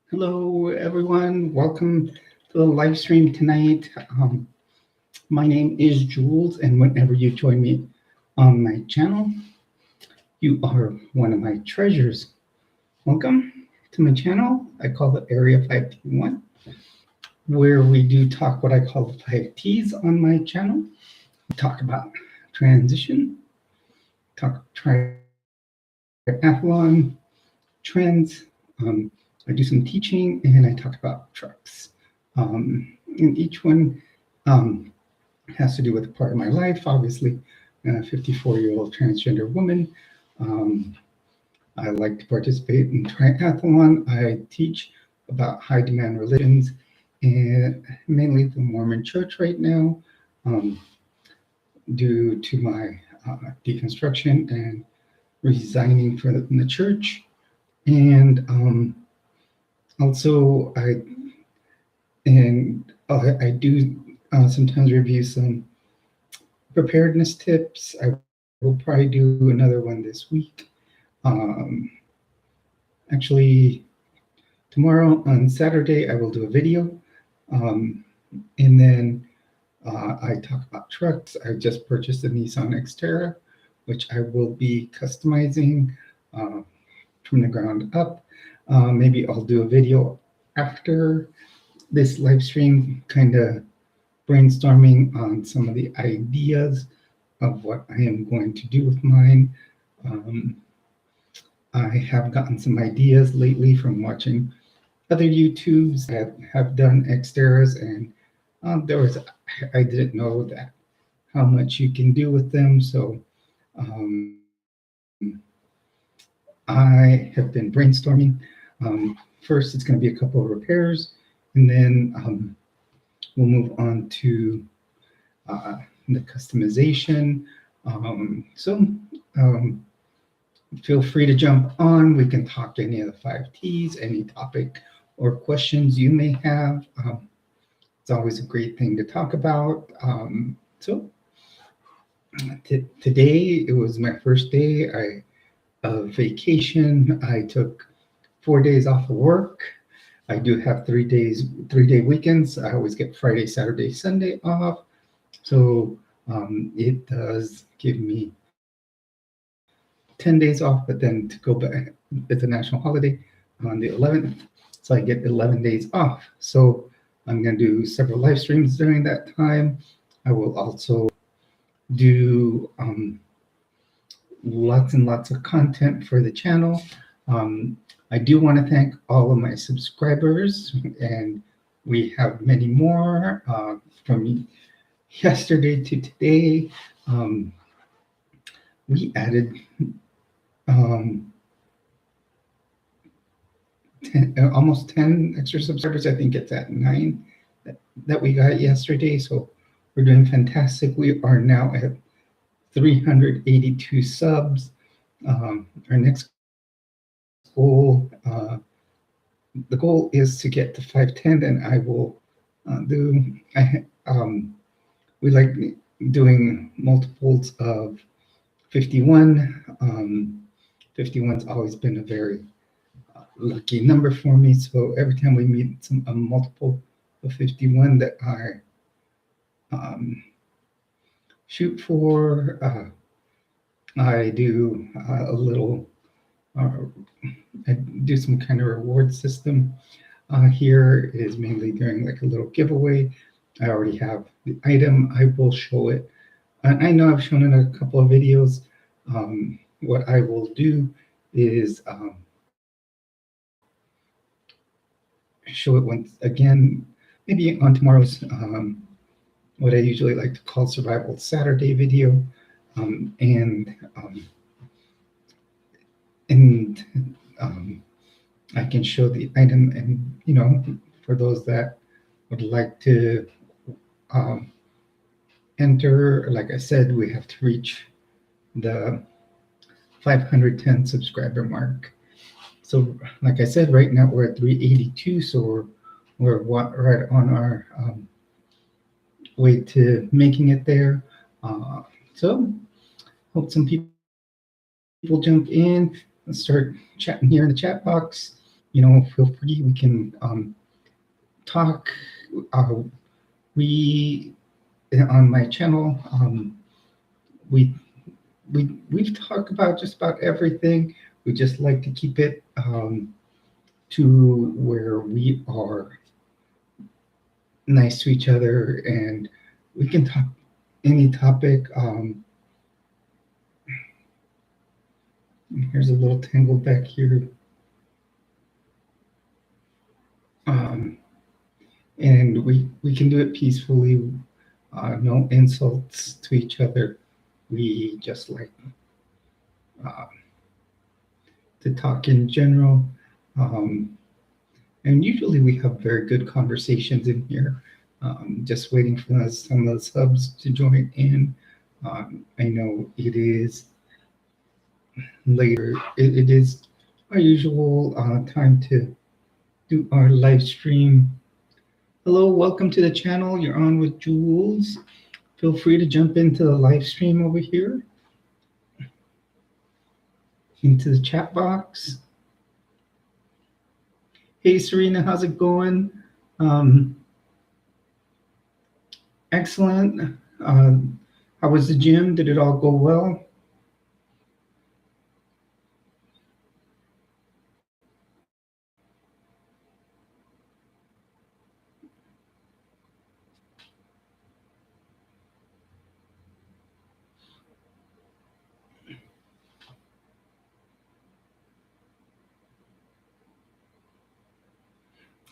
Hello, everyone. Welcome to the live stream tonight. My name is Jules, and whenever you join me on my channel, you are one of my treasures. Welcome to my channel. I call it Area 521, where we do talk what I call the 5Ts on my channel. We talk about transition, talk triathlon, trends. I do some teaching, and I talk about trucks. And each one has to do with a part of my life. Obviously, a 54-year-old transgender woman. I like to participate in triathlon. I teach about high demand religions and mainly the Mormon Church right now, due to my deconstruction and resigning from the church. And also, I do sometimes review some preparedness tips. I will probably do another one this week. Actually, tomorrow on Saturday, I will do a video. And then I talk about trucks. I just purchased a Nissan Xterra, which I will be customizing from the ground up. Maybe I'll do a video after this live stream, kind of brainstorming on some of the ideas of what I am going to do with mine. I have gotten some ideas lately from watching other YouTubes that have done Xteras, and I didn't know that how much you can do with them. So I have been brainstorming. First, it's going to be a couple of repairs, and then we'll move on to the customization. Feel free to jump on. We can talk any of the 5Ts, any topic or questions you may have. It's always a great thing to talk about. Today, it was my first day of vacation. I took 4 days off of work. I do have 3-day weekends. I always get Friday, Saturday, Sunday off. So it does give me 10 days off, but then to go back, it's a national holiday on the 11th. So I get 11 days off. So I'm going to do several live streams during that time. I will also do lots and lots of content for the channel. I do want to thank all of my subscribers, and we have many more from yesterday to today. We added almost 10 extra subscribers. I think it's at 9 that we got yesterday. So we're doing fantastic. We are now at 382 subs. Our next goal, the goal is to get to 510, and I will we like doing multiples of 51. 51's always been a very lucky number for me. So every time we meet a multiple of 51 that I shoot for, I do a little, I do some kind of reward system. Here it is mainly doing like a little giveaway. I already have the item. I will show it. I know I've shown it in a couple of videos. What I will do is show it once again, maybe on tomorrow's what I usually like to call Survival Saturday video, and I can show the item, and for those that would like to enter, like I said, we have to reach the 510 subscriber mark. So like I said, right now we're at 382, so we're right on our way to making it there. So hope some people jump in and start chatting here in the chat box. feel free. We can talk. Uh, we on my channel, we we've talked about just about everything. We just like to keep it to where we are nice to each other, and we can talk any topic. Here's a little tangle back here. Um, and we can do it peacefully, no insults to each other. We just like uh, to talk in general. Um, and usually we have very good conversations in here. Just waiting for some of the subs to join in. I know it is later. It is our usual time to do our live stream. Hello, welcome to the channel. You're on with Jules. Feel free to jump into the live stream over here, into the chat box. Hey, Serena, how's it going? Um, Excellent. How was the gym? Did it all go well?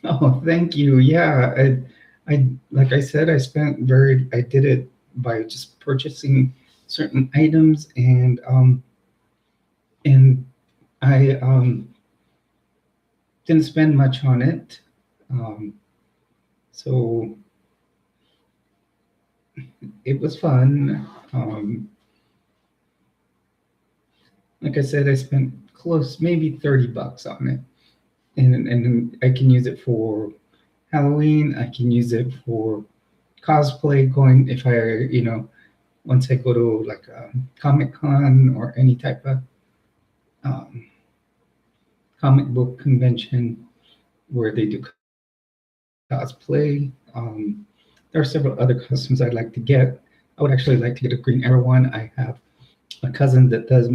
Oh, thank you. Yeah, I like I said, I did it by just purchasing certain items, and I didn't spend much on it. Um, so it was fun. Like I said, I spent close, maybe $30 on it, and I can use it for Halloween. I can use it for cosplay. Going if once I go to like a Comic Con or any type of um, comic book convention where they do cosplay. There are several other costumes I'd like to get. I would actually like to get a Green Arrow one. I have a cousin that does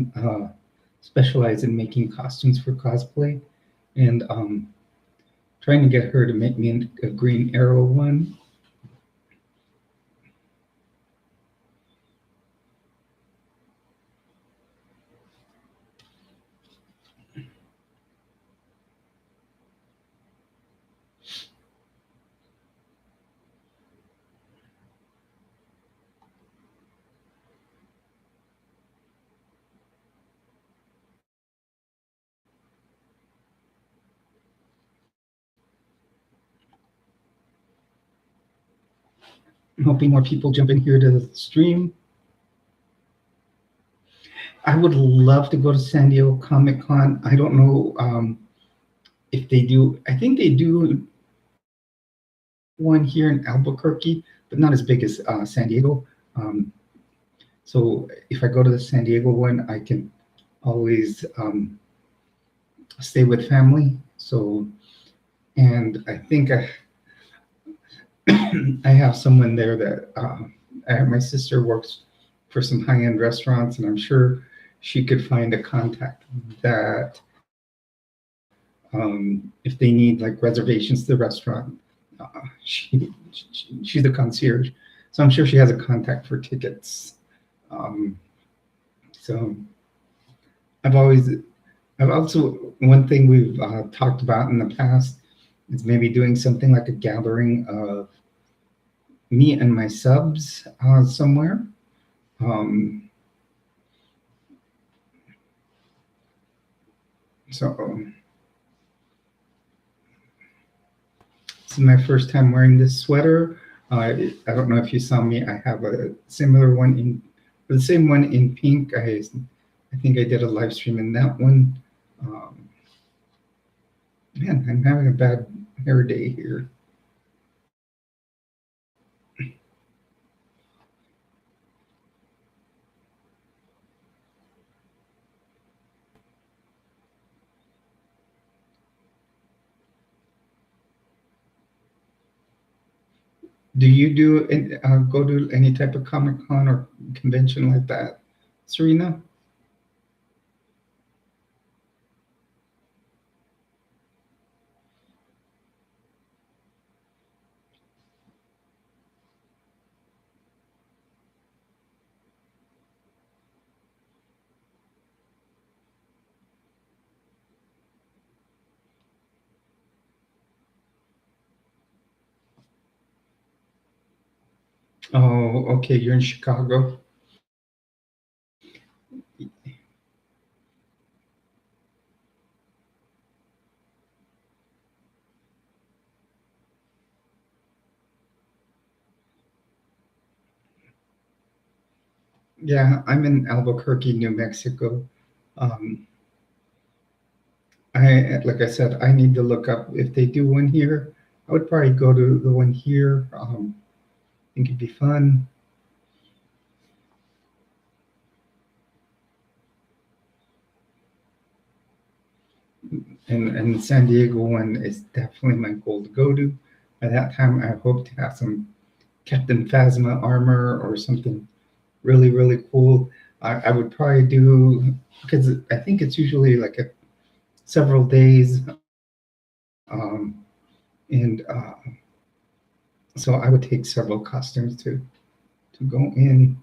specialize in making costumes for cosplay, and trying to get her to make me a Green Arrow one. I'm hoping more people jump in here to the stream. I would love to go to San Diego Comic Con. I don't know if they do. I think they do one here in Albuquerque, but not as big as San Diego. Um, so if I go to the San Diego one, I can always stay with family. So, and I think I have someone there that I have. My sister works for some high-end restaurants, and I'm sure she could find a contact that if they need like reservations to the restaurant, she's the concierge, so I'm sure she has a contact for tickets. Um, so I've always, I've also one thing we've talked about in the past is maybe doing something like a gathering of me and my subs somewhere. Um, so this is my first time wearing this sweater. I don't know if you saw me. I have a similar one the same one in pink. I think I did a live stream in that one. Um, Man, I'm having a bad hair day here. Do you go to any type of Comic Con or convention like that, Serena? Oh, okay. You're in Chicago. Yeah, I'm in Albuquerque, New Mexico. Um, like I said, I need to look up if they do one here. I would probably go to the one here. I think it'd be fun. And San Diego one is definitely my goal to go to. By that time, I hope to have some Captain Phasma armor or something really, really cool. I would probably do, because I think it's usually like several days. And so I would take several costumes to go in.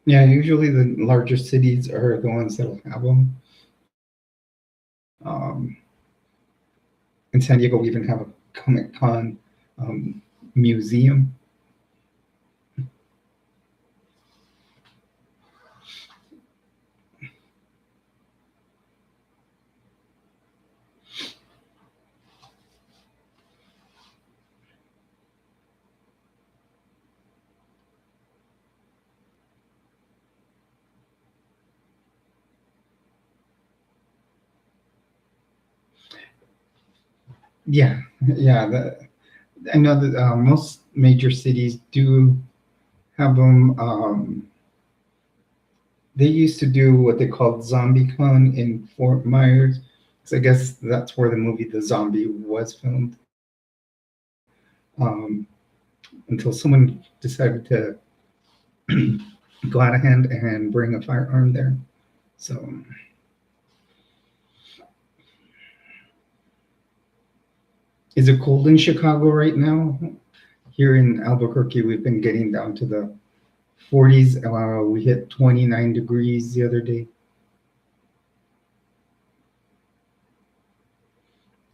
Yeah, usually the larger cities are the ones that'll have them. Um, in San Diego, we even have a Comic Con um, museum. Yeah, yeah. I know that most major cities do have them. They used to do what they called ZombieCon in Fort Myers. So I guess that's where the movie The Zombie was filmed. Um, until someone decided to go out of hand and bring a firearm there. So, is it cold in Chicago right now? Here in Albuquerque, we've been getting down to the 40s. We hit 29 degrees the other day.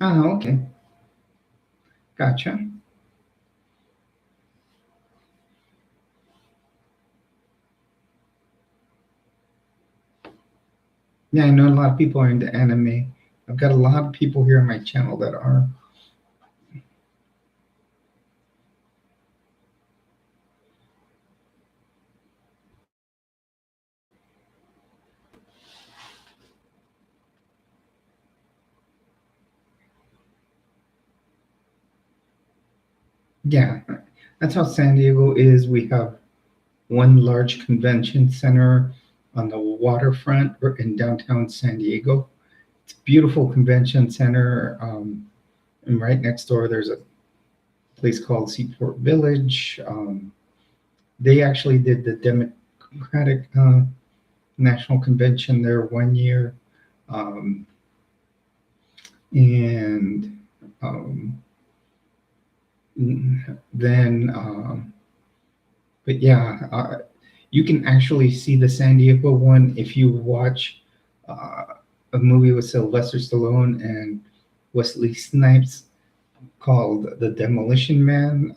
Oh, okay. Gotcha. Yeah, I know a lot of people are into anime. I've got a lot of people here on my channel that are. Yeah, that's how San Diego is. We have one large convention center on the waterfront in downtown San Diego. It's a beautiful convention center. And right next door, there's a place called Seaport Village. They actually did the Democratic National Convention there one year. Um, and then, but yeah, you can actually see the San Diego one if you watch uh, a movie with Sylvester Stallone and Wesley Snipes called The Demolition Man.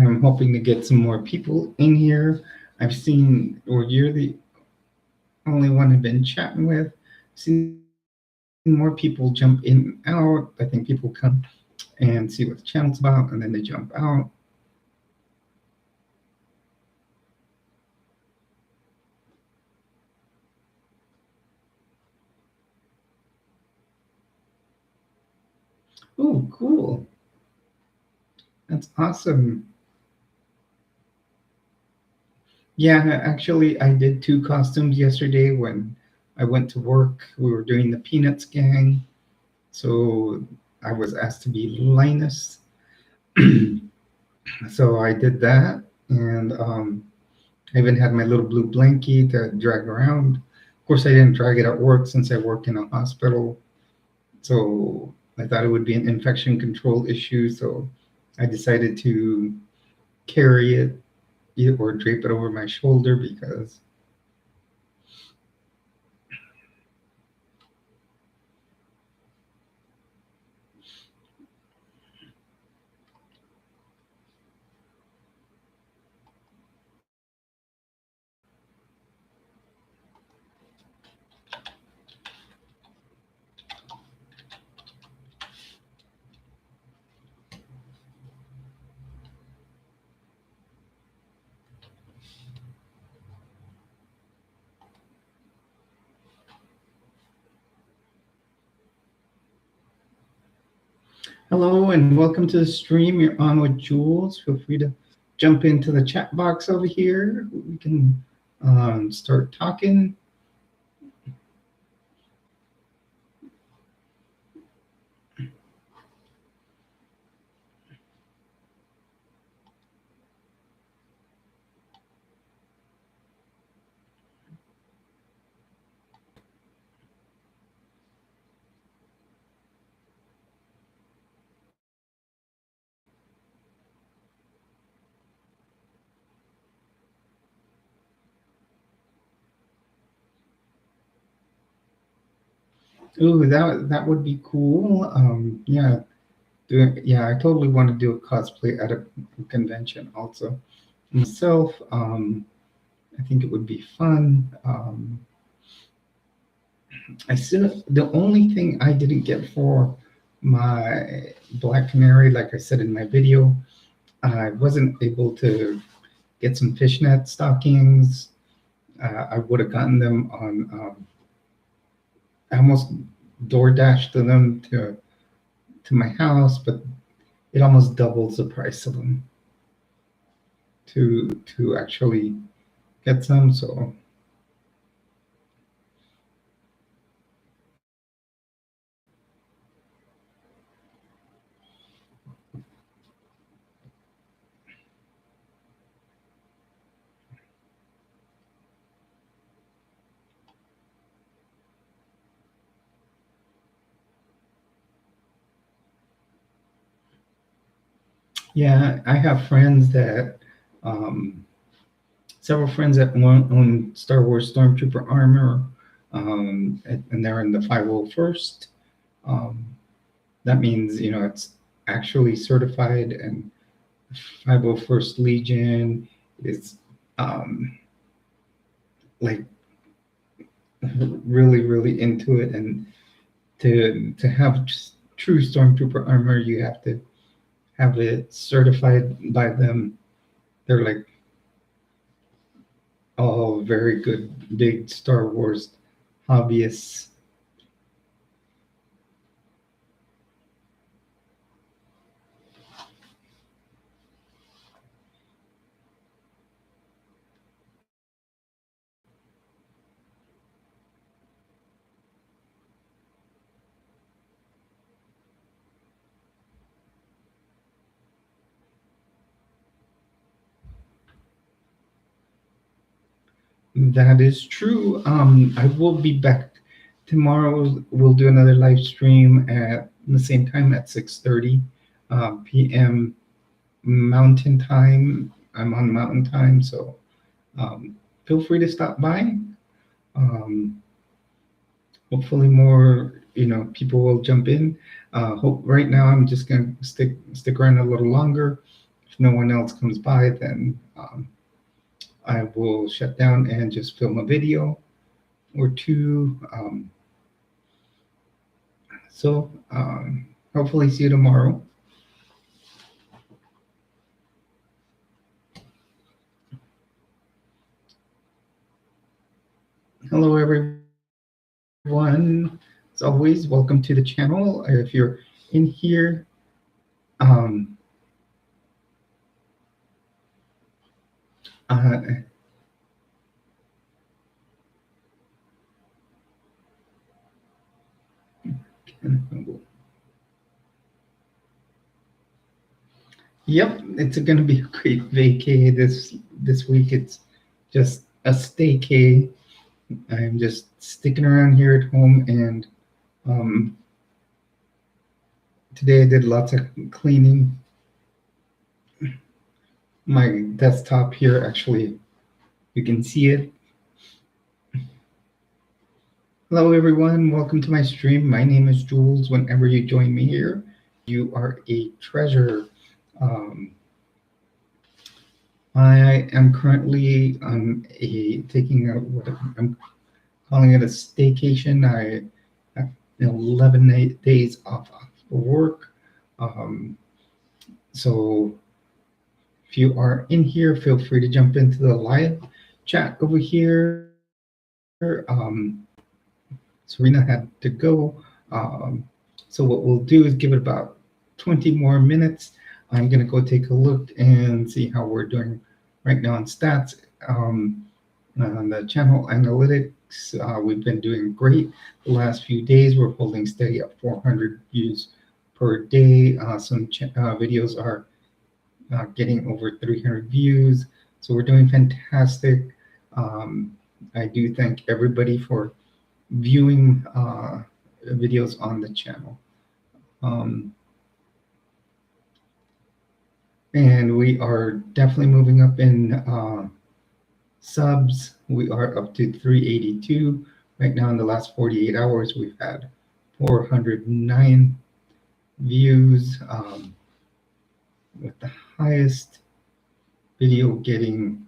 I'm hoping to get some more people in here. I've seen, or you're the only one I've been chatting with. I've seen more people jump in and out. I think people come and see what the channel's about, and then they jump out. Oh, cool. That's awesome. Yeah, actually, I did two costumes yesterday when I went to work. We were doing the Peanuts gang. So I was asked to be Linus. So I did that. And I even had my little blue blankie to drag around. Of course, I didn't drag it at work since I work in a hospital. So I thought it would be an infection control issue. So I decided to carry it or drape it over my shoulder because, hello and welcome to the stream. You're on with Jules. Feel free to jump into the chat box over here. We can start talking. Ooh, that would be cool. Yeah, yeah, I totally want to do a cosplay at a convention also. Myself, I think it would be fun. I still the only thing I didn't get for my Black Canary, like I said in my video, I wasn't able to get some fishnet stockings. I would have gotten them on. I almost door dashed them to my house, but it almost doubles the price of them to actually get some. So yeah, I have friends that um, several friends that own Star Wars Stormtrooper armor, and they're in the 501st. Um, that means it's actually certified, and 501st Legion is um, like really really into it, and to have true Stormtrooper armor, you have to have it certified by them. They're like all very good big Star Wars hobbyists. That is true. I will be back tomorrow. We'll do another live stream at the same time at 6:30 p.m. Mountain Time. I'm on Mountain Time, so feel free to stop by. Um, hopefully, more people will jump in. Hope right now I'm just gonna stick around a little longer. if no one else comes by, then I will shut down and just film a video or two. So hopefully see you tomorrow. Hello, everyone. As always, welcome to the channel. If you're in here, uh, yep, it's going to be a great vacay this week. It's just a staycay. I'm just sticking around here at home, and today I did lots of cleaning. My desktop here, actually, you can see it. Hello, everyone. Welcome to my stream. My name is Jules. Whenever you join me here, you are a treasure. I am currently taking what I'm calling it a staycation. I have 11 days off for work. So if you are in here, feel free to jump into the live chat over here. Serena had to go. So what we'll do is give it about 20 more minutes. I'm going to go take a look and see how we're doing right now on stats. On the channel analytics, we've been doing great the last few days. We're holding steady at 400 views per day. Some videos are getting over 300 views. So we're doing fantastic. I do thank everybody for viewing videos on the channel. And we are definitely moving up in subs. We are up to 382. Right now in the last 48 hours, we've had 409 views, with the highest video getting,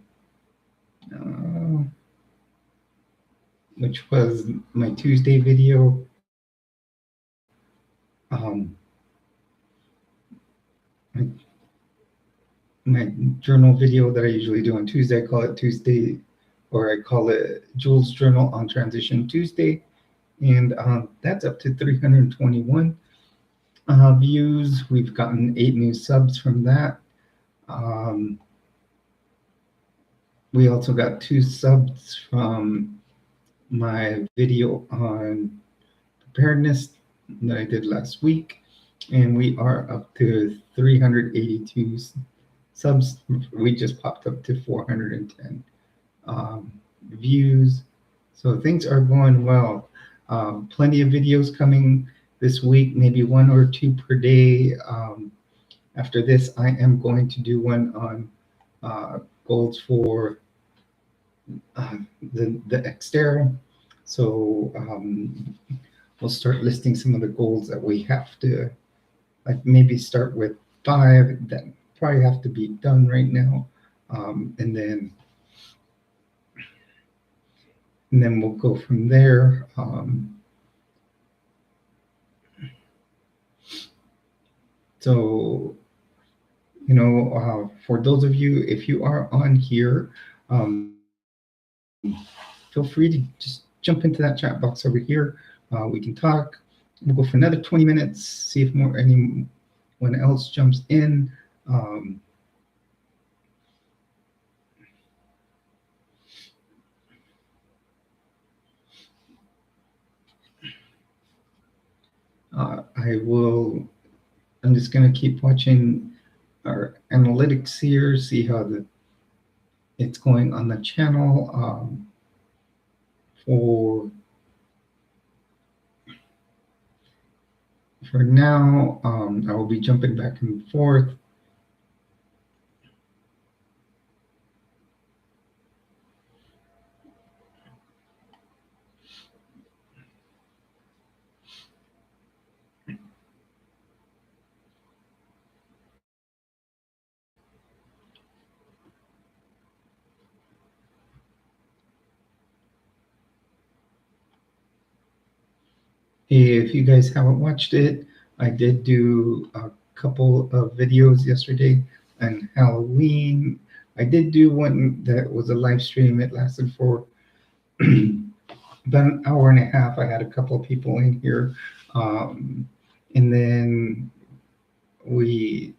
which was my Tuesday video. My journal video that I usually do on Tuesday, I call it Tuesday, or I call it Jules Journal on Transition Tuesday. And that's up to 321 views. We've gotten 8 new subs from that. We also got 2 subs from my video on preparedness that I did last week. And we are up to 382 subs. We just popped up to 410 views. So things are going well. Plenty of videos coming this week, maybe 1 or 2 per day. After this, I am going to do one on goals for the Xterra. So we'll start listing some of the goals that we have to, like maybe start with 5 that probably have to be done right now, and then we'll go from there. So, for those of you, if you are on here, feel free to just jump into that chat box over here. We can talk. We'll go for another 20 minutes, see if anyone else jumps in. I'm just going to keep watching our analytics here, see how it's going on the channel. For now, I will be jumping back and forth. If you guys haven't watched it, I did do a couple of videos yesterday on Halloween. I did do one that was a live stream. It lasted for about an hour and a half. I had a couple of people in here. Um, and then we,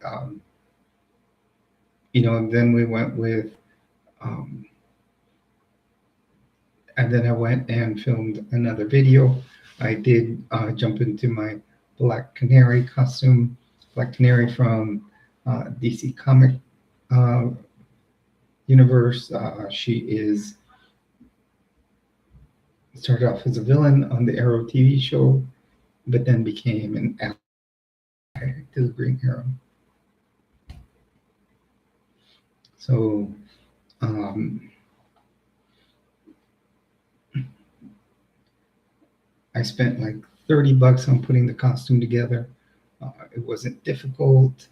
then we went with, um, and then I went and filmed another video. I did jump into my Black Canary costume, Black Canary from DC Comic uh, universe. She is started off as a villain on the Arrow TV show, but then became an ally to the Green Arrow. So um, I spent like $30 on putting the costume together. It wasn't difficult.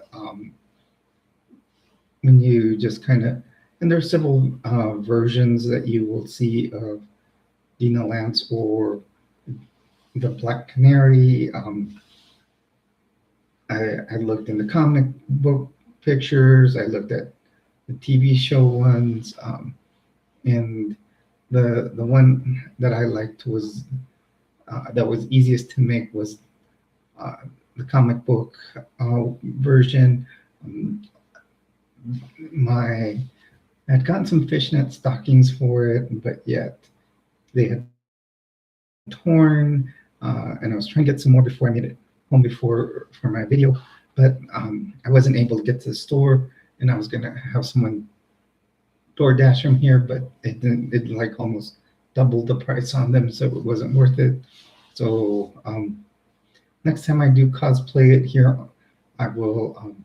When you just kind of, and there's several versions that you will see of Dina Lance or the Black Canary. I looked in the comic book pictures. I looked at the TV show ones, and the one that I liked was that was easiest to make was uh, the comic book version. Um, my I had gotten some fishnet stockings for it, but yet they had torn, and I was trying to get some more before I made it home before for my video, but I wasn't able to get to the store, and I was gonna have someone DoorDash from here, but it didn't. It like almost doubled the price on them, so it wasn't worth it. So next time I do cosplay it here, I will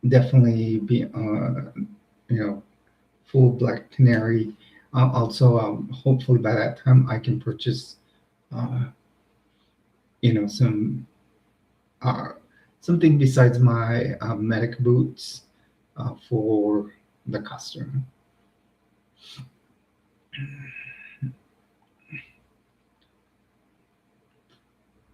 definitely be full Black Canary. Also, hopefully by that time I can purchase uh, some uh, something besides my medic boots for the costume.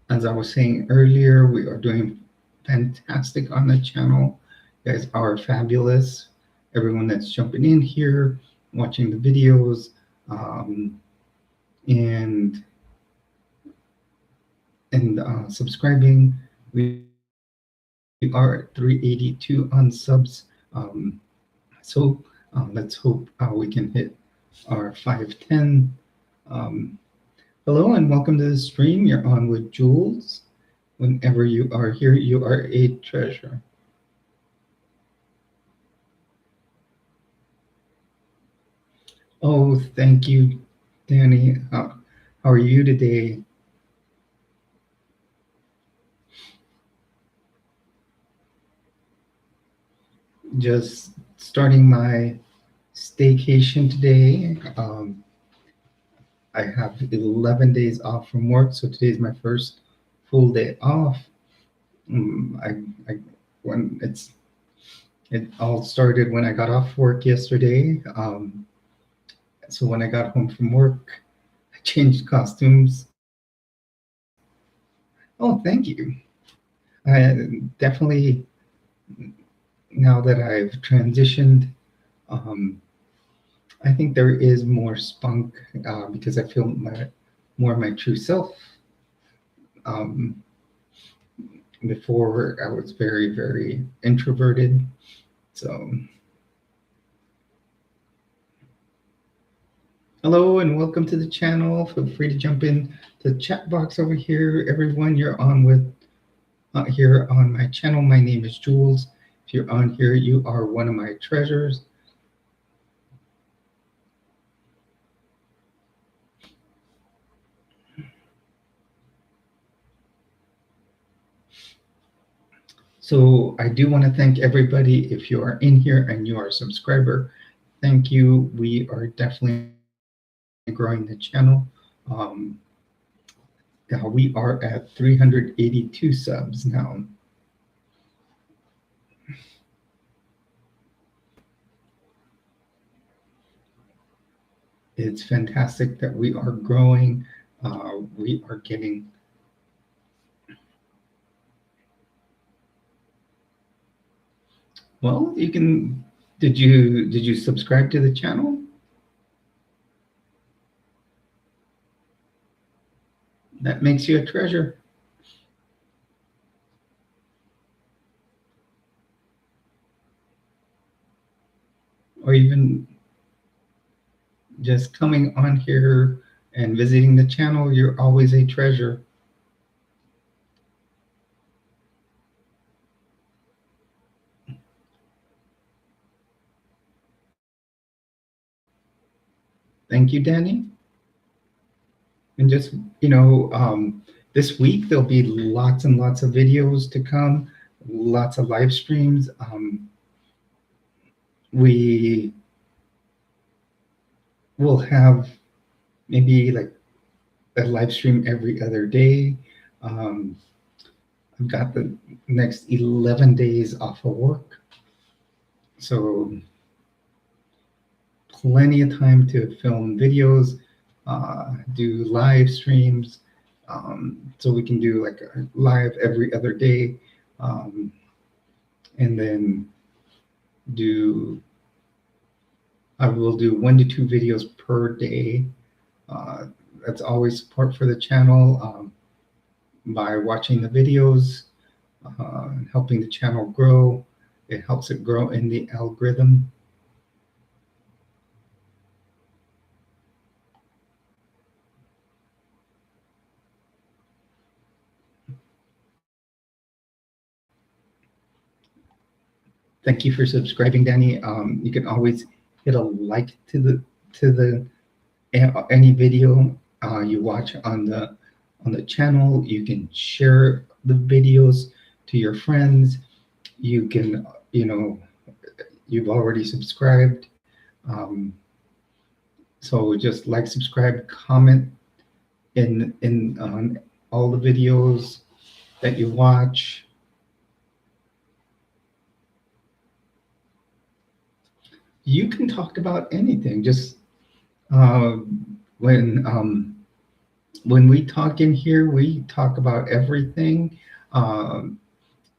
As I was saying earlier, we are doing fantastic on the channel. You guys are fabulous. Everyone that's jumping in here, watching the videos, and subscribing. We are at 382 on subs. So let's hope we can hit our 510. Hello and welcome to the stream. You're on with Jules. Whenever you are here, you are a treasure. Oh, thank you, Danny. How are you today? Just starting my staycation today. I have 11 days off from work, so today's my first full day off. When it all started when I got off work yesterday. So when I got home from work, I changed costumes. Oh, thank you. I definitely, now that I've transitioned, um, I think there is more spunk because I feel more my true self. Um, Before I was very, very introverted. So, hello and welcome to the channel. Feel free to jump in the chat box over here. Everyone, you're on with here on my channel. My name is Jules. If you're on here, you are one of my treasures. So I do want to thank everybody. If you are in here and you are a subscriber, thank you. We are definitely growing the channel. We are at 382 subs now. It's fantastic that we are growing. we are getting. Well, you can. Did you subscribe to the channel? That makes you a treasure. Or even just coming on here and visiting the channel, you're always a treasure. Thank you, Danny. And just, this week there'll be lots and lots of videos to come, lots of live streams. We will have maybe like a live stream every other day. Um, I've got the next 11 days off of work. So plenty of time to film videos, do live streams. So we can do like a live every other day, and then do I will do 1 to 2 videos per day. Uh, that's always support for the channel, by watching the videos, helping the channel grow. It helps it grow in the algorithm. Thank you for subscribing, Danny. You can always hit a like to the any video you watch on the channel. You can share the videos to your friends. You can, you've already subscribed. Um, so just like, subscribe, comment in on all the videos that you watch. You can talk about anything. Just uh, when when we talk in here, we talk about everything. Um,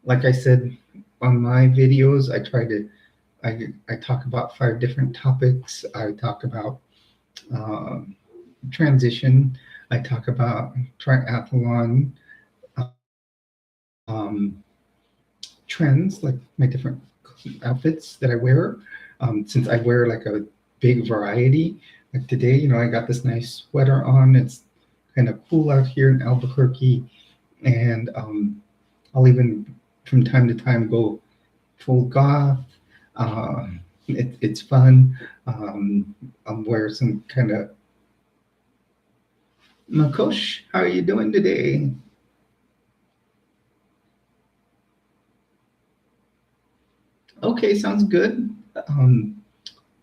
like I said on my videos, I talk about 5 different topics. I talk about um, transition. I talk about triathlon, um, trends, like my different outfits that I wear. Since I wear like a big variety, like today, I got this nice sweater on. It's kind of cool out here in Albuquerque, and I'll even from time to time go full goth. It's fun. I'll wear some kind of Makosh. How are you doing today? Okay, sounds good.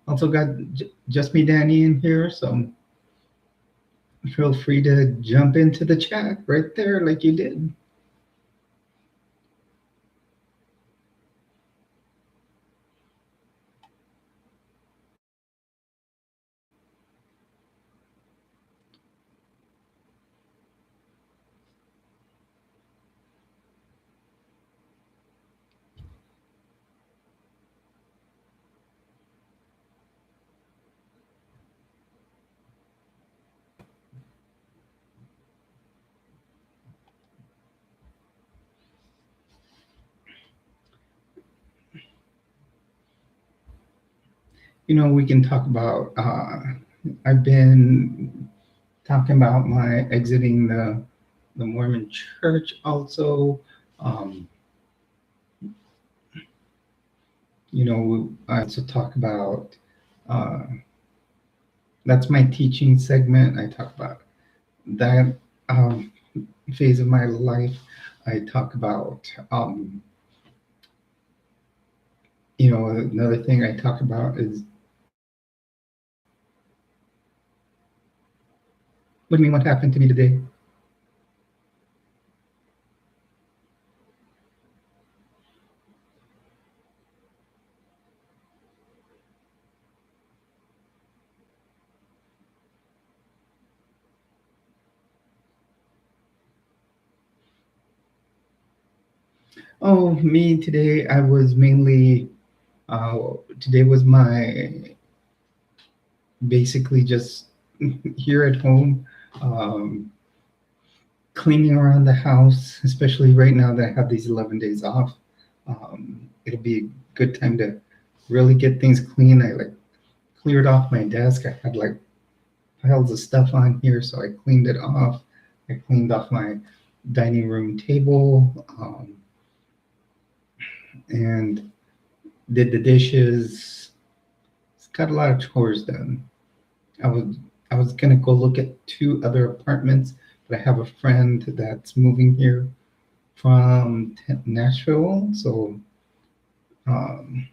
Also got just me, Danny, in here, so feel free to jump into the chat right there, like you did. We can talk about. I've been talking about my exiting the Mormon Church. Also, um, I also talk about. Uh, that's my teaching segment. I talk about that phase of my life. I talk about. Another thing I talk about is. What do you mean? What happened to me today? Oh, me today, I was mainly, today was my basically just here at home, um, cleaning around the house, especially right now that I have these 11 days off. It'll be a good time to really get things clean. I like cleared off my desk. I had like piles of stuff on here, so I cleaned it off. I cleaned off my dining room table, and did the dishes. Got a lot of chores done. I was I was gonna go look at two other apartments, but I have a friend that's moving here from Nashville, so um,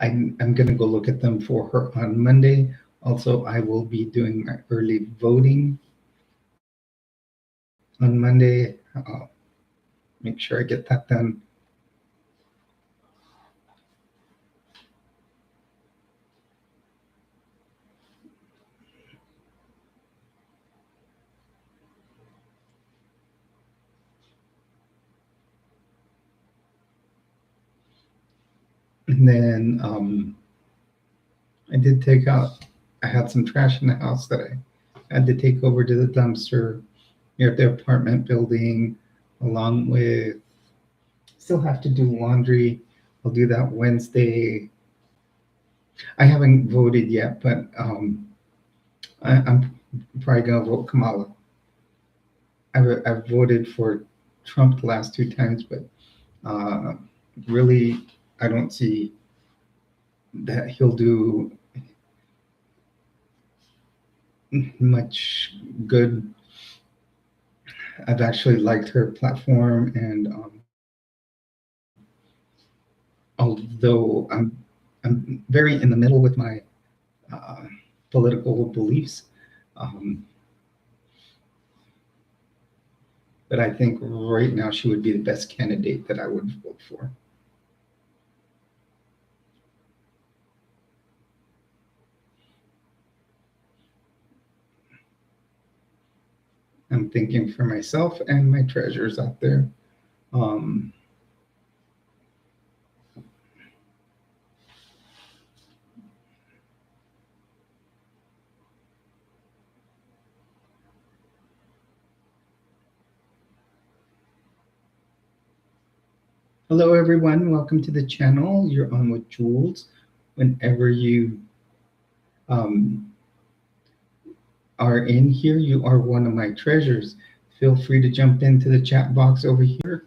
I'm gonna go look at them for her on Monday. Also, I will be doing my early voting on Monday. I'll make sure I get that done. And then I did take out. I had some trash in the house that I had to take over to the dumpster here at the apartment building, along with still have to do laundry. I'll do that Wednesday. I haven't voted yet, but I'm probably gonna vote Kamala. I've voted for Trump the last two times, but uh, really, I don't see that he'll do much good. I've actually liked her platform, and although I'm very in the middle with my uh, political beliefs, um, but I think right now she would be the best candidate that I would vote for. I'm thinking for myself and my treasures out there. Um, Hello, everyone. Welcome to the channel. You're on with Jules. Whenever you um, are in here, you are one of my treasures. Feel free to jump into the chat box over here.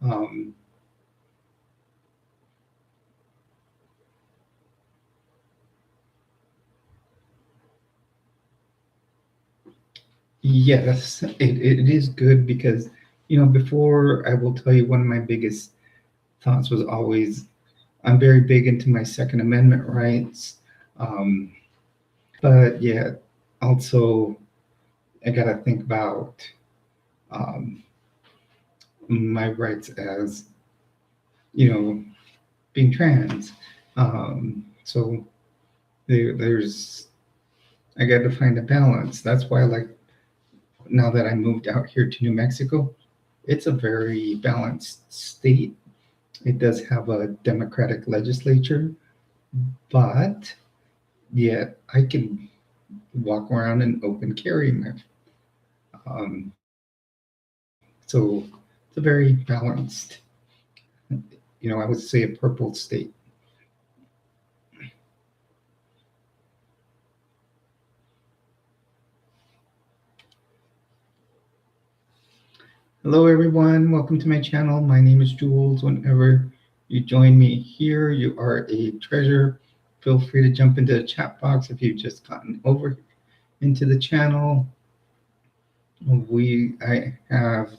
Um, yes, it is good because, before I will tell you one of my biggest thoughts was always I'm very big into my Second Amendment rights. Um, but yeah, also I got to think about um, my rights as, you know, being trans. So there's, I got to find a balance. That's why, like, now that I moved out here to New Mexico, it's a very balanced state. It does have a Democratic legislature, but yet I can walk around in open carry. Um, so it's a very balanced, I would say a purple state. Hello, everyone. Welcome to my channel. My name is Jules. Whenever you join me here, you are a treasure. Feel free to jump into the chat box if you've just gotten over into the channel. I have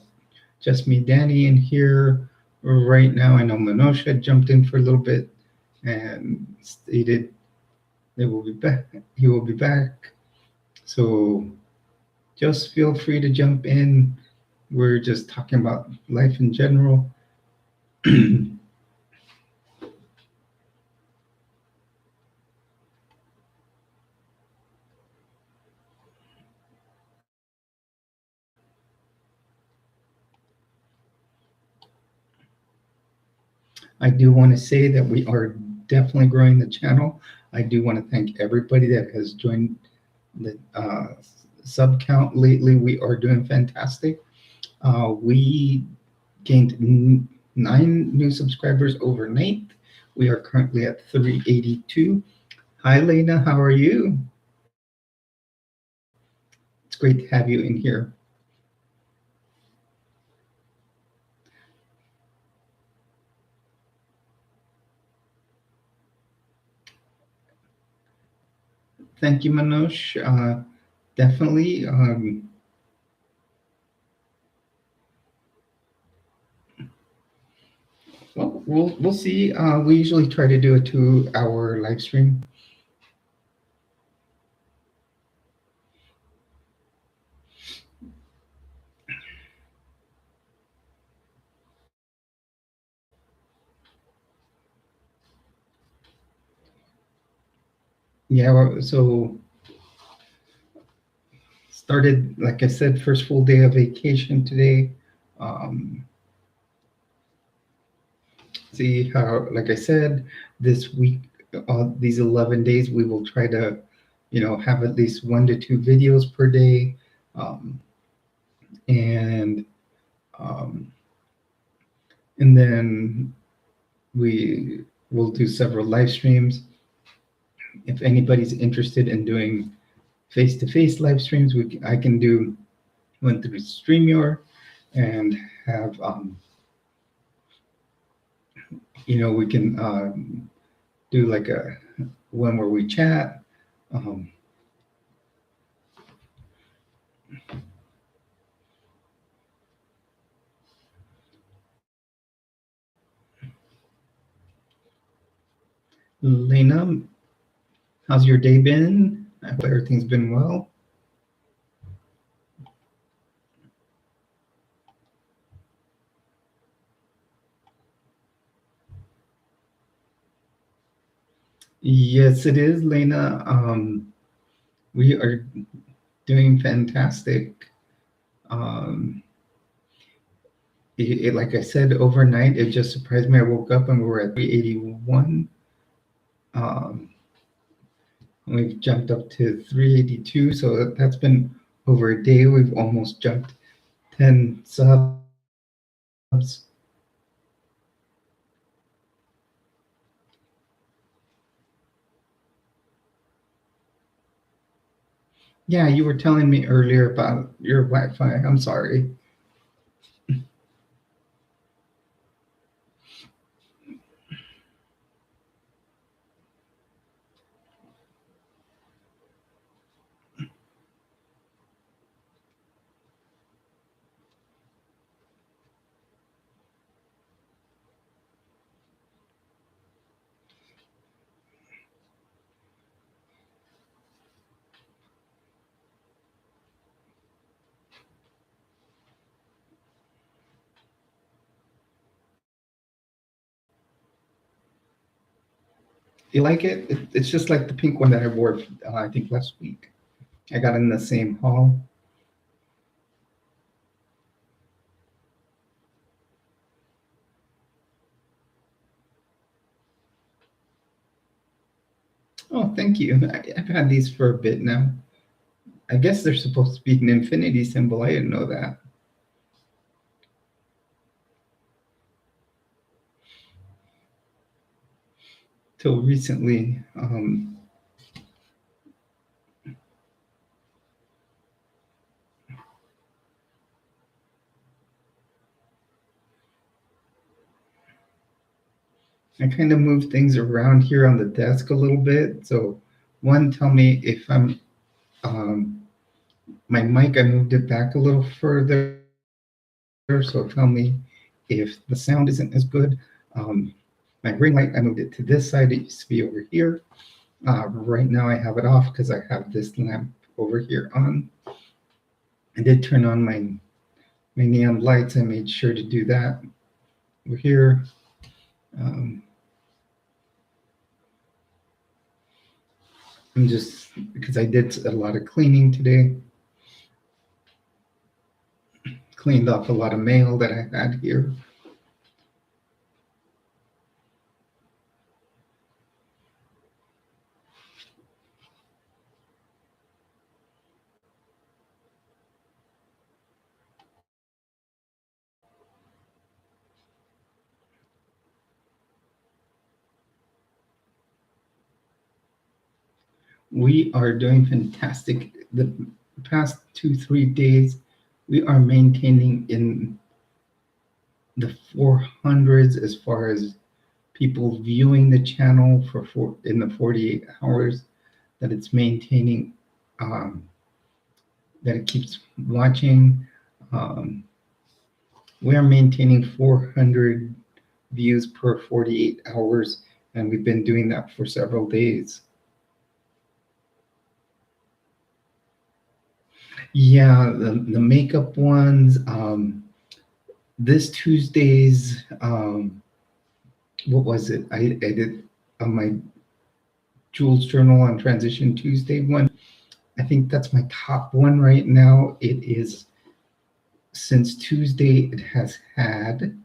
just me, Danny, in here right now. I know Manosha jumped in for a little bit and stated they will be back. He will be back. So just feel free to jump in. We're just talking about life in general. I do want to say that we are definitely growing the channel. I do want to thank everybody that has joined the sub count lately. We are doing fantastic. We gained 9 new subscribers overnight. We are currently at 382. Hi, Lena. How are you? It's great to have you in here. Thank you, Manoj. Definitely. Well, we'll see. We usually try to do a 2-hour live stream. Yeah. So started, like I said, first full day of vacation today. Um, See how, like I said, this week, these 11 days, we will try to, have at least 1 to 2 videos per day. Um, and um, and then we will do several live streams. If anybody's interested in doing face-to-face live streams, I can do one through StreamYard and have, we can do like a one where we chat. Um, Lena, how's your day been? I hope everything's been well. Yes, it is, Lena. We are doing fantastic. Um, like I said, overnight, it just surprised me. I woke up and we were at 381. Um, we've jumped up to 382. So that's been over a day. We've almost jumped 10 subs. Yeah, you were telling me earlier about your Wi-Fi. I'm sorry. You like it? It's just like the pink one that I wore, I think last week. I got in the same haul. Oh, thank you. I've had these for a bit now. I guess they're supposed to be an infinity symbol. I didn't know that. Till recently. I kind of moved things around here on the desk a little bit. So, one, tell me if um, my mic, I moved it back a little further. So, tell me if the sound isn't as good. Um, my ring light, I moved it to this side. It used to be over here. Right now, I have it off because I have this lamp over here on. I did turn on my neon lights. I made sure to do that over here. Um, I'm just, because I did a lot of cleaning today, cleaned off a lot of mail that I had here. We are doing fantastic. The past 2, 3 days, we are maintaining in the 400s as far as people viewing the channel in the 48 hours that it's maintaining, um, that it keeps watching. Um, we are maintaining 400 views per 48 hours, and we've been doing that for several days. Yeah, the makeup ones. This Tuesday's, what was it? I did on my Jules journal on Transition Tuesday one. I think that's my top one right now. It is, since Tuesday, it has had,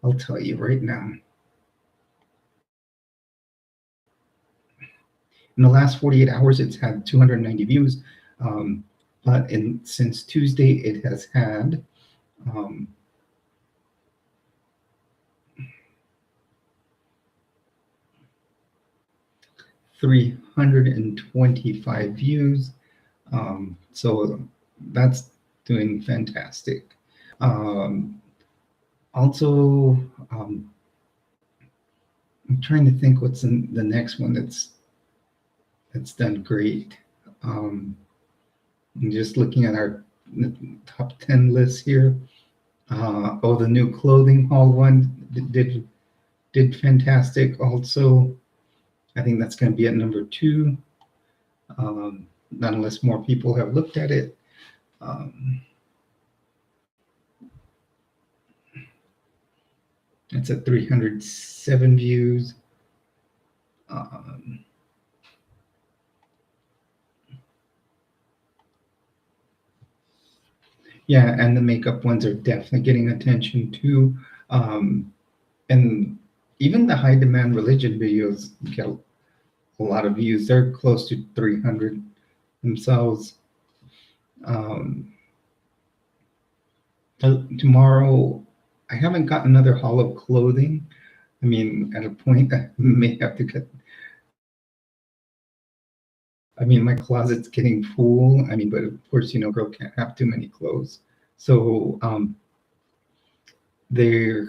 I'll tell you right now, in the last 48 hours, it's had 290 views. But since Tuesday, it has had um, 325 views. So that's doing fantastic. Also, I'm trying to think what's in the next one that's done great. I'm just looking at our top 10 list here. The new clothing haul one did fantastic. Also, I think that's going to be at number 2, not unless more people have looked at it. It's at 307 views. Yeah, and the makeup ones are definitely getting attention too. And even the high demand religion videos get a lot of views. They're close to 300 themselves. Tomorrow, I haven't got another haul of clothing. I mean, at a point, I may have to get. I mean, my closet's getting full. I mean, but of course, girl can't have too many clothes. So there,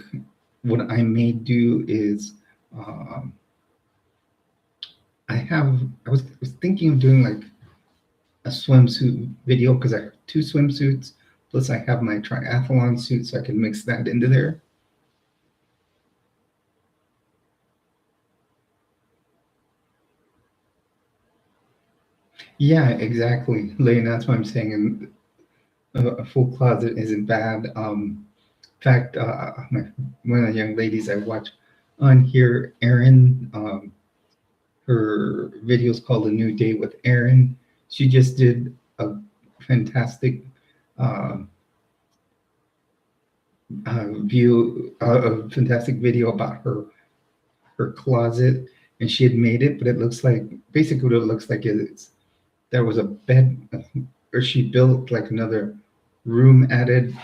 what I may do is, I was thinking of doing like a swimsuit video because I have 2 swimsuits, plus I have my triathlon suit, so I can mix that into there. Yeah, exactly, Lane. That's what I'm saying. And a full closet isn't bad. In fact, one of the young ladies I watch on here, Erin, her video is called "A New Day with Erin." She just did a fantastic uh, a fantastic video about her closet, and she had made it, but it looks like, basically what it looks like is there was a bed, or she built like another room added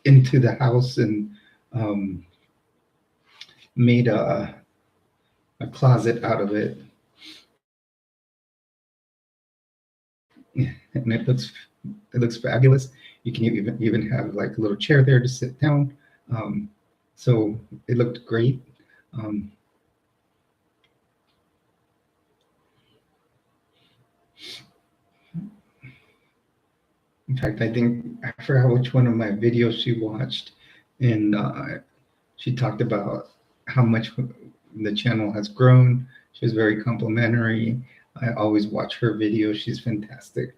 into the house, and um, made a closet out of it, and it looks fabulous. You can even have like a little chair there to sit down. Um, so it looked great. Um, in fact, I think I forgot which one of my videos she watched, and she talked about how much the channel has grown. She was very complimentary. I always watch her videos. She's fantastic.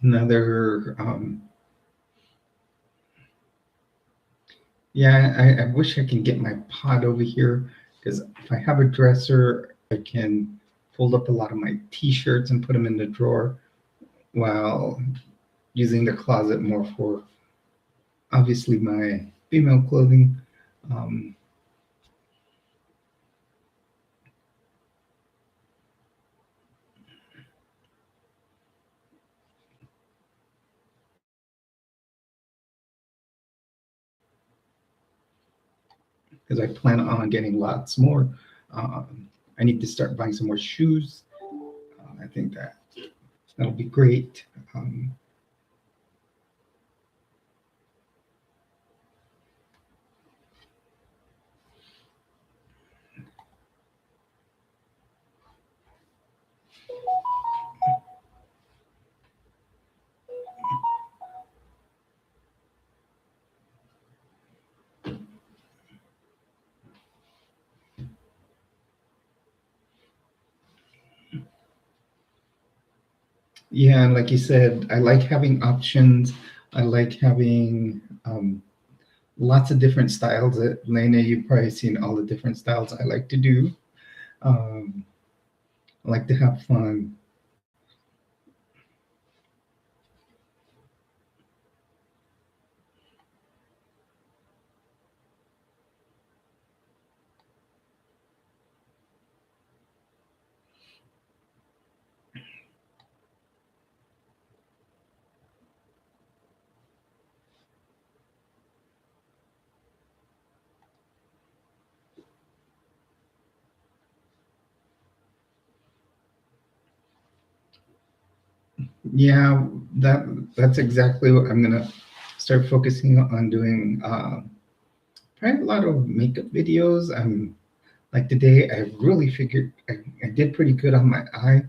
Another, yeah, I wish I can get my pot over here, because if I have a dresser, I can fold up a lot of my t-shirts and put them in the drawer, while using the closet more for obviously my female clothing. Um, because I plan on getting lots more. I need to start buying some more shoes. I think that'll be great. Yeah, and like you said, I like having options. I like having lots of different styles. Lena, you've probably seen all the different styles I like to do. Um, I like to have fun. Yeah, that's exactly what I'm gonna start focusing on doing. Probably a lot of makeup videos. Like today, I really figured I did pretty good on my eye.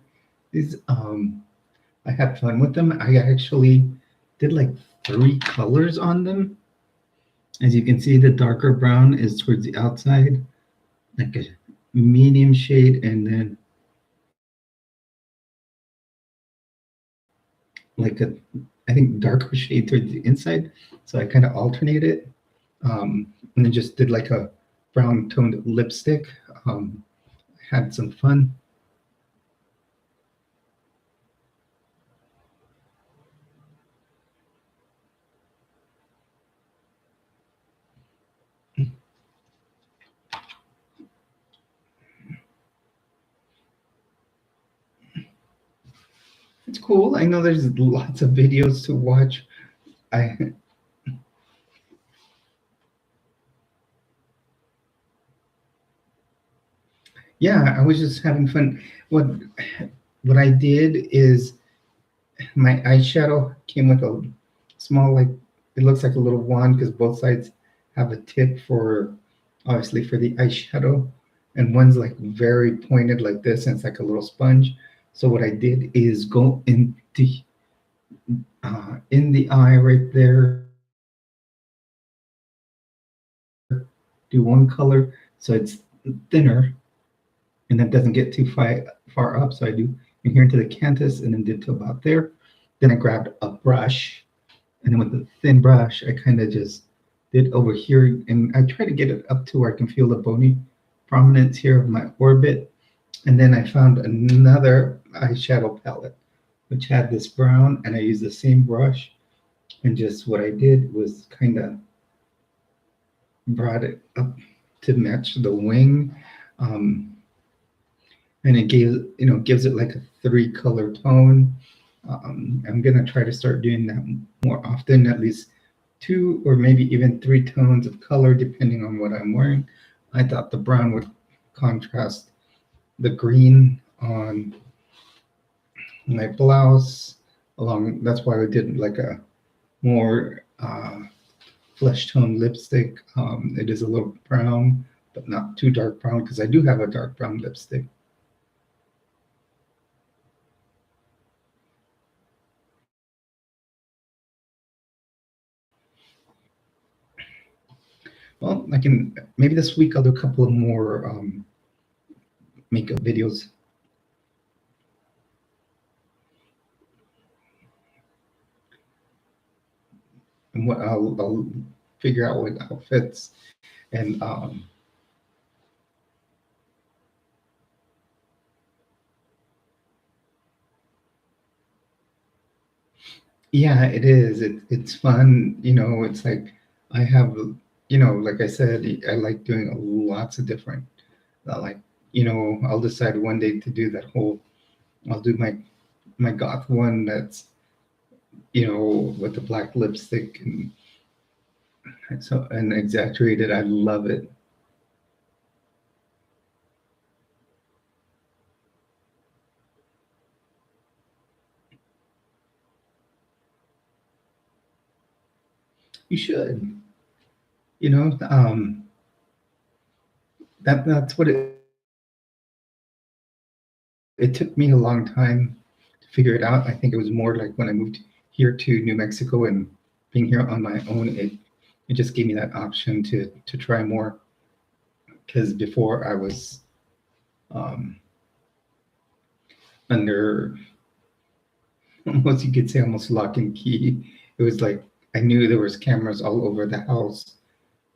These I had fun with them. I actually did like 3 colors on them. As you can see, the darker brown is towards the outside, like a medium shade, and then like a, I think, darker shade towards the inside. So I kind of alternate it, and then just did like a brown toned lipstick. Had some fun. It's cool. I know there's lots of videos to watch. I Yeah, I was just having fun. What I did is my eyeshadow came with a small, like, it looks like a little wand because both sides have a tip for, obviously, for the eyeshadow, and one's like very pointed like this, and it's like a little sponge. So what I did is go in the eye right there, do one color so it's thinner and that doesn't get too far up. So I do in here into the canthus and then did to about there. Then I grabbed a brush, and then with the thin brush, I kind of just did over here, and I try to get it up to where I can feel the bony prominence here of my orbit. And then I found another eyeshadow palette, which had this brown, and I used the same brush. And just what I did was kind of brought it up to match the wing. Um, and it gives it like a 3 color tone. I'm gonna try to start doing that more often, at least 2 or maybe even 3 tones of color depending on what I'm wearing. I thought the brown would contrast the green on my blouse along. That's why I did like a more flesh tone lipstick. It is a little brown, but not too dark brown because I do have a dark brown lipstick. Well, I can maybe this week I'll do a couple of more makeup videos. And what I'll figure out what outfits and yeah, it is. It's fun. It's like I have like I said, I like doing lots of different, like, I'll decide one day to do that whole, I'll do my goth one that's, with the black lipstick and exaggerated. I love it. You should, that's what it took me a long time to figure it out. I think it was more like when I moved here to New Mexico and being here on my own, it just gave me that option to try more. Because before I was um, under, almost you could say, almost lock and key. It was like I knew there was cameras all over the house,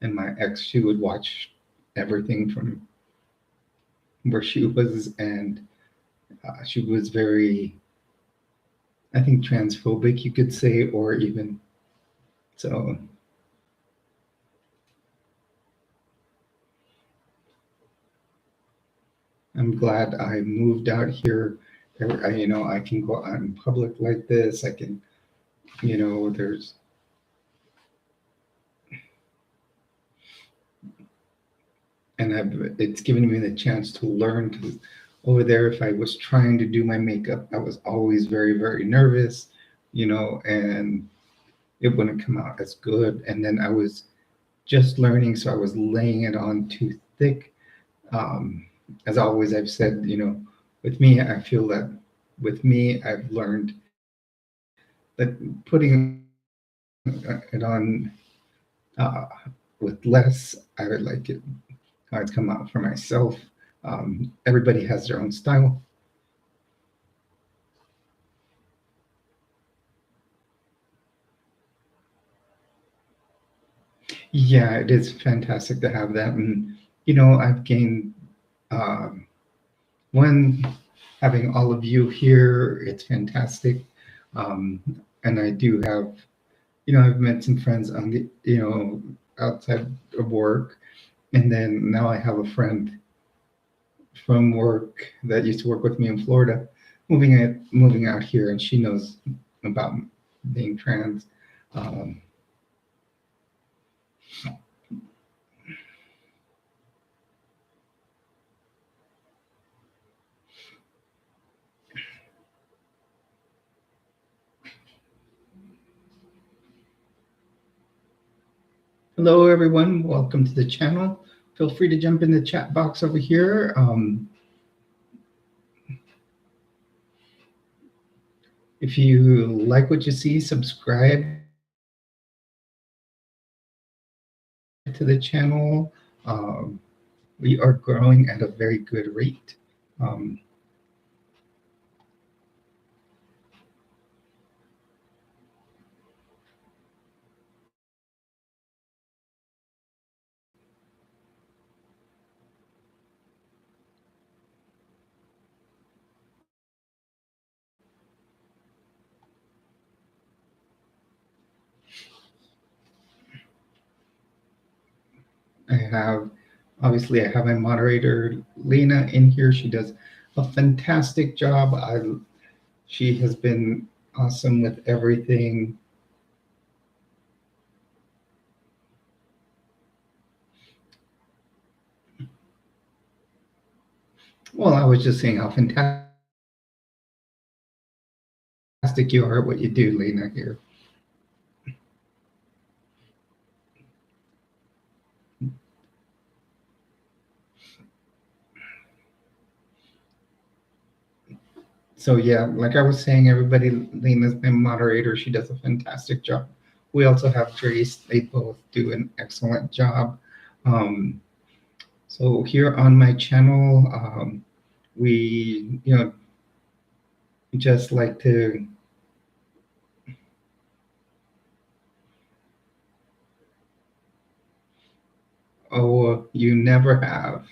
and my ex, she would watch everything from where she was, and she was very, I think, transphobic, you could say, or even so. I'm glad I moved out here. I can go out in public like this. I can, there's, and it's given me the chance to learn. Because over there, if I was trying to do my makeup, I was always very, very nervous, and it wouldn't come out as good. And then I was just learning, so I was laying it on too thick. Um, as always, I've said, with me, I feel that with me, I've learned that putting it on uh, with less, I would like it how it's come out for myself. Everybody has their own style. Yeah, it is fantastic to have that. And, I've gained um, one, having all of you here, it's fantastic. Um, and I do have, I've met some friends on the, outside of work. And then now I have a friend from work that used to work with me in Florida, moving out here, and she knows about being trans. Um, Hello, everyone. Welcome to the channel. Feel free to jump in the chat box over here. If you like what you see, subscribe to the channel. Um, we are growing at a very good rate. Um, I have, obviously, I have my moderator, Lena, in here. She does a fantastic job. She has been awesome with everything. Well, I was just saying how fantastic you are at what you do, Lena, here. So yeah, like I was saying, everybody, Lena's been moderator. She does a fantastic job. We also have Trace. They both do an excellent job. Um, so here on my channel, we, just like to, oh, you never have.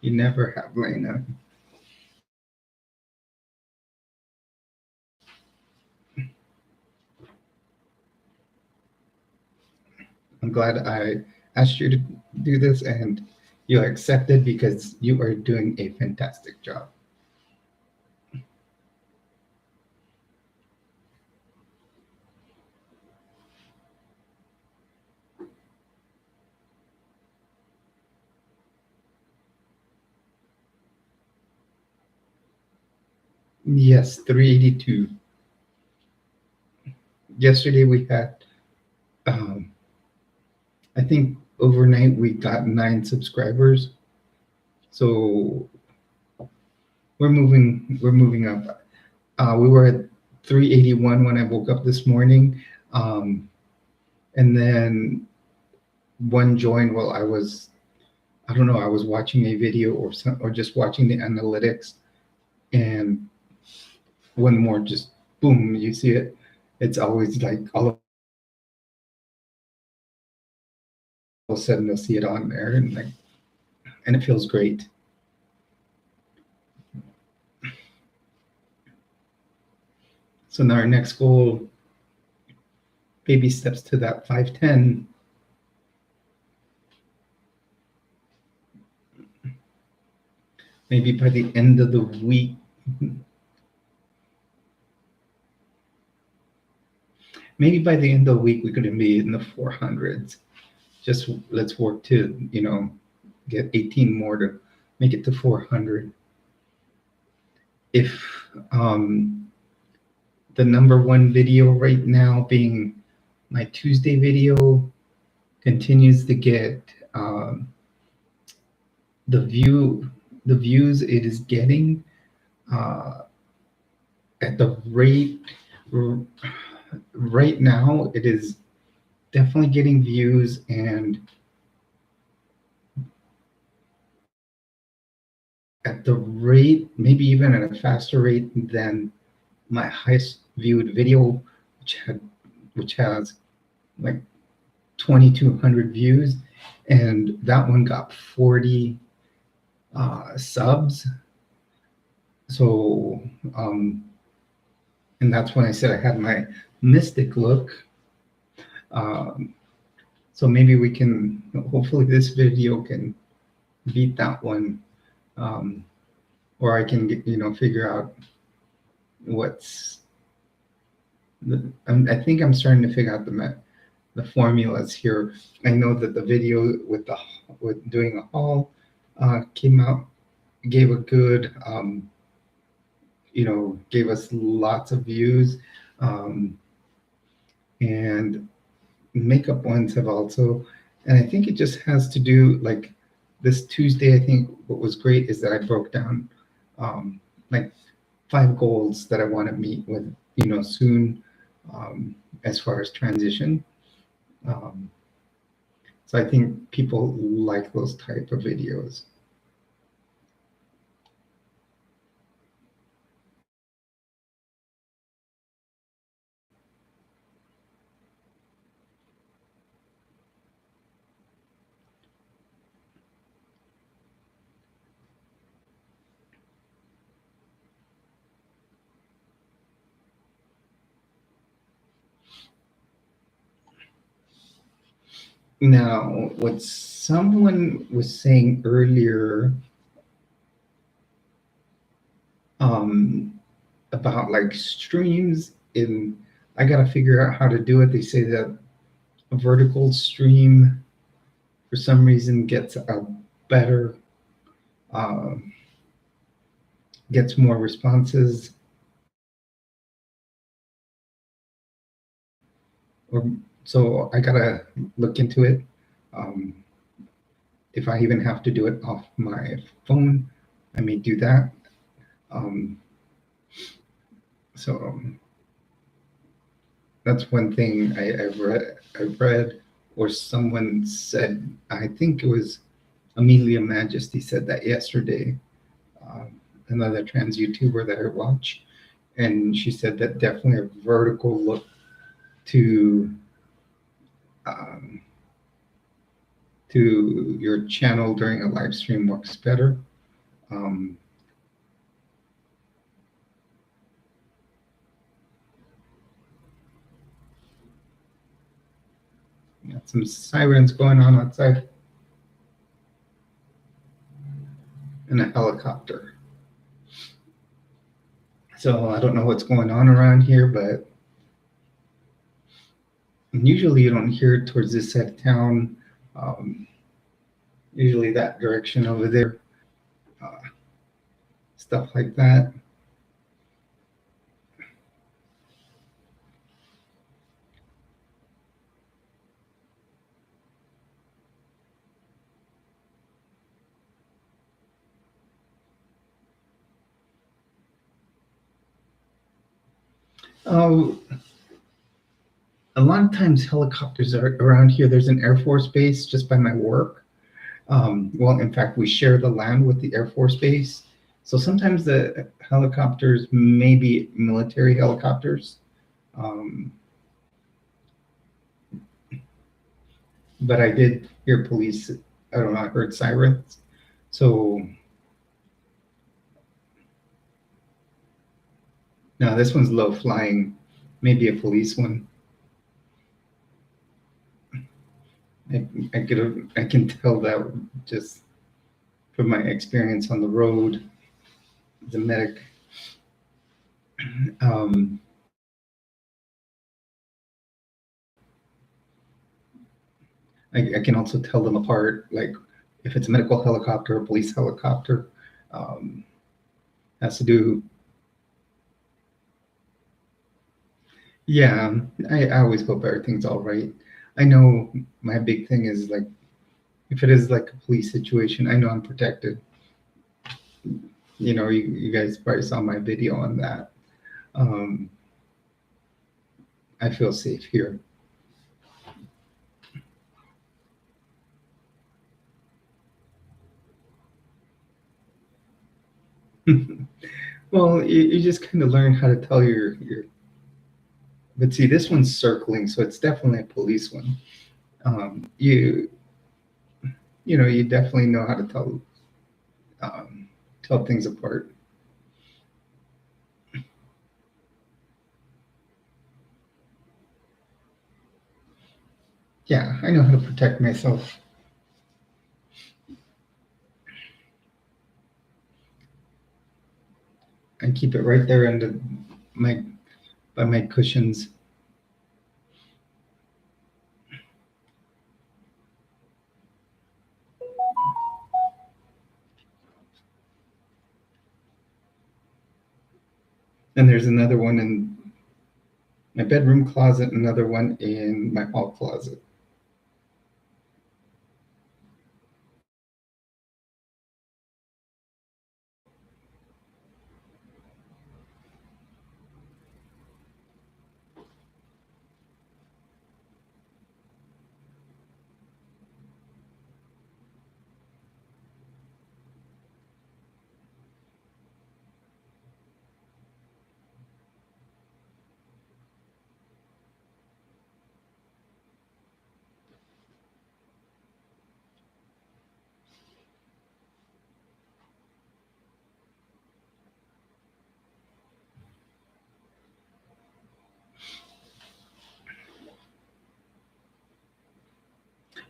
You never have, Lena. I'm glad asked you to do this, and you accepted because you are doing a fantastic job. Yes, 382. Yesterday we had, um, I think overnight we got 9 subscribers. So we're moving up. We were at 381 when I woke up this morning. And then one joined while I don't know, I was watching a video or just watching the analytics, and one more just boom, you see it. It's always like all of a sudden you'll see it on there, and it feels great. So now our next goal, baby steps to that 510. Maybe by the end of the week, we could be in the 400s. Just let's work to, get 18 more to make it to 400. If the number one video right now being my Tuesday video continues to get the views it is getting uh, at the rate right now, it is definitely getting views, and at the rate, maybe even at a faster rate than my highest viewed video, which has like 2,200 views, and that one got 40 subs. So, and that's when I said I had my mystic look. Um, so maybe we can, hopefully this video can beat that one, or I can get, figure out what's I think I'm starting to figure out the formulas here. I know that the video with doing a haul came out, gave a good, gave us lots of views, and makeup ones have also, and I think it just has to do like this Tuesday. I think what was great is that I broke down like 5 goals that I want to meet with, soon, as far as transition. Um, so I think people like those type of videos. Now, what someone was saying earlier, about like streams, in I gotta figure out how to do it. They say that a vertical stream for some reason gets a better, um, gets more responses, or so I gotta look into it. Um, if I even have to do it off my phone, I may do that. Um, so that's one thing I've read, or someone said. I think it was Amelia Majesty said that yesterday. Another trans YouTuber that I watch, and she said that definitely a vertical look to um, to your channel during a live stream works better. Um, Got some sirens going on outside. And a helicopter. So I don't know what's going on around here, but usually you don't hear it towards this side of town. Usually that direction over there, stuff like that. Oh, a lot of times helicopters are around here. There's an Air Force base just by my work. Well, in fact, we share the land with the Air Force base. So sometimes the helicopters may be military helicopters. But I did hear police. I don't know, I heard sirens. So no, this one's low flying, maybe a police one. I can tell that just from my experience on the road, the medic. I can also tell them apart, like if it's a medical helicopter, a police helicopter, has to do. Yeah, I always hope everything's all right. I know my big thing is like, if it is like a police situation, I know I'm protected. You know, you guys probably saw my video on that. I feel safe here. Well, you just kind of learn how to tell your. But see, this one's circling, so it's definitely a police one. You know, you definitely know how to tell things apart. Yeah, I know how to protect myself. I keep it right there under by my cushions. And there's another one in my bedroom closet, another one in my hall closet.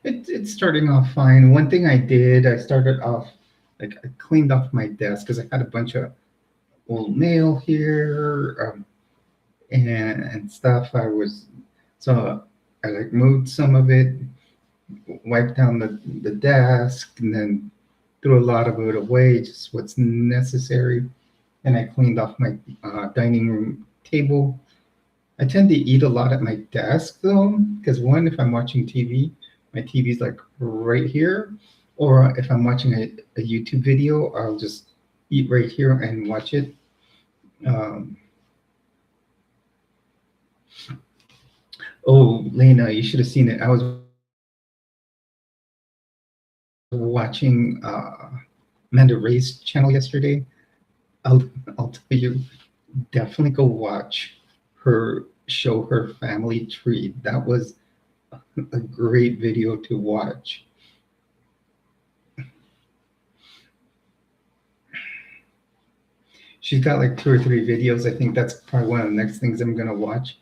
It's starting off fine. One thing I did, I started off, like I cleaned off my desk because I had a bunch of old mail here, and stuff. So I like moved some of it, wiped down the desk, and then threw a lot of it away, just what's necessary. And I cleaned off my dining room table. I tend to eat a lot at my desk though, because one, if I'm watching TV, my TV's like right here, or if I'm watching a YouTube video, I'll just eat right here and watch it. Oh, Lena, you should have seen it. I was watching Amanda Ray's channel yesterday. I'll tell you, definitely go watch her show her family tree. That was a great video to watch. She's got like 2 or 3 videos. I think that's probably one of the next things I'm gonna watch.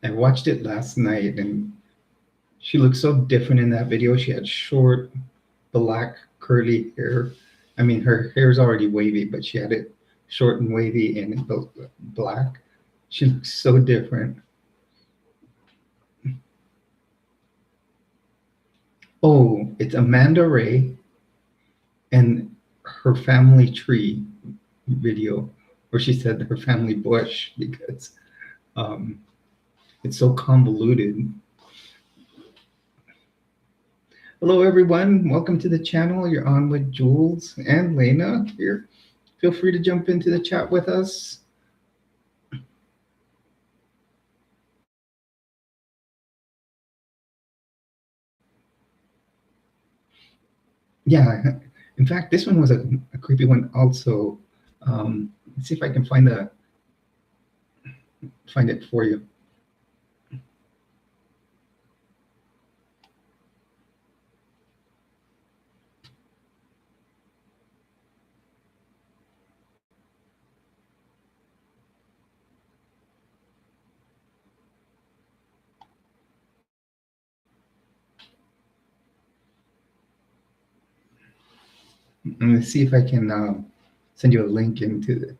I watched it last night, and she looked so different in that video. She had short, black, curly hair. I mean, her hair's already wavy, but she had it short and wavy and black. She looks so different. Oh, it's Amanda Ray and her family tree video, where she said her family bush because um, it's so convoluted. Hello, everyone. Welcome to the channel. You're on with Jules and Lena here. Feel free to jump into the chat with us. Yeah, in fact, this one was a creepy one also. Let's see if I can find it for you. Let's see if I can send you a link into the.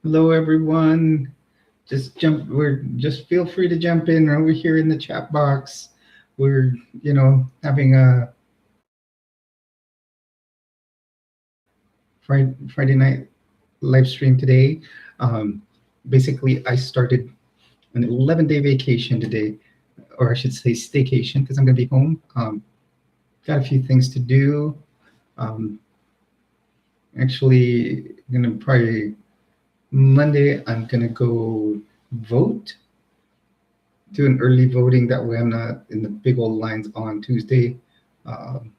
Hello, everyone. Just feel free to jump in over here in the chat box. We're, having a Friday night live stream today. Basically, I started an 11-day vacation today, or I should say staycation, because I'm going to be home. Got a few things to do. Actually, gonna probably Monday. I'm gonna go vote, do an early voting. That way, I'm not in the big old lines on Tuesday. And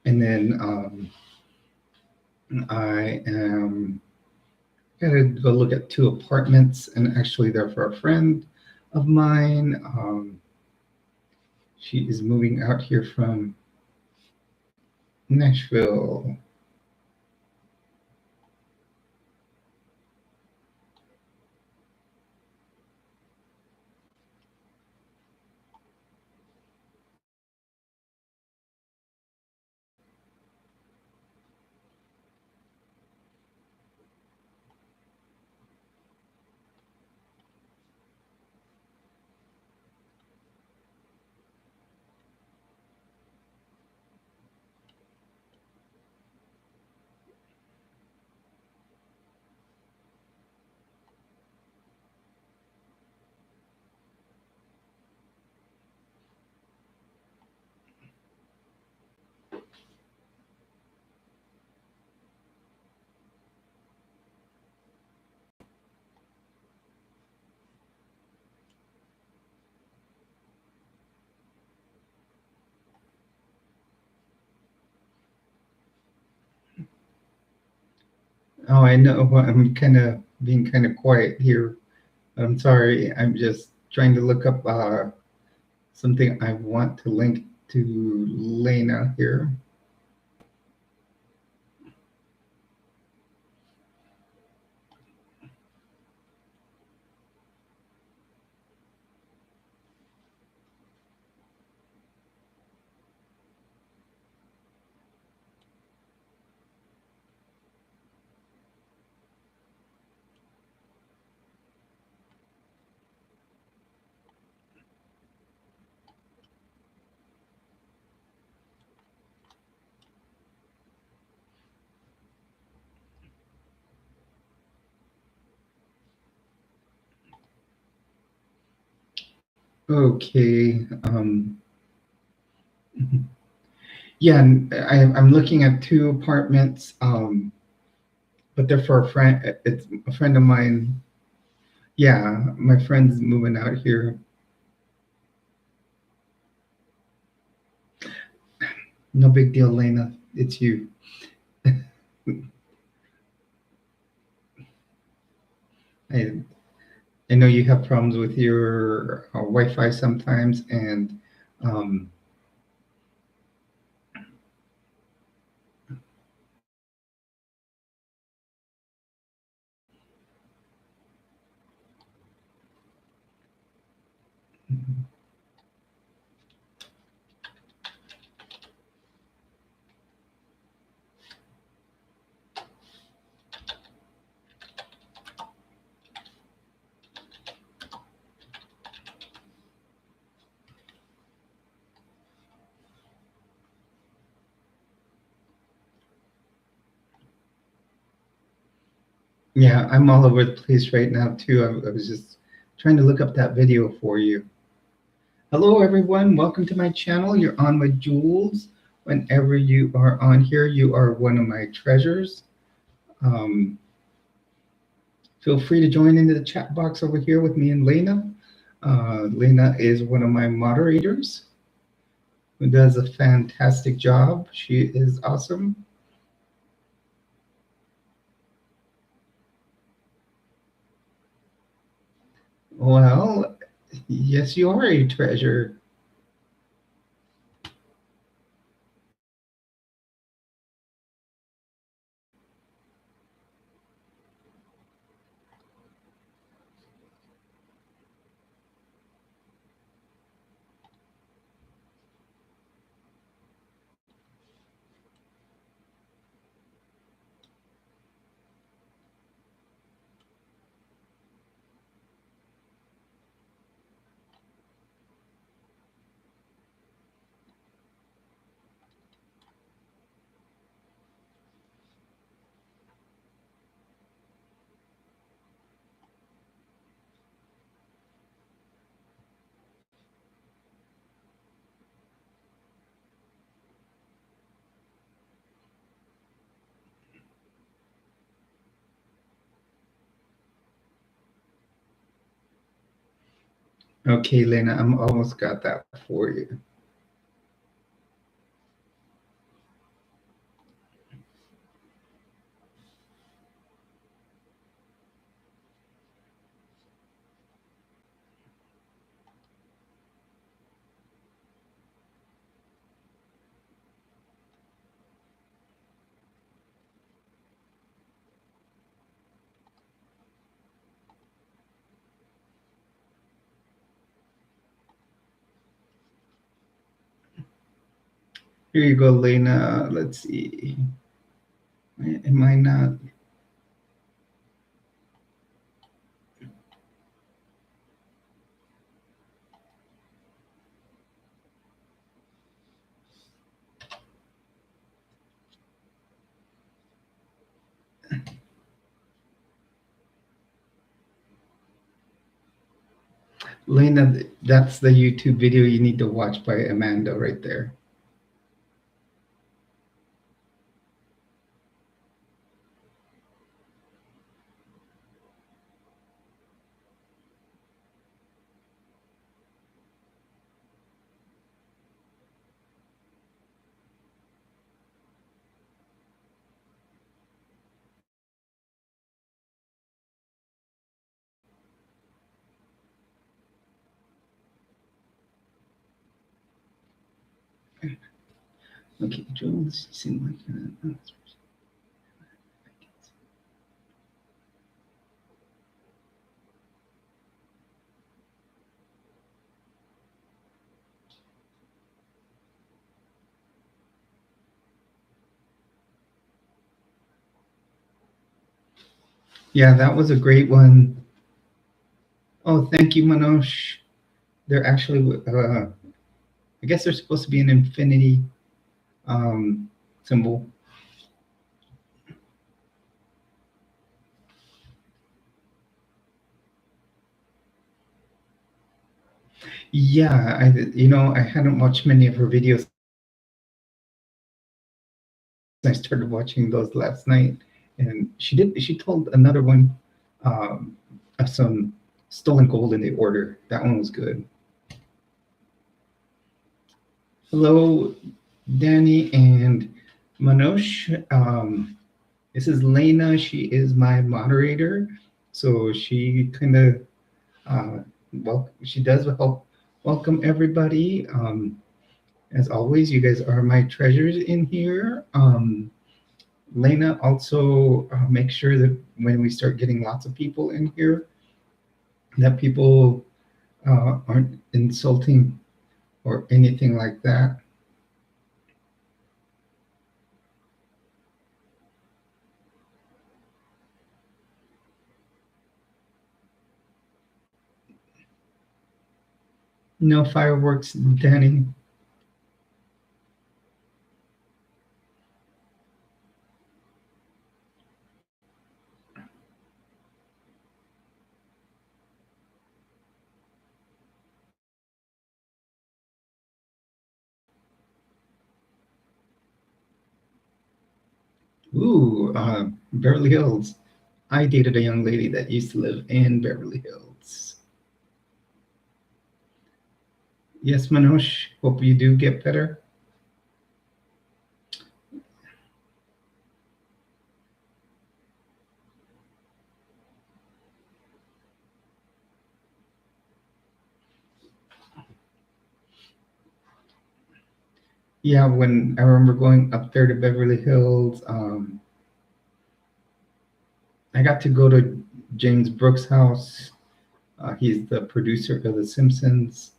then I am gonna go look at 2 apartments, and actually, they're for a friend of mine. She is moving out here from Nashville. Oh, I know. I'm kind of being kind of quiet here. I'm sorry. I'm just trying to look up something I want to link to Lena here. Okay. Yeah, I'm looking at 2 apartments, but they're for a friend. It's a friend of mine. Yeah, my friend's moving out here. No big deal, Lena. It's you. I, I know you have problems with your Wi-Fi sometimes, and um, yeah, I'm all over the place right now too. I was just trying to look up that video for you. Hello, everyone. Welcome to my channel. You're on with Jules. Whenever you are on here, you are one of my treasures. Um, Feel free to join into the chat box over here with me and Lena. Lena is one of my moderators who does a fantastic job. She is awesome. Well, yes, you are a treasure. Okay, Lena, I'm almost got that for you. Here you go, Lena. Let's see. Am I not? Lena, that's the YouTube video you need to watch by Amanda right there. Okay, Jules, you seem like yeah, that was a great one. Oh, thank you, Manoj. They're actually, I guess they're supposed to be an infinity symbol. Yeah, I hadn't watched many of her videos. I started watching those last night, and she told another one of some stolen gold in the order. That one was good. Hello, Danny and Manoj. This is Lena. She is my moderator. So she kind of, she does help welcome everybody. As always, you guys are my treasures in here. Lena also make sure that when we start getting lots of people in here, that people aren't insulting or anything like that. No fireworks, Danny. Ooh, Beverly Hills. I dated a young lady that used to live in Beverly Hills. Yes, Manoj. Hope you do get better. Yeah, when I remember going up there to Beverly Hills, I got to go to James Brooks' house. He's the producer of The Simpsons.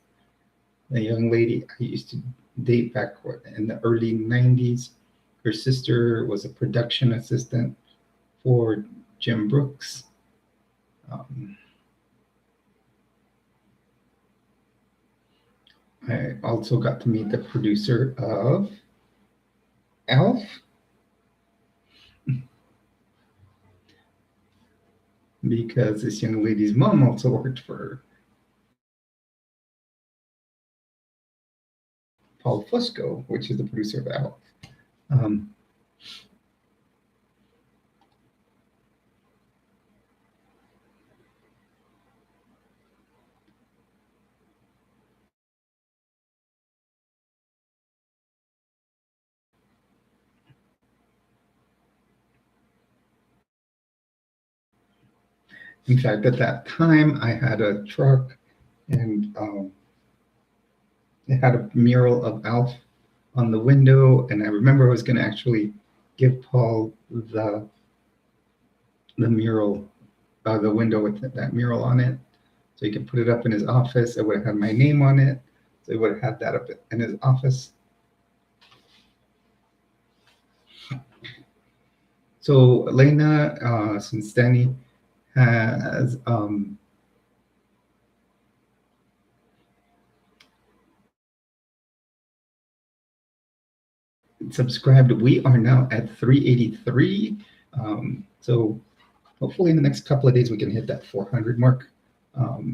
The young lady I used to date back in the early 90s. Her sister was a production assistant for Jim Brooks. Um, I also got to meet the producer of Elf, because this young lady's mom also worked for Paul Fusco, which is the producer of Elf. Um, in fact, at that time, I had a truck, and it had a mural of Alf on the window, and I remember I was going to actually give Paul the mural, the window with that mural on it, so he could put it up in his office. I would have had my name on it, so he would have had that up in his office. So Elena, since Danny has subscribed, we are now at 383. So hopefully in the next couple of days we can hit that 400 mark. Oh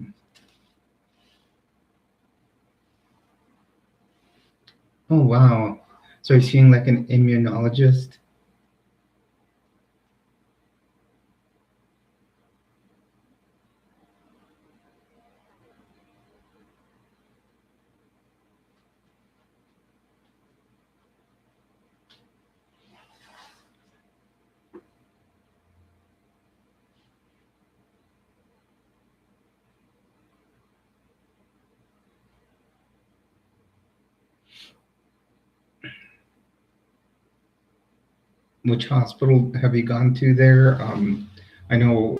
wow! So you're seeing like an immunologist? Which hospital have you gone to there? I know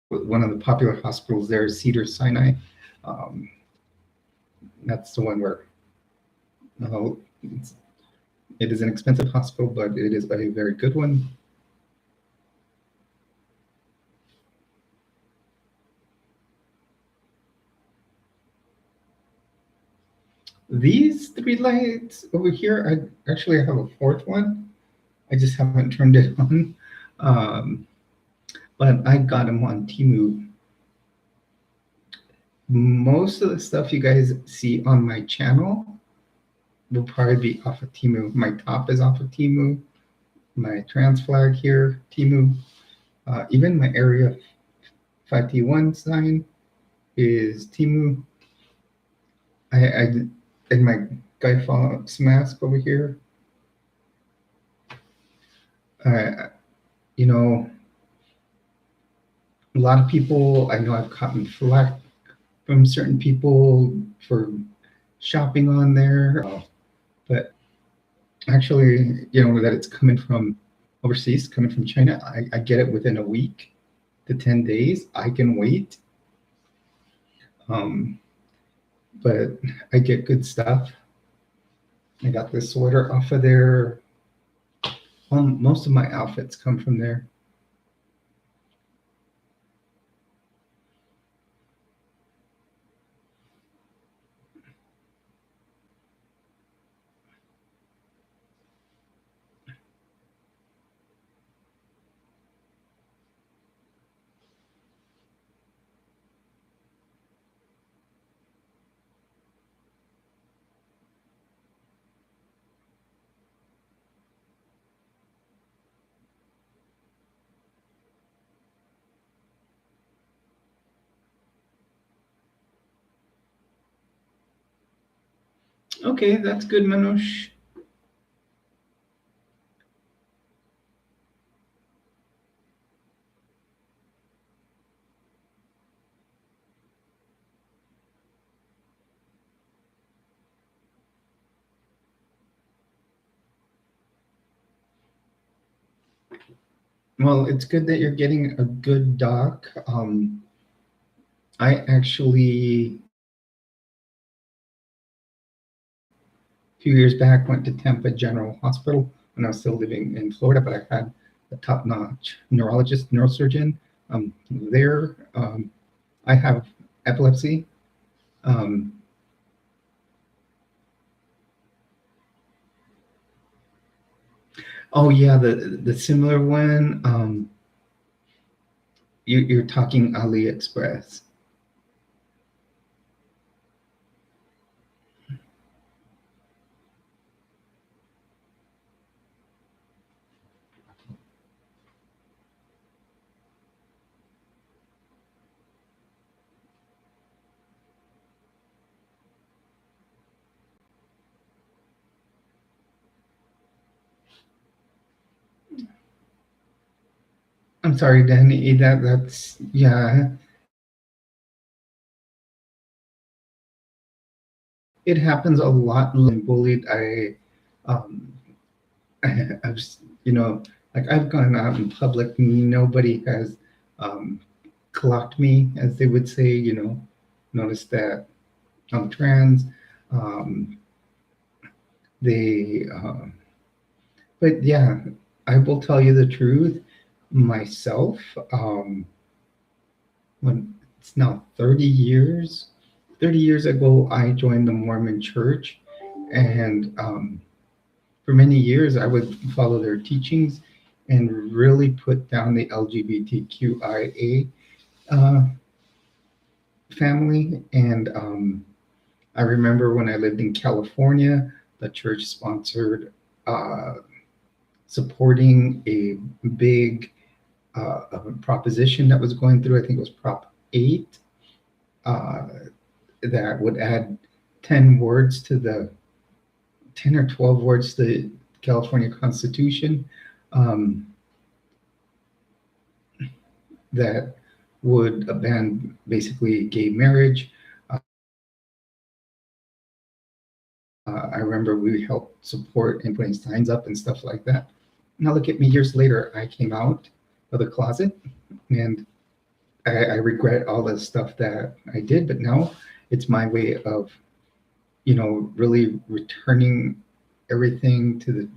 one of the popular hospitals there is Cedar Sinai. Um, that's the one where uh, it is an expensive hospital, but it is a very good one. These three lights over here, I actually have a fourth one. I just haven't turned it on. But I got them on Temu. Most of the stuff you guys see on my channel will probably be off of Temu. My top is off of Temu. My trans flag here, Temu. Even my Area 51 sign is Temu. And my Guy Fawkes mask over here. You know, A lot of people, I know I've gotten flack from certain people for shopping on there, but actually, that it's coming from overseas, coming from China. I get it within a week to 10 days. I can wait. Um, but I get good stuff. I got this sweater off of there. Most of my outfits come from there. Okay, that's good, Manoj. Well, it's good that you're getting a good doc. I actually, a few years back, went to Tampa General Hospital when I was still living in Florida, but I had a top-notch neurologist, neurosurgeon there. I have epilepsy. Um, oh yeah, the similar one. You're talking AliExpress. I'm sorry, Danny. That's yeah. It happens a lot. Bullied. Um, I've like I've gone out in public. Nobody has clocked me, as they would say. Noticed that I'm trans. Um, they, but yeah, I will tell you the truth. Myself, when it's now 30 years. 30 years ago, I joined the Mormon Church, and for many years, I would follow their teachings and really put down the LGBTQIA uh, family. And I remember when I lived in California, the church sponsored uh, supporting a big proposition that was going through. I think it was Prop 8 uh, that would add 10 words to the 10 or 12 words to the California Constitution. Um, that would ban basically gay marriage. I remember we helped support in putting signs up and stuff like that. Now look at me, years later, I came out of the closet, and I regret all the stuff that I did, but now it's my way of, really returning everything to the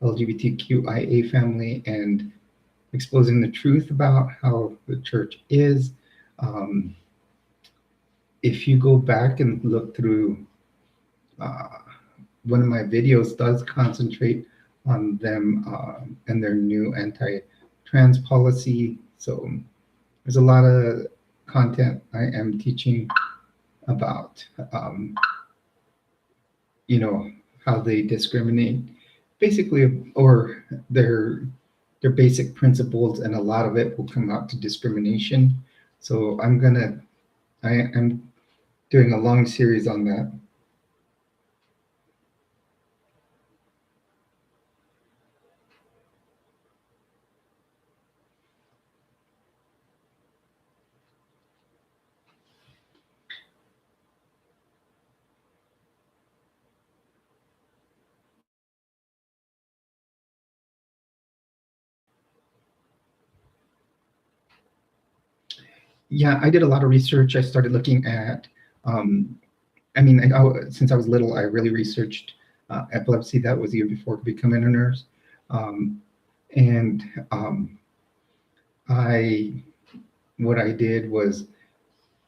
LGBTQIA family and exposing the truth about how the church is. Um, if you go back and look through uh, one of my videos does concentrate on them and their new anti-trans policy. So there's a lot of content I am teaching about, you know, how they discriminate, basically, or their basic principles, and a lot of it will come out to discrimination. So I'm doing a long series on that. Yeah, I did a lot of research. I started looking at, since I was little, I really researched epilepsy. That was even before becoming a nurse. Um, and I, what I did was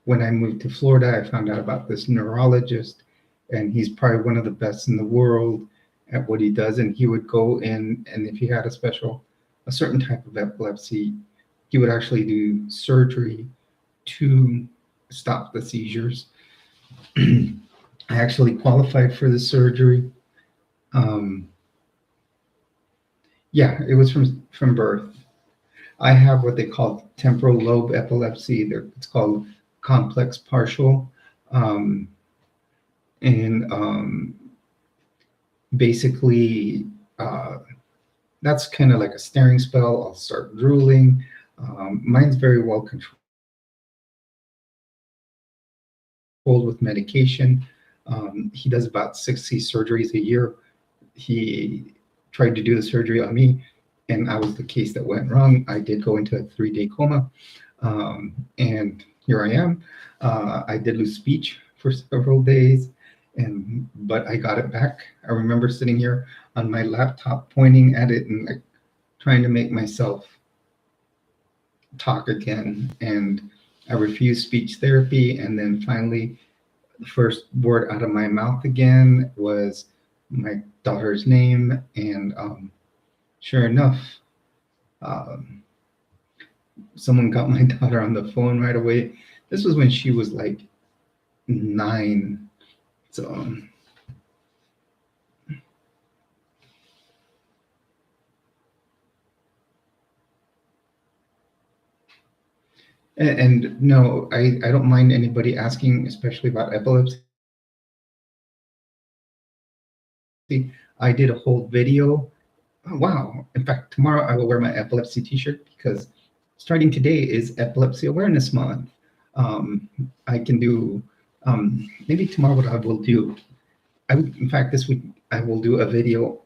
when I moved to Florida, I found out about this neurologist, and he's probably one of the best in the world at what he does. And he would go in, and if he had a certain type of epilepsy, he would actually do surgery to stop the seizures. I actually qualified for the surgery. Um, yeah, it was from birth. I have what they call temporal lobe epilepsy. It's called complex partial. Um, and basically, uh, that's kind of like a staring spell. I'll start drooling. Mine's very well controlled with medication. He does about 60 surgeries a year. He tried to do the surgery on me, and I was the case that went wrong. I did go into a 3-day coma, and here I am. I did lose speech for several days, but I got it back. I remember sitting here on my laptop, pointing at it and like trying to make myself talk again. And I refused speech therapy, and then finally, the first word out of my mouth again was my daughter's name, and sure enough, um, someone got my daughter on the phone right away. This was when she was like 9. So, and no, I don't mind anybody asking, especially about epilepsy. I did a whole video. Oh, wow. In fact, tomorrow I will wear my epilepsy t-shirt because starting today is Epilepsy Awareness Month. I can do, maybe tomorrow what I will do, in fact, this week I will do a video.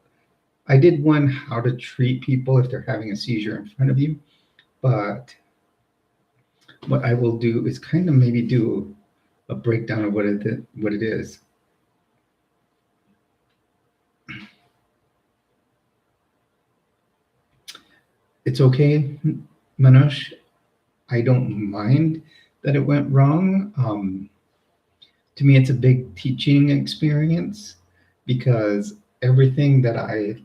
I did one how to treat people if they're having a seizure in front of you, but what I will do is kind of maybe do a breakdown of what it is. It's okay, Manoj. I don't mind that it went wrong. To me, it's a big teaching experience because everything that I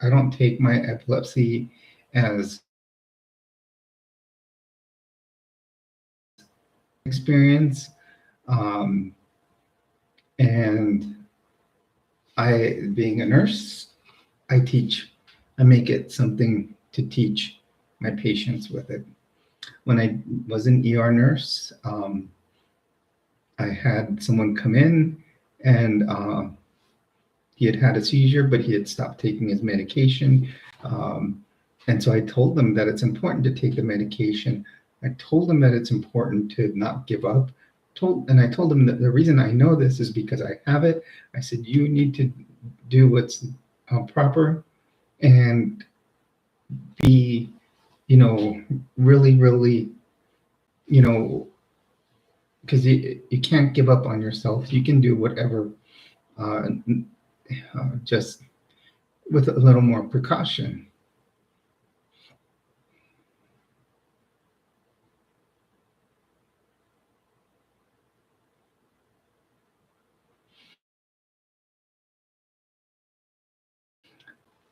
don't take my epilepsy as experience. Um, and being a nurse, I make it something to teach my patients with it. When I was an ER nurse, I had someone come in, and he had a seizure, but he had stopped taking his medication. And so I told them that it's important to take the medication. I told them that it's important to not give up. And I told them that the reason I know this is because I have it. I said, you need to do what's proper and be, really, really, because you can't give up on yourself. You can do whatever, just with a little more precaution.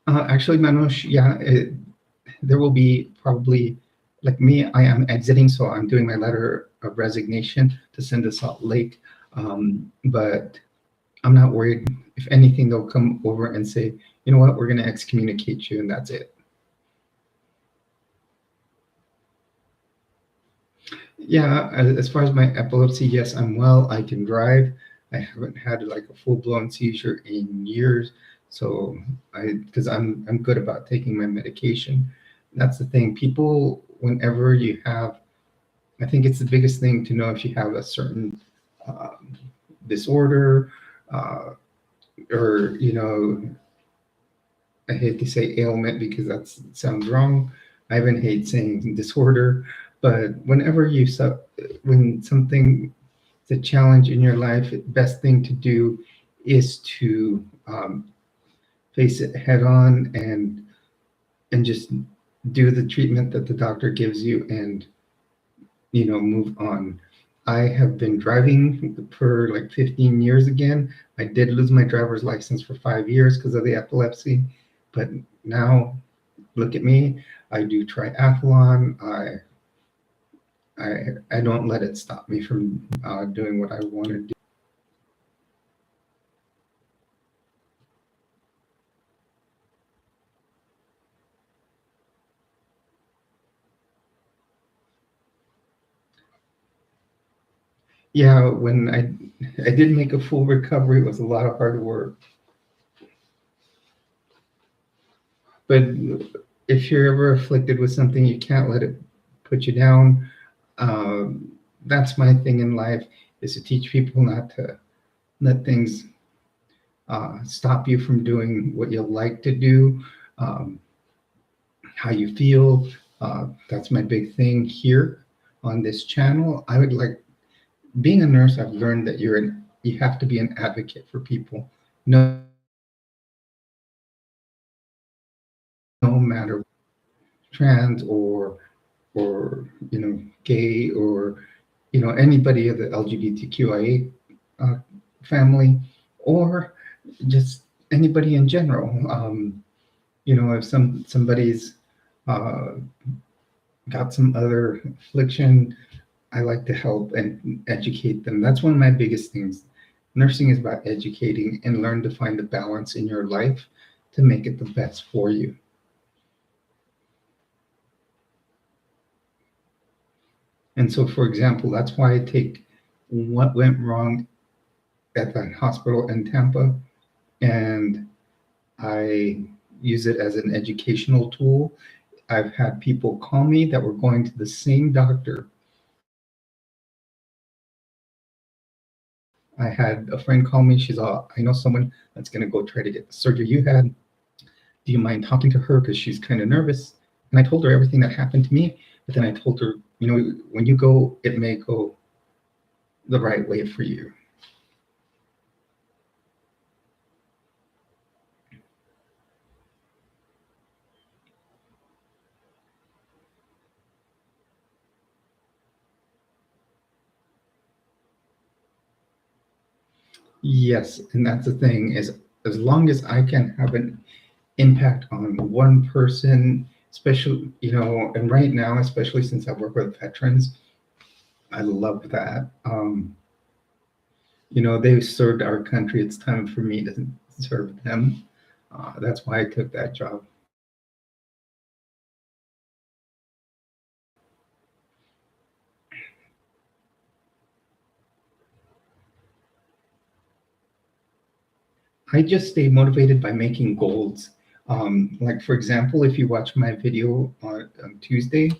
Actually, Manoj, yeah, there will be probably, like me, I am exiting, so I'm doing my letter of resignation to send to Salt Lake. But I'm not worried. If anything, they'll come over and say, you know what, we're going to excommunicate you, and that's it. Yeah, as far as my epilepsy, yes, I'm well. I can drive. I haven't had like a full-blown seizure in years. So because I'm good about taking my medication. That's the thing. People, whenever you have, I think it's the biggest thing to know if you have a certain disorder, uh, or I hate to say ailment because that sounds wrong. I even hate saying disorder. But when something is a challenge in your life, the best thing to do is to face it head on and just do the treatment that the doctor gives you and move on. I have been driving for like 15 years again. I did lose my driver's license for 5 years because of the epilepsy, but now look at me. I do triathlon. I don't let it stop me from doing what I want to do. Yeah, when I did make a full recovery, it was a lot of hard work. But if you're ever afflicted with something, you can't let it put you down. That's my thing in life, is to teach people not to let things stop you from doing what you like to do, um, how you feel. That's my big thing here on this channel. I would like being a nurse. I've learned that you have to be an advocate for people, no matter trans or gay or anybody of the LGBTQIA family, or just anybody in general. If somebody's uh, got some other affliction, I like to help and educate them. That's one of my biggest things. Nursing is about educating and learn to find the balance in your life to make it the best for you. And so, for example, that's why I take what went wrong at the hospital in Tampa and I use it as an educational tool. I've had people call me that were going to the same doctor. I had a friend call me. She's all, I know someone that's going to go try to get the surgery you had. Do you mind talking to her? Because she's kind of nervous. And I told her everything that happened to me. But then I told her, when you go, it may go the right way for you. Yes, and that's the thing, is as long as I can have an impact on one person, especially, and right now, especially since I work with veterans, I love that. They've served our country. It's time for me to serve them. That's why I took that job. I just stay motivated by making goals. Like, for example, if you watch my video on Tuesday,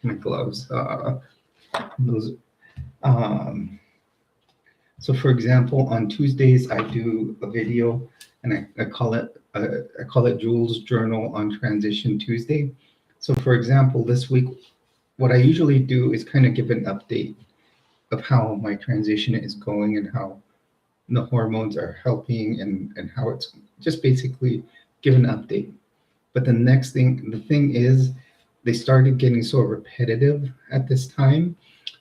my gloves, those. Um, so, for example, on Tuesdays, I do a video, and I call it Jules Journal on Transition Tuesday. So, for example, this week, what I usually do is kind of give an update of how my transition is going and how the hormones are helping and how it's just basically give an update. But the thing is, they started getting so repetitive at this time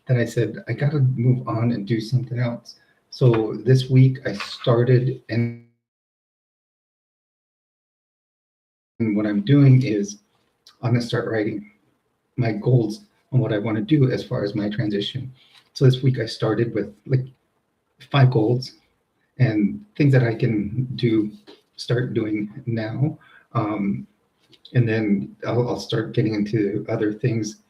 that I said, I got to move on and do something else. So this week I started, and what I'm doing is I'm going to start writing my goals on what I want to do as far as my transition. So this week I started with like 5 goals and things that I can start doing now. And then I'll start getting into other things.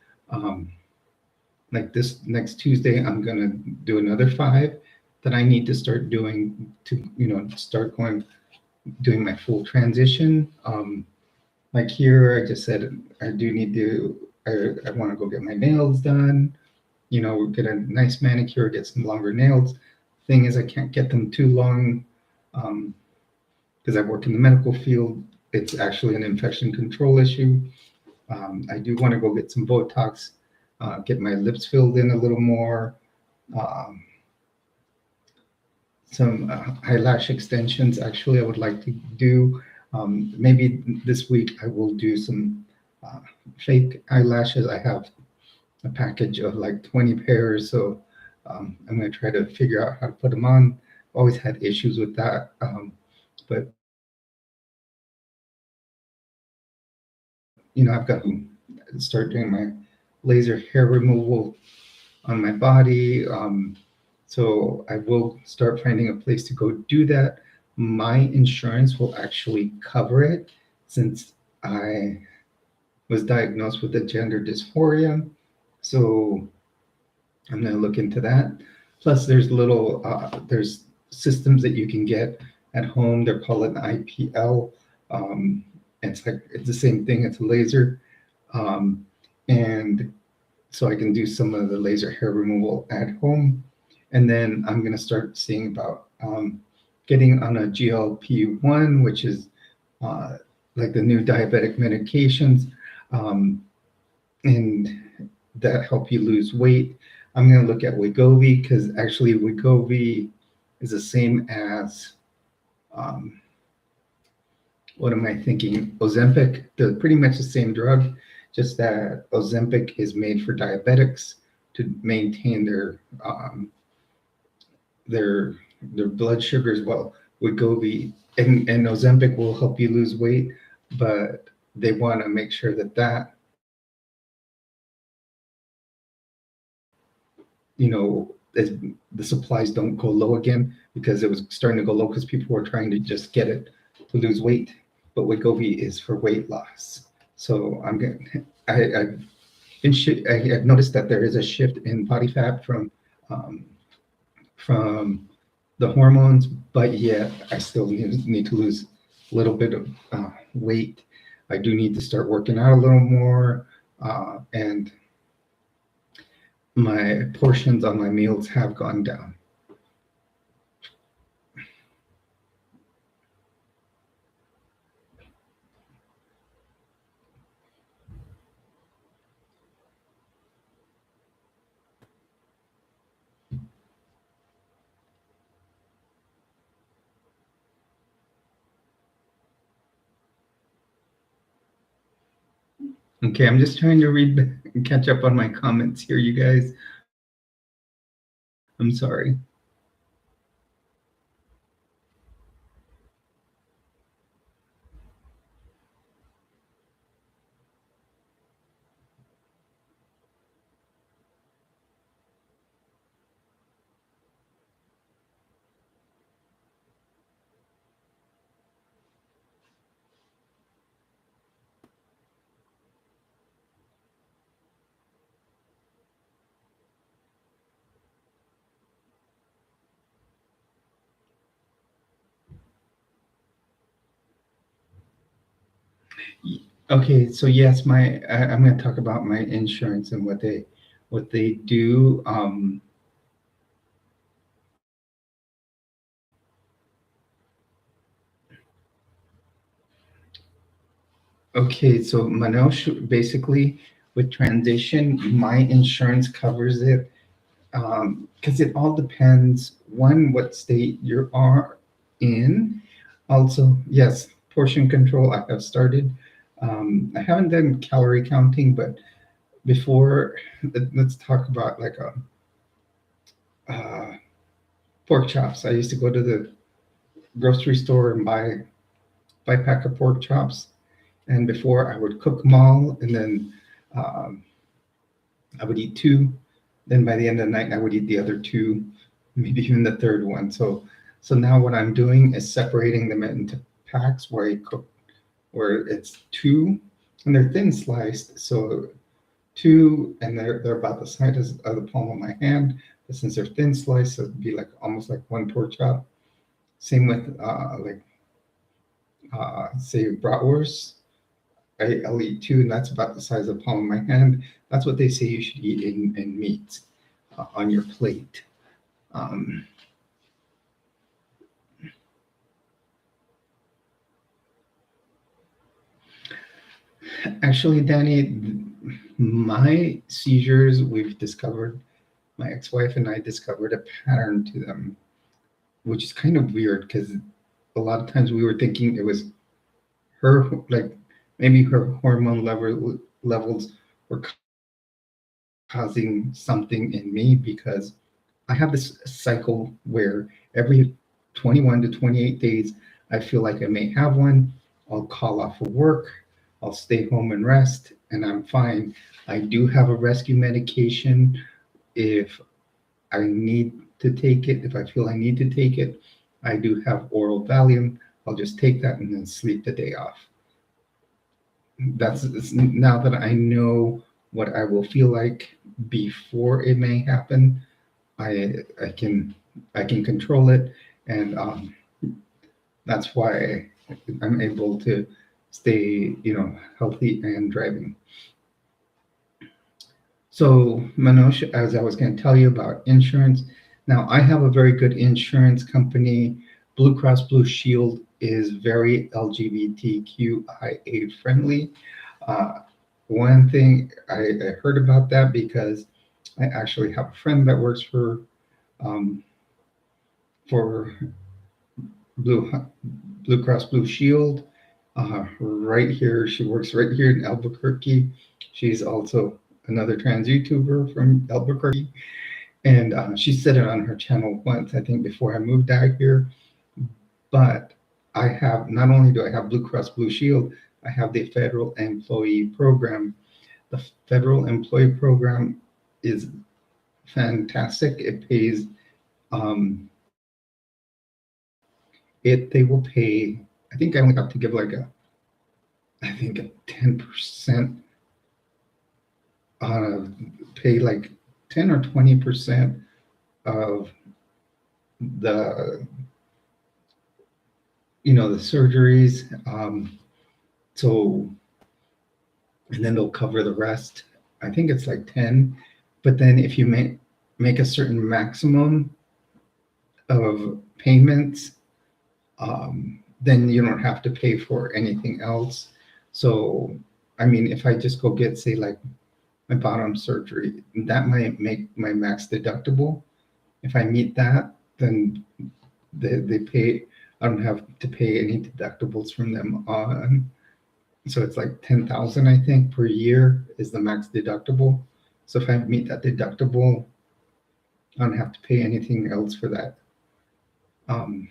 Like this next Tuesday, I'm gonna do another 5 that I need to start doing to, start doing my full transition. Like here, I just said I do need to. I want to go get my nails done. Get a nice manicure, get some longer nails. Thing is, I can't get them too long because I work in the medical field. It's actually an infection control issue. I do want to go get some Botox, get my lips filled in a little more, um, some eyelash extensions. Actually, I would like to do. Maybe this week I will do some fake eyelashes. I have a package of like 20 pairs, so I'm going to try to figure out how to put them on. Always had issues with that, but I've got to start doing my laser hair removal on my body. So I will start finding a place to go do that. My insurance will actually cover it since I was diagnosed with a gender dysphoria. So I'm going to look into that. Plus, there's systems that you can get at home. They're called an IPL. It's the same thing. It's a laser, and so I can do some of the laser hair removal at home. And then I'm going to start seeing about getting on a GLP-1, which is uh, like the new diabetic medications, and that help you lose weight. I'm going to look at Wegovy because actually Wegovy is the same as um, what am I thinking? Ozempic. They're pretty much the same drug, just that Ozempic is made for diabetics to maintain their their blood sugars. Well, Wegovy and Ozempic will help you lose weight, but they want to make sure that as the supplies don't go low again, because it was starting to go low because people were trying to just get it to lose weight. But Wegovy is for weight loss. So I've noticed that there is a shift in body fat um, from the hormones, but yet I still need to lose a little bit of weight. I do need to start working out a little more, and my portions on my meals have gone down. Okay, I'm just trying to read and catch up on my comments here, you guys. I'm sorry. Okay, so yes, I'm going to talk about my insurance and what they do. Okay, so Manoj, basically with transition, my insurance covers it because it all depends, one, what state you are in. Also, yes, portion control I have started. I haven't done calorie counting, but before, let's talk about like uh, pork chops. I used to go to the grocery store and buy a pack of pork chops, and before I would cook them all, and then um, I would eat two. Then by the end of the night, I would eat the other two, maybe even the third one. So now what I'm doing is separating them into packs where I cook, where it's two, and they're thin sliced. So two, and they're about the size of the palm of my hand. But since they're thin sliced, so it'd be like almost like one pork chop. Same with say bratwurst. I'll eat two, and that's about the size of the palm of my hand. That's what they say you should eat in meat on your plate. Um, Actually, Danny, my seizures, my ex-wife and I discovered a pattern to them, which is kind of weird because a lot of times we were thinking it was her, like maybe her levels were causing something in me because I have this cycle where every 21 to 28 days, I feel like I may have one. I'll call off of work. I'll stay home and rest, and I'm fine. I do have a rescue medication if I need to take it, if I feel I need to take it. I do have oral Valium. I'll just take that and then sleep the day off. Now that I know what I will feel like before it may happen. I can control it, and that's why I'm able to stay healthy and driving. So Manoj, as I was going to tell you about insurance, now I have a very good insurance company. Blue Cross Blue Shield is very LGBTQIA friendly. Uh, One thing I heard about that because I actually have a friend that works um, for Blue Blue Cross Blue Shield. Right here, she works right here in Albuquerque. She's also another trans YouTuber from Albuquerque, and she said it on her channel once, I think, before I moved out here. But I have not only do I have Blue Cross Blue Shield, I have the Federal Employee Program. The Federal Employee Program is fantastic. It pays they will pay. I think I only have to give like I think a 10% pay like 10 or 20% of the the surgeries. So and then they'll cover the rest. I think it's like 10, but then if you make a certain maximum of payments, then you don't have to pay for anything else. So I mean, if I just go get, say, like my bottom surgery, that might make my max deductible. If I meet that, then they pay. I don't have to pay any deductibles from them on. So it's like 10,000, I think, per year is the max deductible. So if I meet that deductible, I don't have to pay anything else um,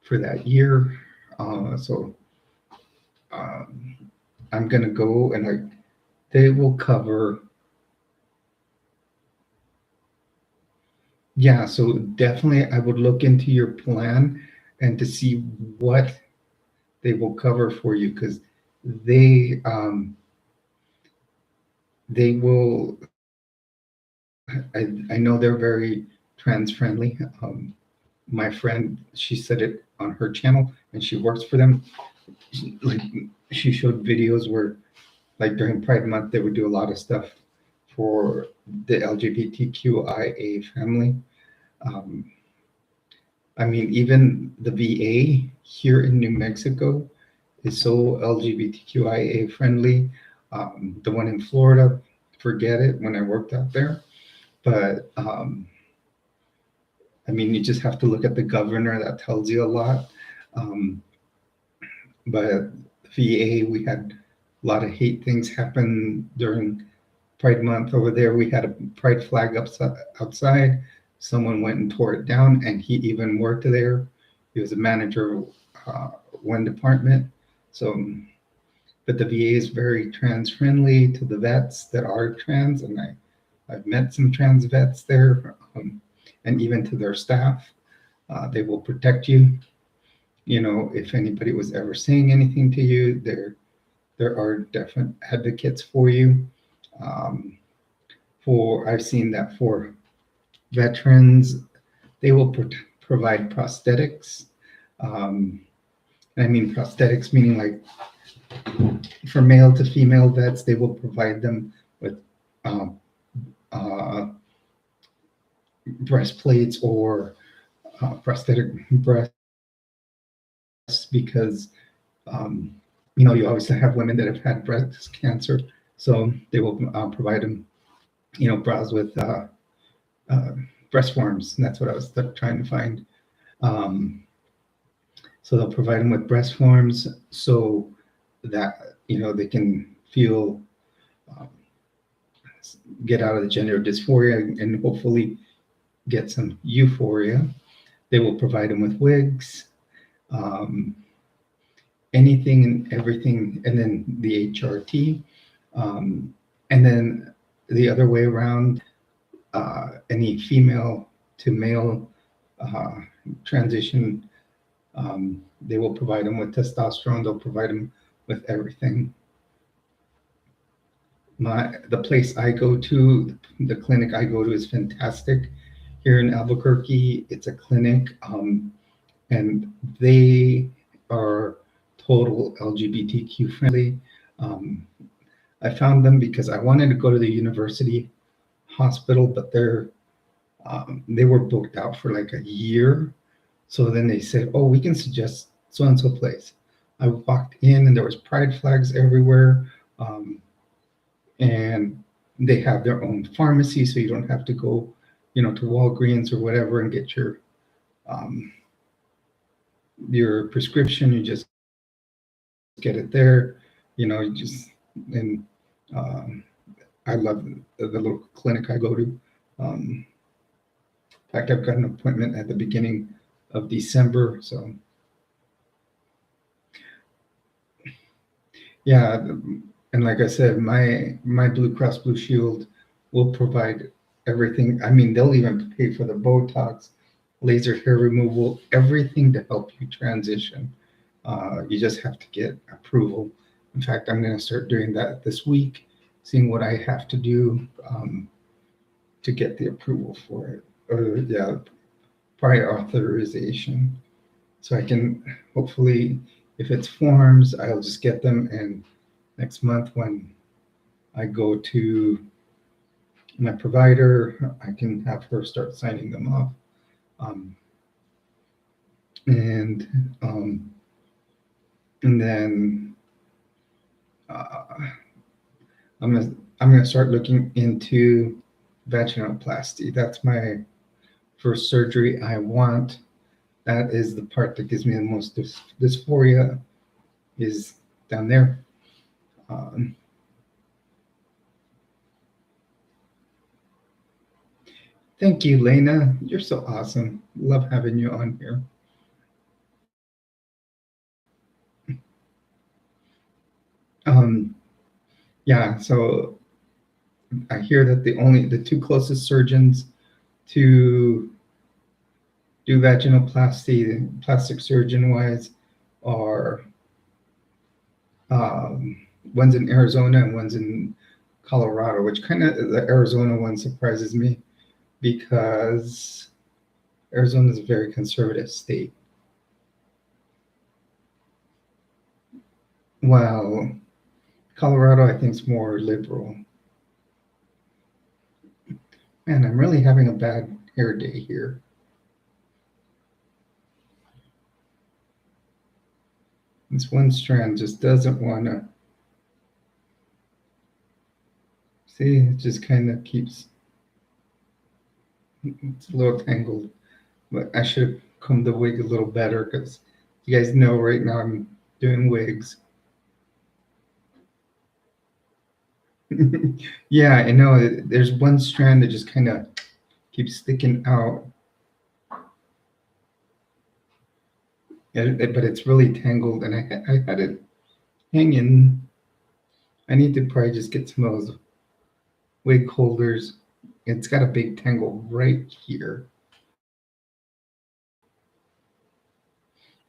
for that year. So um, I'm gonna go and they will cover. Yeah, so definitely I would look into your plan and to see what they will cover for you because they they will. I know they're very trans friendly. My friend, she said it on her channel, and she works for them. Like she showed videos where, like during Pride Month, they would do a lot of stuff for the LGBTQIA family. Um, I mean, even the VA here in New Mexico is so LGBTQIA friendly. The one in Florida, forget it when I worked out there. But I mean, you just have to look at the governor. That tells you a lot. Um, but VA, we had a lot of hate things happen during Pride Month over there. We had a pride flag outside. Someone went and tore it down, and he even worked there. He was a manager of one department. So, but the VA is very trans friendly to the vets that are trans, and I've met some trans vets there, and even to their staff. They will protect you. You know, if anybody was ever saying anything to you, there are definite advocates for you. Um, for I've seen that for veterans, they will provide prosthetics. Um, I mean prosthetics meaning like for male to female vets, they will provide them with um, uh, breastplates or prosthetic breasts because You always have women that have had breast cancer, so they will provide them, bras with uh, breast forms, and that's what I was trying to find. Um, so they'll provide them with breast forms so that they can feel, um, get out of the gender dysphoria and hopefully get some euphoria. They will provide them with wigs, um, anything and everything, and then the HRT, and then the other way around, any female to male uh, transition, they will provide them with testosterone. They'll provide them with everything. The place I go to, the clinic I go to, is fantastic. Here in Albuquerque, it's a clinic, and they are total LGBTQ friendly. Um, I found them because I wanted to go to the university hospital, but they were booked out for like a year. So then they said, "Oh, we can suggest so and so place." I walked in and there was pride flags everywhere, and they have their own pharmacy, so you don't have to go, to Walgreens or whatever and get um, your prescription. You just get it there. You just and um, I love the little clinic I go to. In fact, I've got an appointment at the beginning of December, so yeah. And like I said, my Blue Cross Blue Shield will provide everything. I mean, they'll even pay for the Botox, laser hair removal, everything to help you transition. You just have to get approval. In fact, I'm going to start doing that this week, seeing what I have to do to get the approval for it, or yeah, prior authorization. So I can hopefully, if it's forms, I'll just get them, and next month when I go to my provider, I can have her start signing them off. Um, and and then uh, I'm gonna start looking into vaginoplasty. That's my first surgery I want. That is the part that gives me the most dysphoria, is down there. Um, Thank you, Lena. You're so awesome. Love having you on here. Um, yeah, so I hear that the two closest surgeons to do vaginoplasty, plastic surgeon wise, are one's in Arizona and one's in Colorado, which kind of, the Arizona one surprises me because Arizona is a very conservative state. While Colorado, I think, is more liberal. Man, I'm really having a bad hair day here. This one strand just doesn't want to. See, it just kind of keeps, it's a little tangled, but I should have combed the wig a little better because you guys know right now I'm doing wigs. Yeah, I know. There's one strand that just kind of keeps sticking out, but it's really tangled, and I had it hanging. I need to probably just get some of those wig holders. It's got a big tangle right here.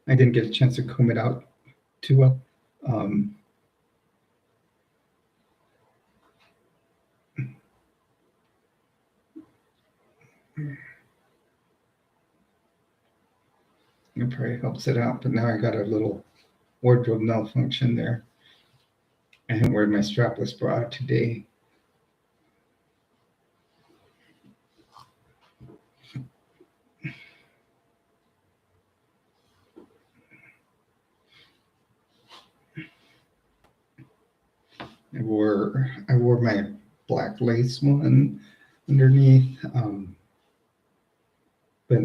I didn't get a chance to comb it out too well. Um, it probably helps it out, but now I got a little wardrobe malfunction there. I haven't worn my strapless bra today. I wore my black lace one underneath. But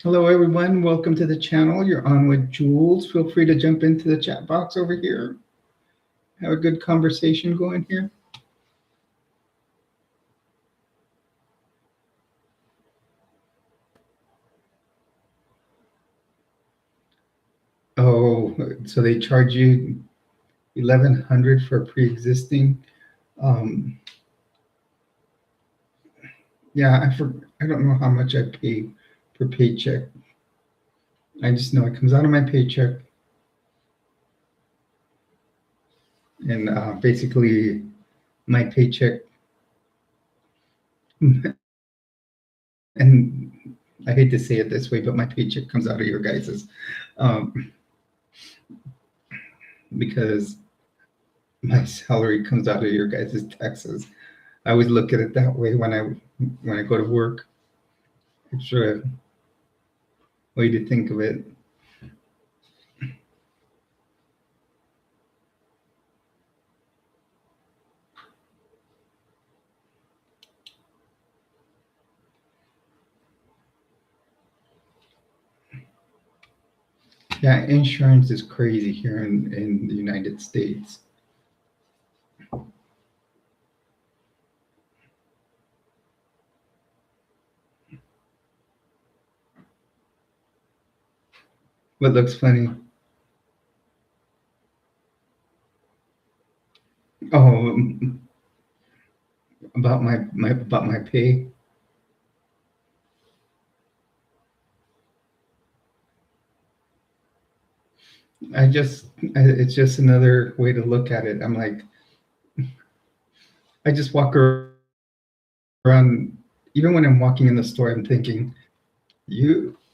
hello everyone, welcome to the channel. You're on with Jules. Feel free to jump into the chat box over here. Have a good conversation going here. Oh, so they charge you $1,100 for pre-existing. Yeah, I don't know how much I pay per paycheck. I just know it comes out of my paycheck, and basically my paycheck, and I hate to say it this way, but my paycheck comes out of your guys's, because my salary comes out of your guys' taxes. I always look at it that way when I go to work. It's a way to think of it. Yeah, insurance is crazy here in the United States. What looks funny? Oh, about my pay. It's just another way to look at it. I'm like, I just walk around, even when I'm walking in the store, I'm thinking,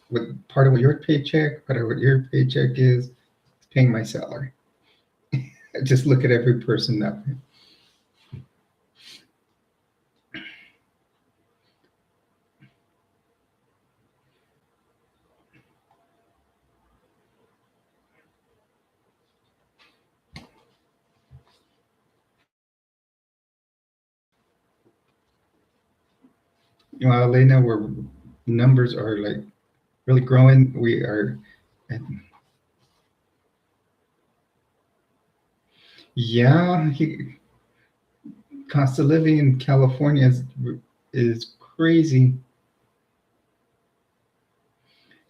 what part of what your paycheck, part of what your paycheck is paying my salary. I just look at every person that way. You know, Elena, where numbers are like really growing, we are, yeah, cost of living in California is crazy.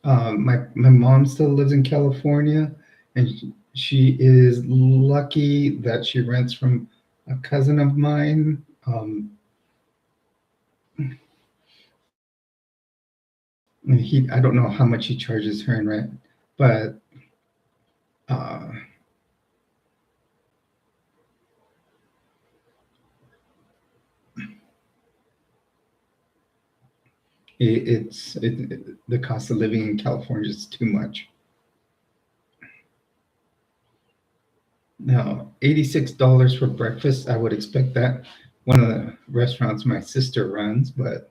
My mom still lives in California, and she is lucky that she rents from a cousin of mine. I don't know how much he charges her in rent, but uh, the cost of living in California is too much. Now, $86 for breakfast, I would expect that one of the restaurants my sister runs, but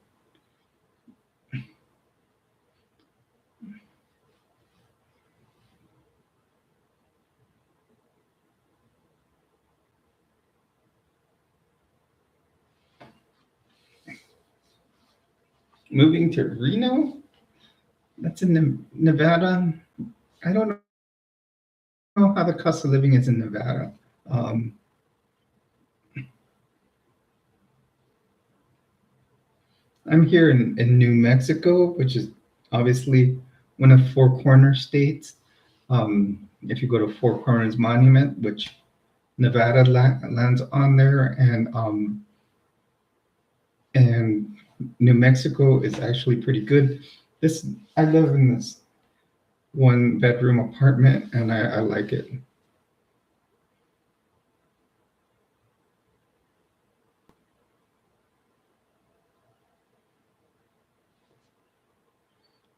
moving to Reno, that's in Nevada. I don't know how the cost of living is in Nevada. I'm here in New Mexico, which is obviously one of Four Corner states. If you go to Four Corners Monument, which Nevada lands on there, and New Mexico is actually pretty good. I live in this 1-bedroom apartment, and I like it.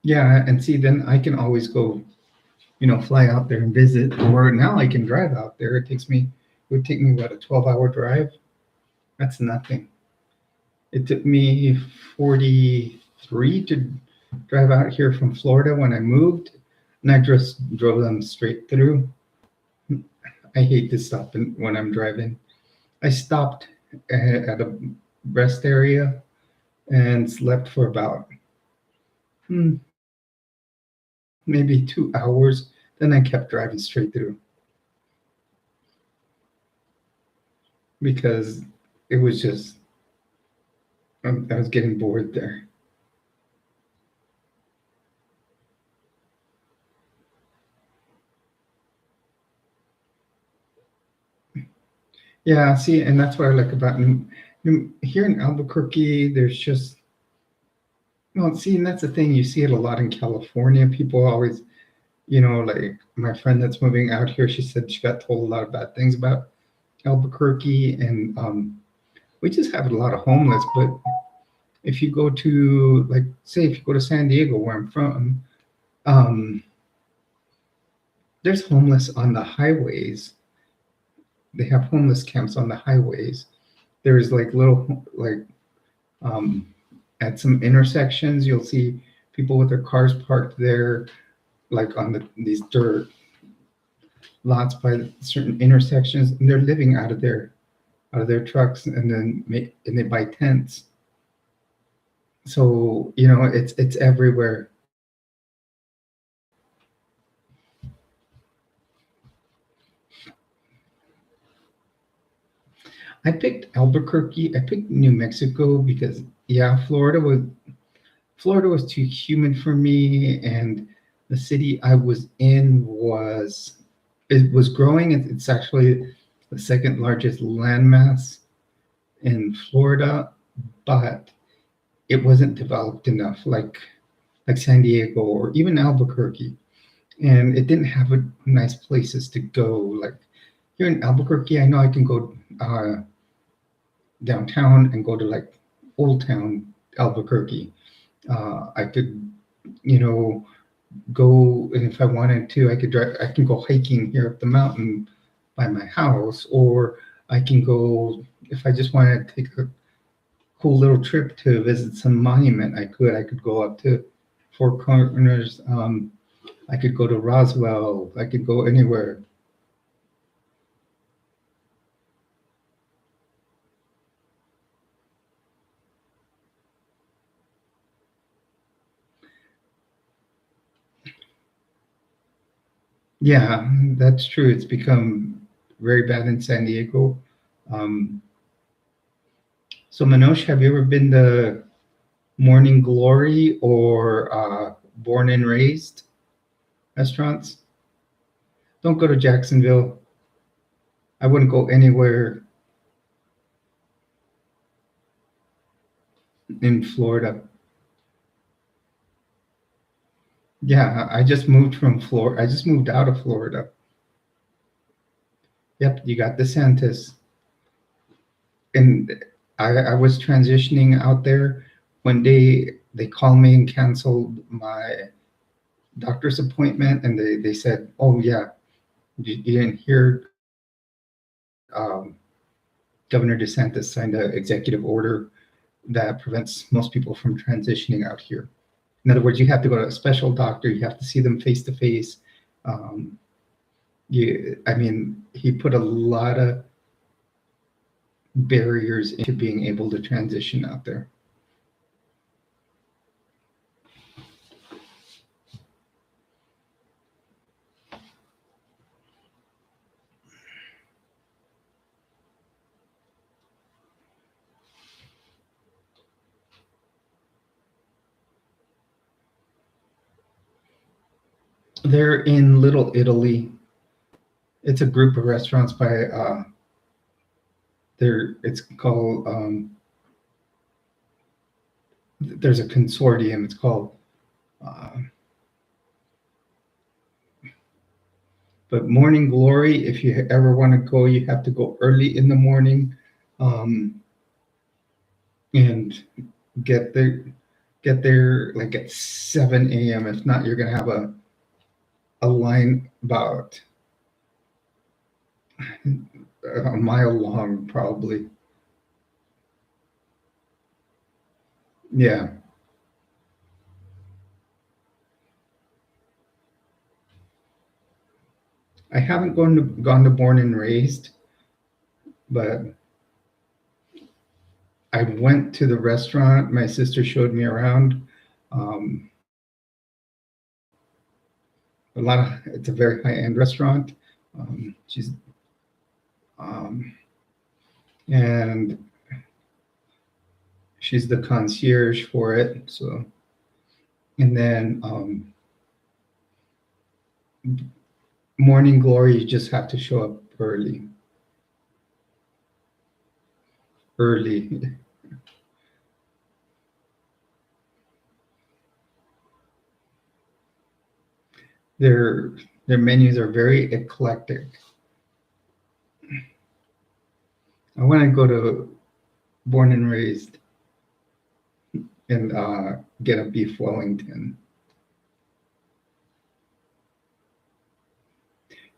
Yeah, and see, then I can always go, fly out there and visit, or now I can drive out there. It would take me, what, a 12-hour drive? That's nothing. It took me 43 to drive out here from Florida when I moved, and I just drove them straight through. I hate to stop when I'm driving. I stopped at a rest area and slept for about maybe 2 hours. Then I kept driving straight through because it was just I was getting bored there. Yeah, see, and that's what I like about here in Albuquerque. There's just well, see, and that's the thing. You see it a lot in California. People always, like my friend that's moving out here. She said she got told a lot of bad things about Albuquerque, and we just have a lot of homeless. But if you go to, like, say, if you go to San Diego, where I'm from, um, there's homeless on the highways. They have homeless camps on the highways. There's like little, like, um, at some intersections, you'll see people with their cars parked there, like on these dirt lots by certain intersections, and they're living out of their trucks, and then they buy tents. So it's everywhere. I picked Albuquerque. I picked New Mexico because yeah, Florida was too humid for me, and the city I was in was growing. It's actually the second largest landmass in Florida, but it wasn't developed enough, like San Diego or even Albuquerque, and it didn't have nice places to go. Like here in Albuquerque, I know I can go downtown and go to like Old Town Albuquerque. I could, you know, go, and if I wanted to, I could drive. I can go hiking here up the mountain by my house, or I can go if I just wanted to take a cool little trip to visit some monument. I could. I could go up to Four Corners. I could go to Roswell. I could go anywhere. Yeah, that's true. It's become very bad in San Diego. Um, so, Manoj, have you ever been to Morning Glory or Born and Raised restaurants? Don't go to Jacksonville. I wouldn't go anywhere in Florida. Yeah, I just moved from Florida. I just moved out of Florida. Yep, you got DeSantis. And I was transitioning out there. One day they called me and canceled my doctor's appointment, and they said, "Oh yeah, you didn't hear um, Governor DeSantis signed an executive order that prevents most people from transitioning out here." In other words, you have to go to a special doctor. You have to see them face to face. I mean, he put a lot of barriers into being able to transition out there. They're in Little Italy. It's a group of restaurants by there. It's called. There's a consortium. It's called. Uh, but Morning Glory. If you ever want to go, you have to go early in the morning, um, and get there. Get there like at 7 a.m. If not, you're gonna have a line about a mile long, probably. Yeah. I haven't gone to Born and Raised, but I went to the restaurant. My sister showed me around. Um, it's a very high-end restaurant. She's um, and she's the concierge for it. So, and then Morning Glory, you just have to show up early. Early. Their their menus are very eclectic. I want to go to Born and Raised and get a beef Wellington.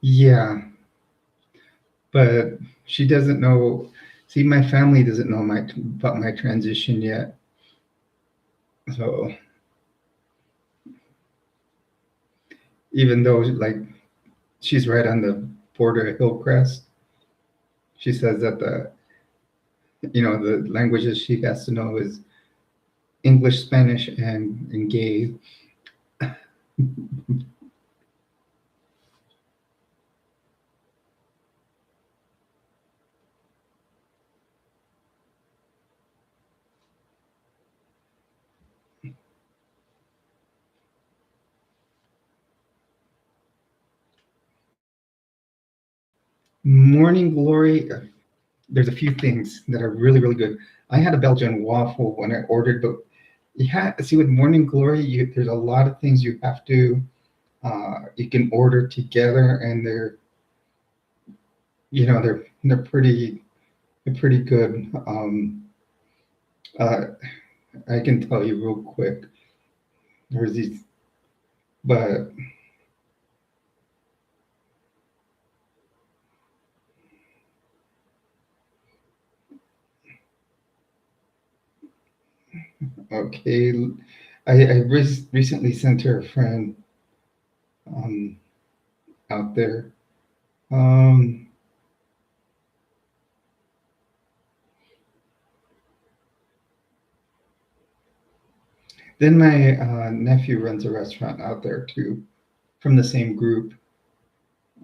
Yeah, but she doesn't know. See, my family doesn't know about my transition yet. So even though like she's right on the border of Hillcrest, she says that the languages she has to know is English, Spanish, and gay. Morning Glory, there's a few things that are really, really good. I had a Belgian waffle when I ordered, but see, with Morning Glory, there's a lot of things you have to you can order together, and they're pretty good. Uh, I can tell you real quick. There's these, but okay. I recently sent her a friend um, out there. Um, then my nephew runs a restaurant out there too, from the same group.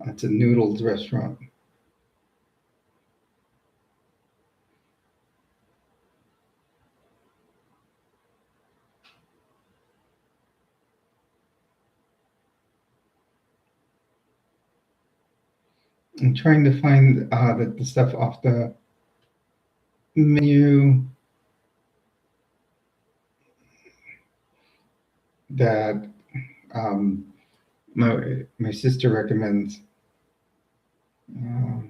It's a noodles restaurant. I'm trying to find the stuff off the menu that um, my sister recommends. Uh,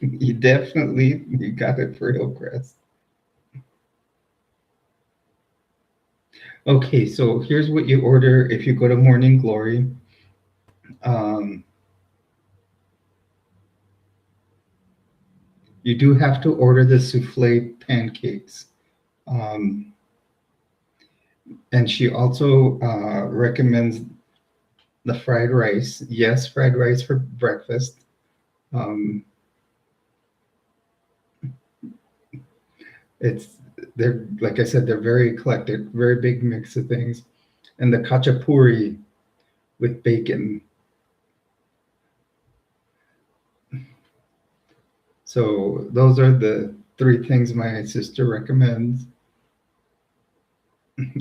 you got it for Hillcrest. Okay, so here's what you order if you go to Morning Glory. Um, you do have to order the souffle pancakes. Um, and she also recommends the fried rice. Yes, fried rice for breakfast. Um, it's they're like I said, they're very eclectic, very big mix of things. And the khachapuri with bacon. So those are the three things my sister recommends.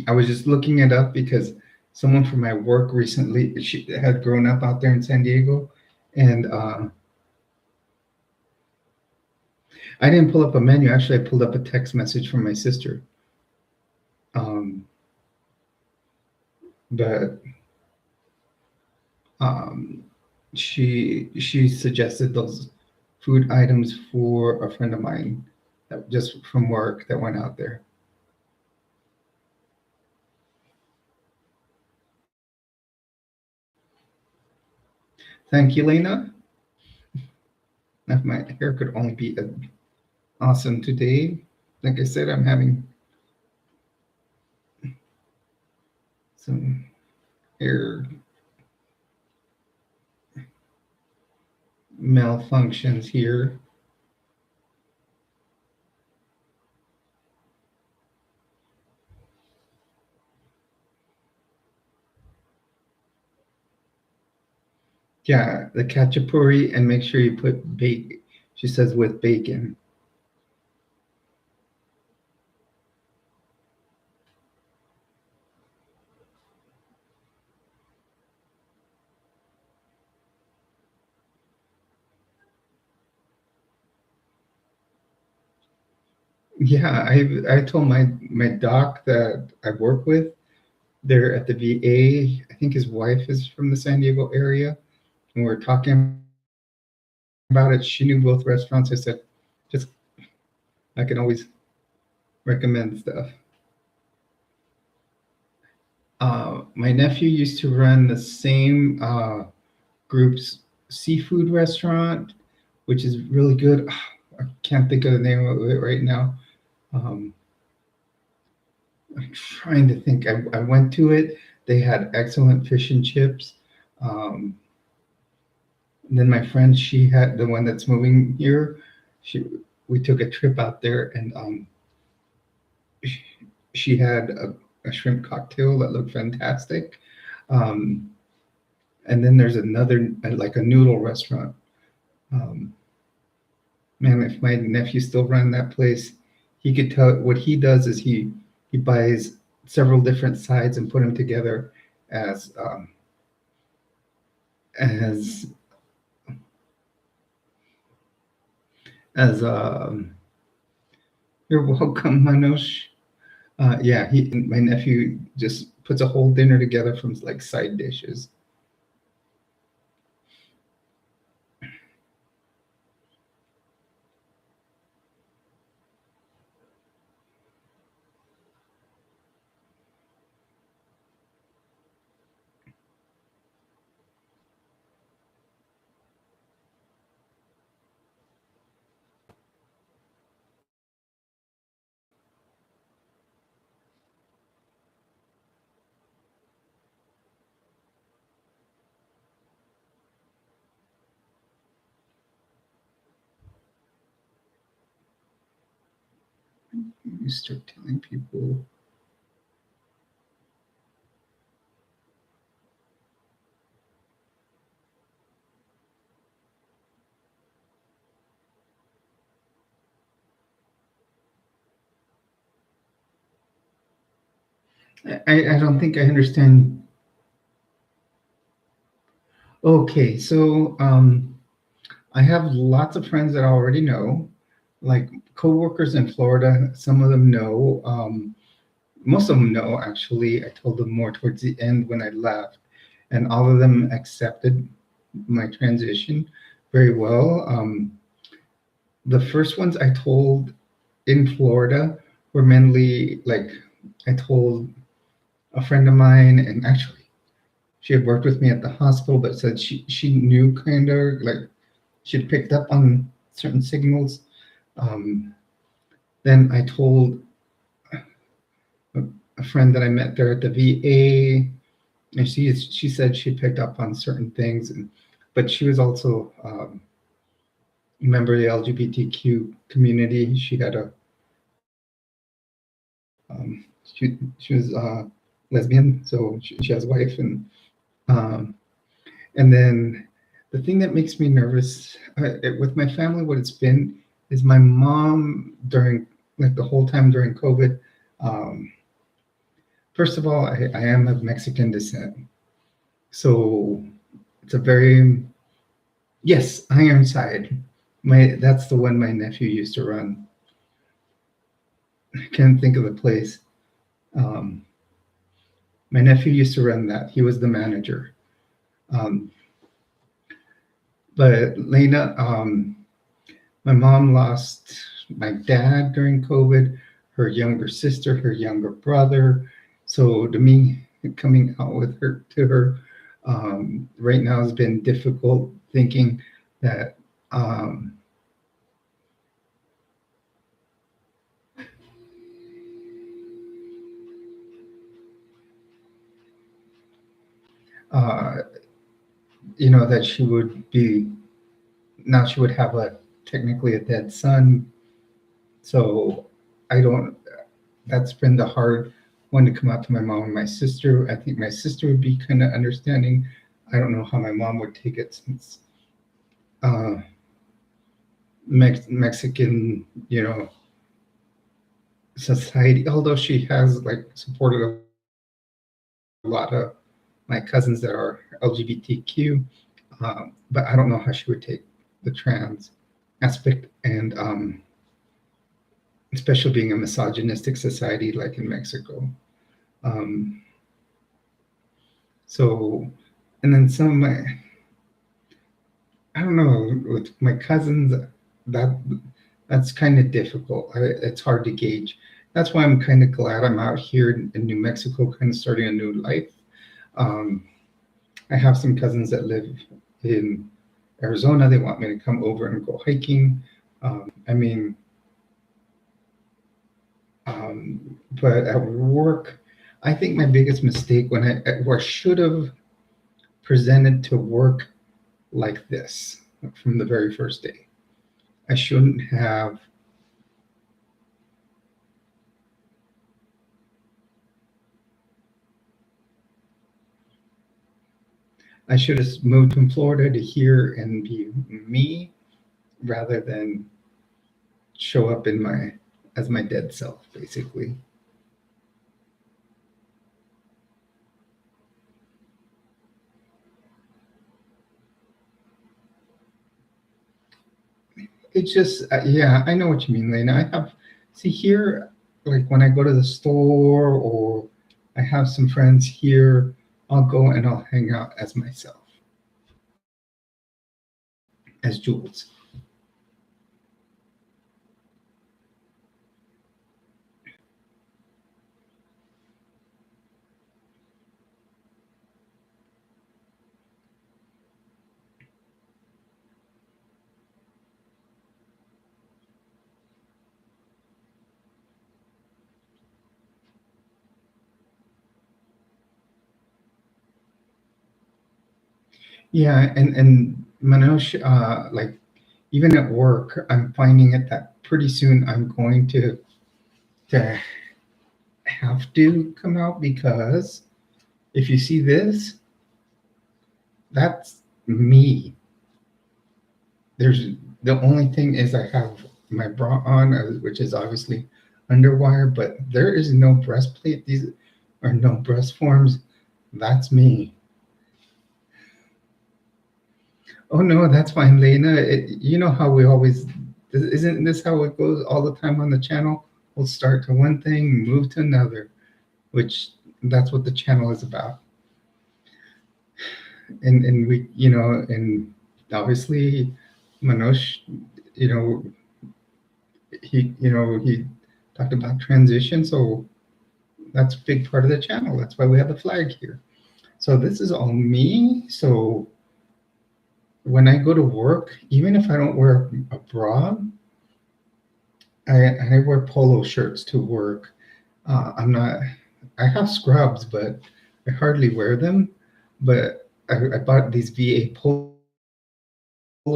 I was just looking it up because someone from my work recently, she had grown up out there in San Diego, and I didn't pull up a menu. Actually, I pulled up a text message from my sister. Um, but um, she suggested those food items for a friend of mine that just from work that went out there. Thank you, Lena. If my hair could only be awesome today. Like I said, I'm having some hair malfunctions here. Yeah, the khachapuri, and make sure you put bacon. She says with bacon. Yeah, I told my doc that I work with. They're at the VA. I think his wife is from the San Diego area, and we are talking about it. She knew both restaurants. I said, just I can always recommend stuff. My nephew used to run the same group's seafood restaurant, which is really good. I can't think of the name of it right now. Um, I'm trying to think. I went to it. They had excellent fish and chips. Um, and then my friend, she had the one that's moving here. She we took a trip out there, and she, she had a shrimp cocktail that looked fantastic. Um, and then there's another like a noodle restaurant. Um, Man, if my nephew still ran that place, he could tell. What he does is he buys several different sides and put them together as as as you're welcome, Manoj. Yeah, my nephew just puts a whole dinner together from like side dishes. You start telling people. I don't think I understand. Okay, so I have lots of friends that I already know, like coworkers in Florida. Some of them know. Most of them know, actually. I told them more towards the end when I left, and all of them accepted my transition very well. The first ones I told in Florida were mainly like I told a friend of mine, and actually she had worked with me at the hospital, but said she knew kind of like she'd picked up on certain signals. Um, then I told a friend that I met there at the VA, and she said she picked up on certain things, but she was also a member of the LGBTQ community. She had a she was lesbian, so she has a wife, um, and then the thing that makes me nervous with my family, what it's been is my mom during like the whole time during COVID. Um, First of all, I am of Mexican descent, so it's a very yes, Ironside. That's the one my nephew used to run. I can't think of the place. Um, my nephew used to run that. He was the manager. Um, but Lena, my mom lost my dad during COVID, her younger sister, her younger brother. So to me, coming out with her to her, Right now has been difficult thinking that uh, that she would be, now she would have a technically a dead son. So I don't, that's been the hard one to come out to my mom and my sister. I think my sister would be kind of understanding. I don't know how my mom would take it since uh, Mexican, society, although she has like supported a lot of my cousins that are LGBTQ, but I don't know how she would take the trans aspect, and especially being a misogynistic society like in Mexico. Um, so, and then some of my, I don't know, with my cousins, that that's kind of difficult. It's hard to gauge. That's why I'm kind of glad I'm out here in New Mexico, kind of starting a new life. Um, I have some cousins that live in Arizona. They want me to come over and go hiking. I mean, but at work, I think my biggest mistake where I should have presented to work like this from the very first day. I shouldn't have. I should have moved from Florida to here and be me rather than show up in my as my dead self, basically. It's just, yeah, I know what you mean, Lena. See here, like when I go to the store or I have some friends here, I'll go and I'll hang out as myself, as Jules. Yeah, and Manoj, like even at work, I'm finding it that pretty soon I'm going to have to come out because if you see this, that's me. There's the only thing is I have my bra on, which is obviously underwire, but there is no breastplate. These are no breast forms. That's me. Oh no, that's fine, Lena. You know how we always, isn't this how it goes all the time on the channel? We'll start to one thing, move to another, which that's what the channel is about. And we, and obviously Manoj, you know, he talked about transition, so that's a big part of the channel. That's why we have the flag here. So this is all me. So when I go to work, even if I don't wear a bra, I wear polo shirts to work. I'm not. I have scrubs, but I hardly wear them. But I bought these VA polo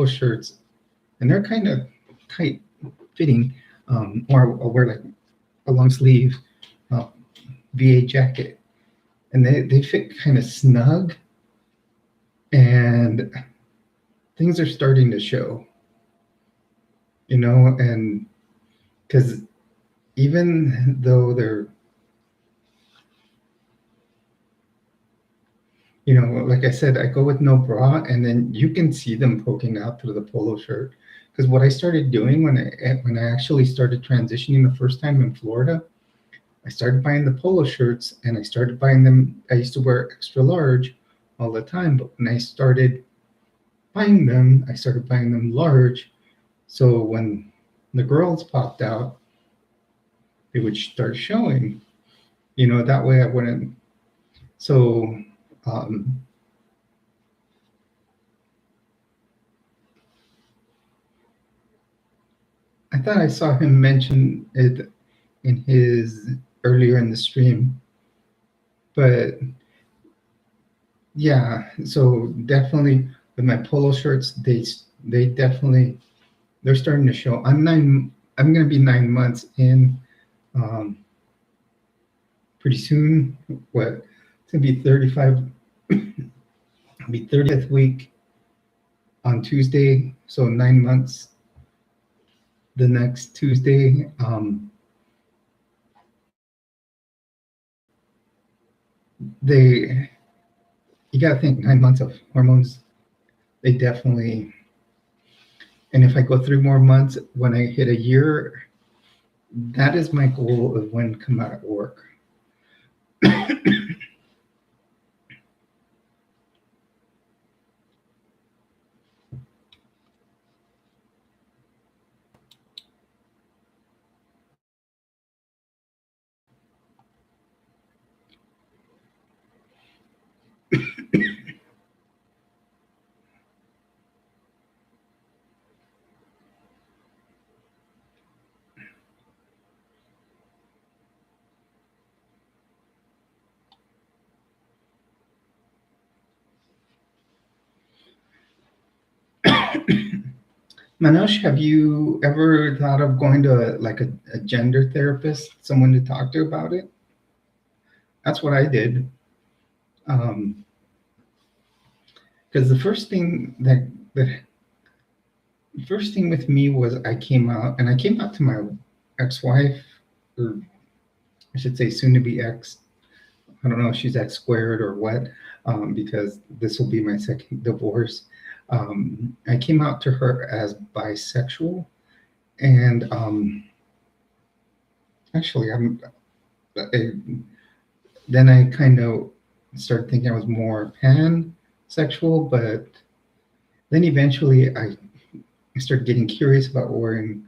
shirts, and they're kind of tight fitting. Or I'll wear like a long sleeve uh, VA jacket, and they fit kind of snug, and things are starting to show. And because even though they're, like I said, I go with no bra, and then you can see them poking out through the polo shirt. Because what I started doing when I actually started transitioning the first time in Florida, I started buying the polo shirts, and I started buying them. I used to wear extra large all the time, but when I started buying them, I started buying them large. So when the girls popped out, they would start showing. That way I wouldn't. So, um, thought I saw him mention it in his earlier in the stream, but yeah. So definitely with my polo shirts, they definitely they're starting to show. I'm gonna be 9 months in um, pretty soon. What? It's gonna be 35. It'll be 30th week on Tuesday, so 9 months the next Tuesday. They You got to think 9 months of hormones. They definitely, and if I go 3 more months, when I hit a year, that is my goal of when come out of work. Manoj, have you ever thought of going to a gender therapist, someone to talk to about it? That's what I did. Um, because the first thing with me was I came out to my ex-wife, or I should say soon to be ex. I don't know if she's ex squared or what, because this will be my second divorce. I came out to her as bisexual, and actually, I, then I kind of started thinking I was more pansexual, but then eventually I started getting curious about wearing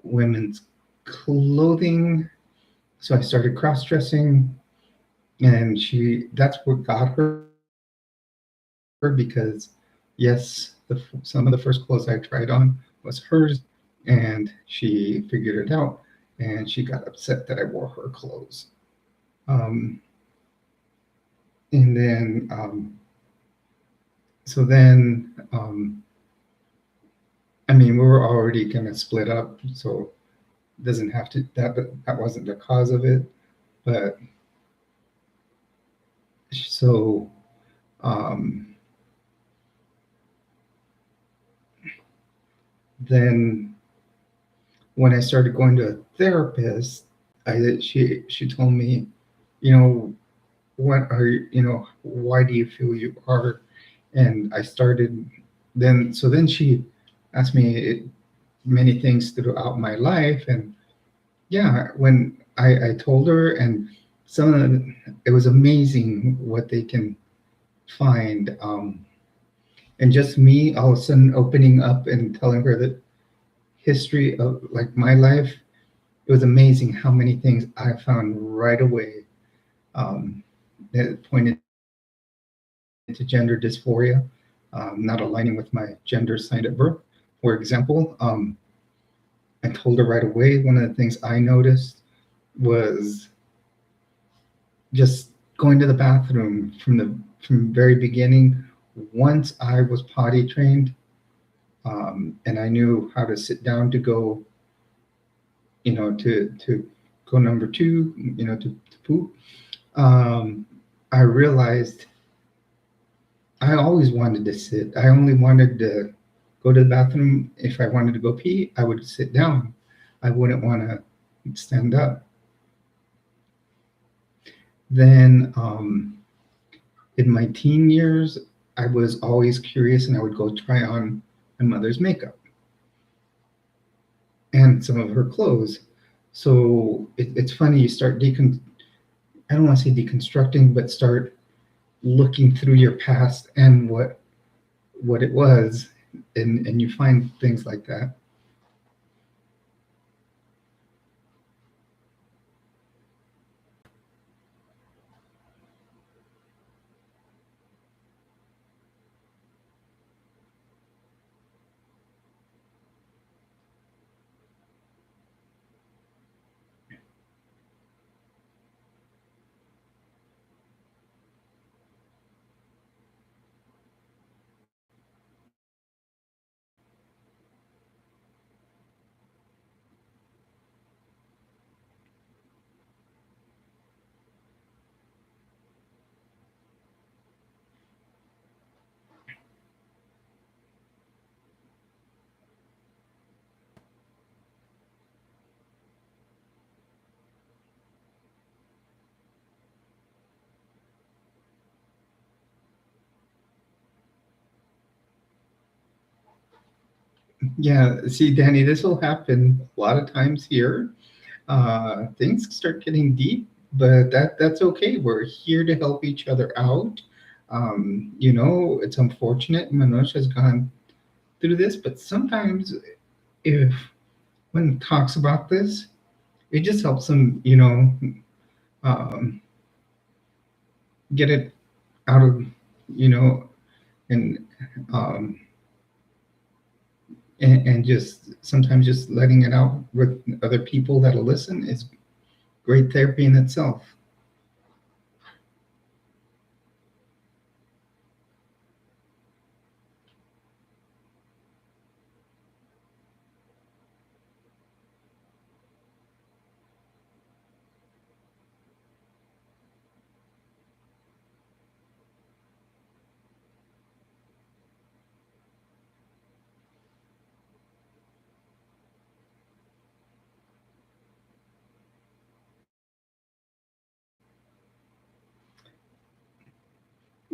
women's clothing, so I started cross dressing, and that's what got her because yes, some of the first clothes I tried on was hers, and she figured it out, and she got upset that I wore her clothes. Um, and then, so then, I mean, we were already kind of split up, so it doesn't have to that wasn't the cause of it, but so um, then when I started going to a therapist, she told me, you know, what are why do you feel you are? And I started then she asked me many things throughout my life, and yeah, when I told her, and some of it was amazing what they can find. And just me all of a sudden opening up and telling her the history of like my life, it was amazing how many things I found right away, that pointed to gender dysphoria, not aligning with my gender assigned at birth. For example, I told her right away one of the things I noticed was just going to the bathroom from the very beginning. Once I was potty trained, and I knew how to sit down to go, to go number two, to poop. I realized I always wanted to sit. I only wanted to go to the bathroom. If I wanted to go pee, I would sit down. I wouldn't want to stand up. Then in my teen years, I was always curious, and I would go try on my mother's makeup and some of her clothes. So it's funny, you start I don't want to say deconstructing, but start looking through your past and what it was, and you find things like that. Yeah, see, Danny, this will happen a lot of times here. Things start getting deep, but that's okay. We're here to help each other out. It's unfortunate Manoj has gone through this, but sometimes if when he talks about this, it just helps him, um, get it out of, you know, and um, and just sometimes just letting it out with other people that'll listen is great therapy in itself.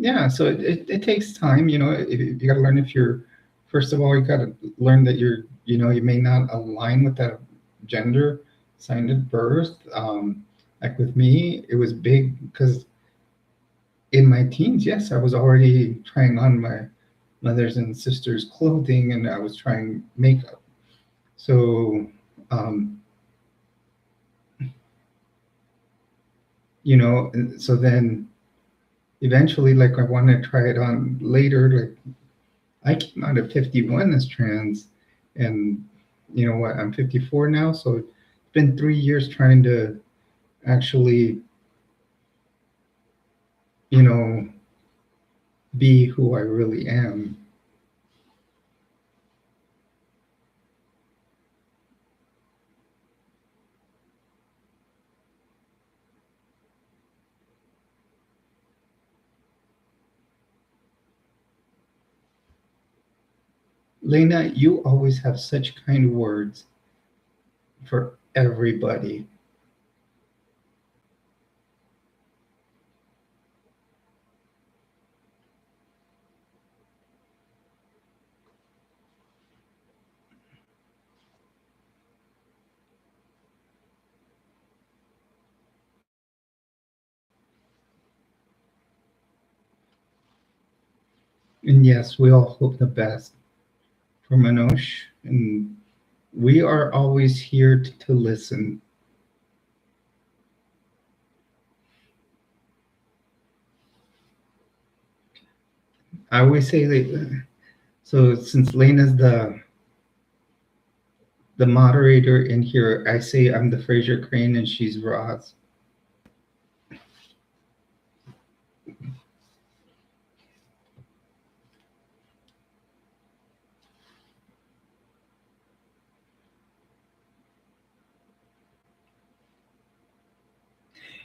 Yeah, so it takes time. You got to learn if you're, first of all, you got to learn that you may not align with that gender assigned at birth. Like with me, it was big because in my teens, yes, I was already trying on my mother's and sister's clothing, and I was trying makeup. So, um, so then eventually, like I want to try it on later. Like I came out at 51 as trans, and you know what? I'm 54 now, so it's been 3 years trying to actually, you know, be who I really am. Lena, you always have such kind words for everybody. And yes, we all hope the best for Manoj, and we are always here to listen. I always say that. So since Lena's the moderator in here, I say I'm the Fraser Crane and she's Roz.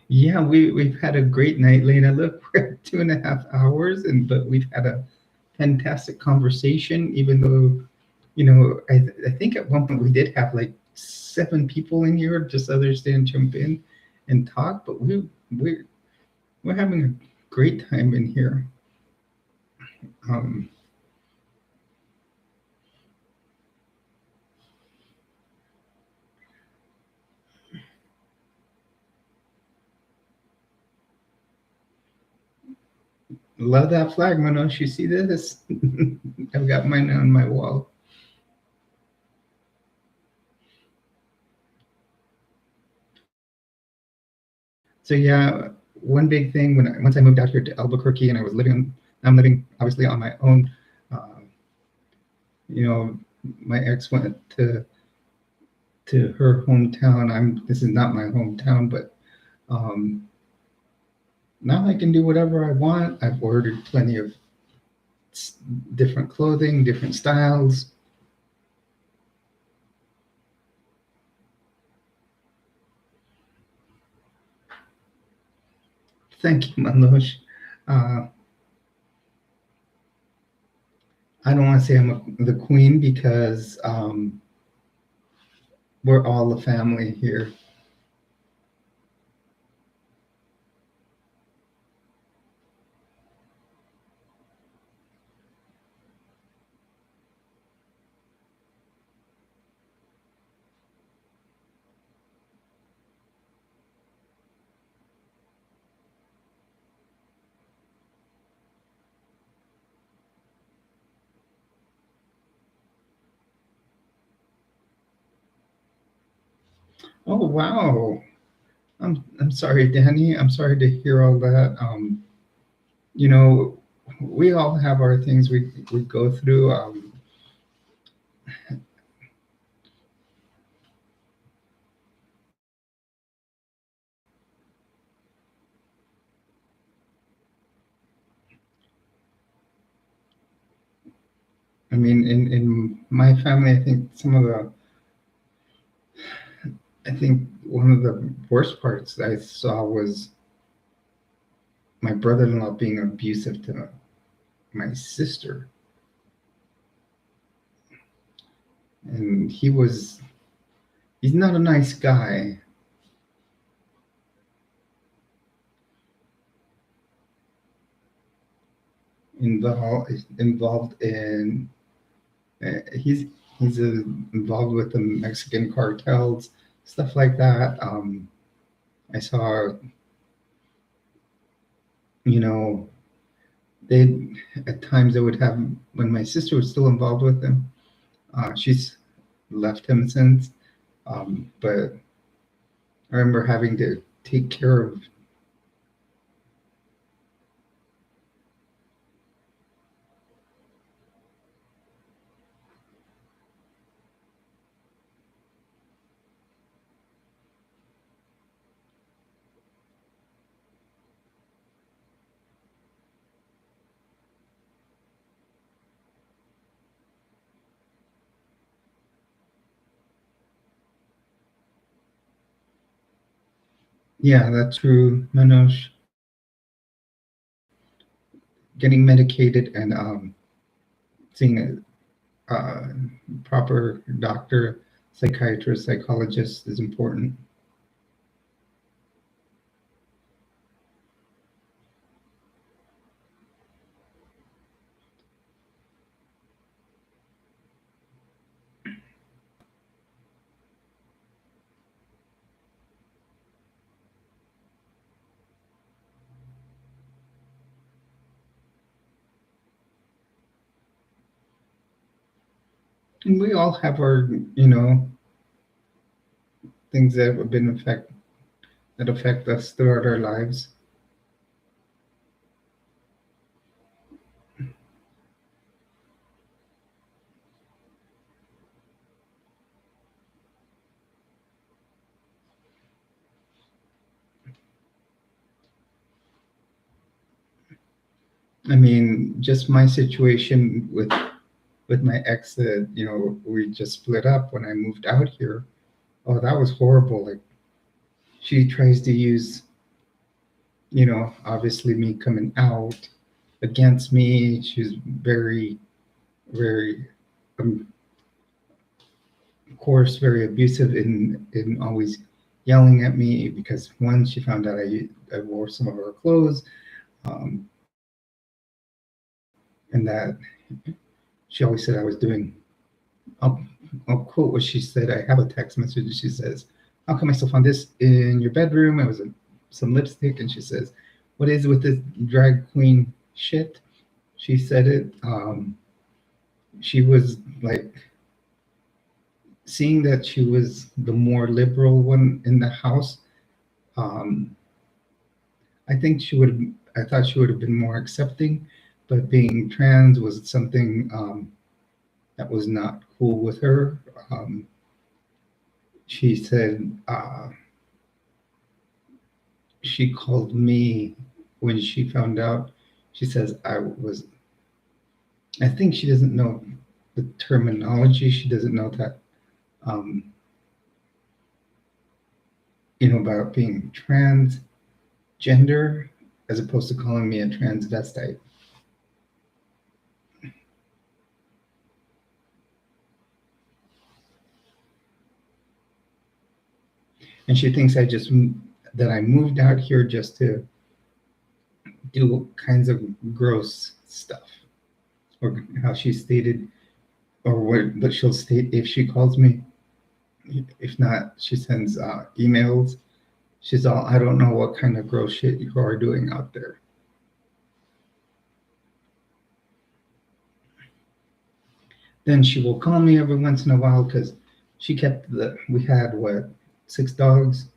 Yeah, we've had a great night, Lena. Look, we're at 2.5 hours, but we've had a fantastic conversation. Even though, I think at one point we did have like 7 people in here, just others didn't jump in and talk. But we're we're having a great time in here. Um, love that flag, Manoj. You see this? I've got mine on my wall. So yeah, one big thing once I moved out here to Albuquerque and I'm living obviously on my own. Uh, you know, my ex went to her hometown. This is not my hometown, but um, now I can do whatever I want. I've ordered plenty of different clothing, different styles. Thank you, Manoj. Uh, I don't want to say the queen because we're all a family here. Oh wow. I'm sorry, Danny. I'm sorry to hear all that. You know, we all have our things we go through. I mean, in my family, I think one of the worst parts I saw was my brother-in-law being abusive to my sister, and he's not a nice guy. Involved in he's involved with the Mexican cartels, stuff like that. I saw, you know, they at times they would have when my sister was still involved with him. She's left him since, but I remember having to take care of. Yeah, that's true, Manoj. Getting medicated and seeing a proper doctor, psychiatrist, psychologist is important. And we all have our, things that have been that affect us throughout our lives. I mean, just my situation with my ex that we just split up when I moved out here. Oh, that was horrible. Like she tries to use, obviously me coming out against me. She's very, very, um, of course, very abusive in always yelling at me because one, she found out I wore some of her clothes, um, and that she always said I was doing. I'll, I'll quote what she said. I have a text message. She says, "How come I still found this in your bedroom?" It was some lipstick, and she says, "What is it with this drag queen shit?" She said it. She was like seeing that she was the more liberal one in the house. Um, I think she would. I thought she would have been more accepting, but being trans was something that was not cool with her. She said she called me when she found out. She says I was. I think she doesn't know the terminology. She doesn't know that, um, about being transgender as opposed to calling me a transvestite. And she thinks that I moved out here just to do kinds of gross stuff, or how she stated, or what she'll state if she calls me. If not, she sends emails. She's all, I don't know what kind of gross shit you are doing out there. Then she will call me every once in a while because we had what? 6 dogs.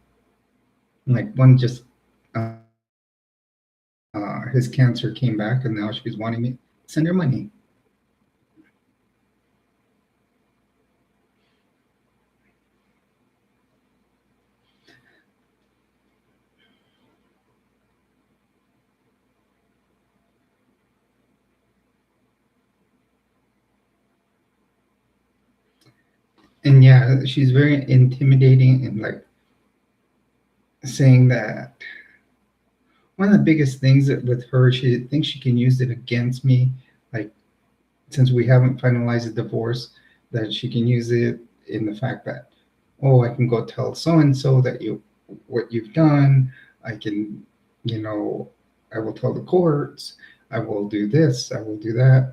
Like one just his cancer came back, and now she's wanting me to send her money. And yeah, she's very intimidating and like saying that one of the biggest things that with her, she thinks she can use it against me. Like since we haven't finalized the divorce, that she can use it in the fact that, oh, I can go tell so and so that you what you've done. I can, you know, I will tell the courts. I will do this. I will do that.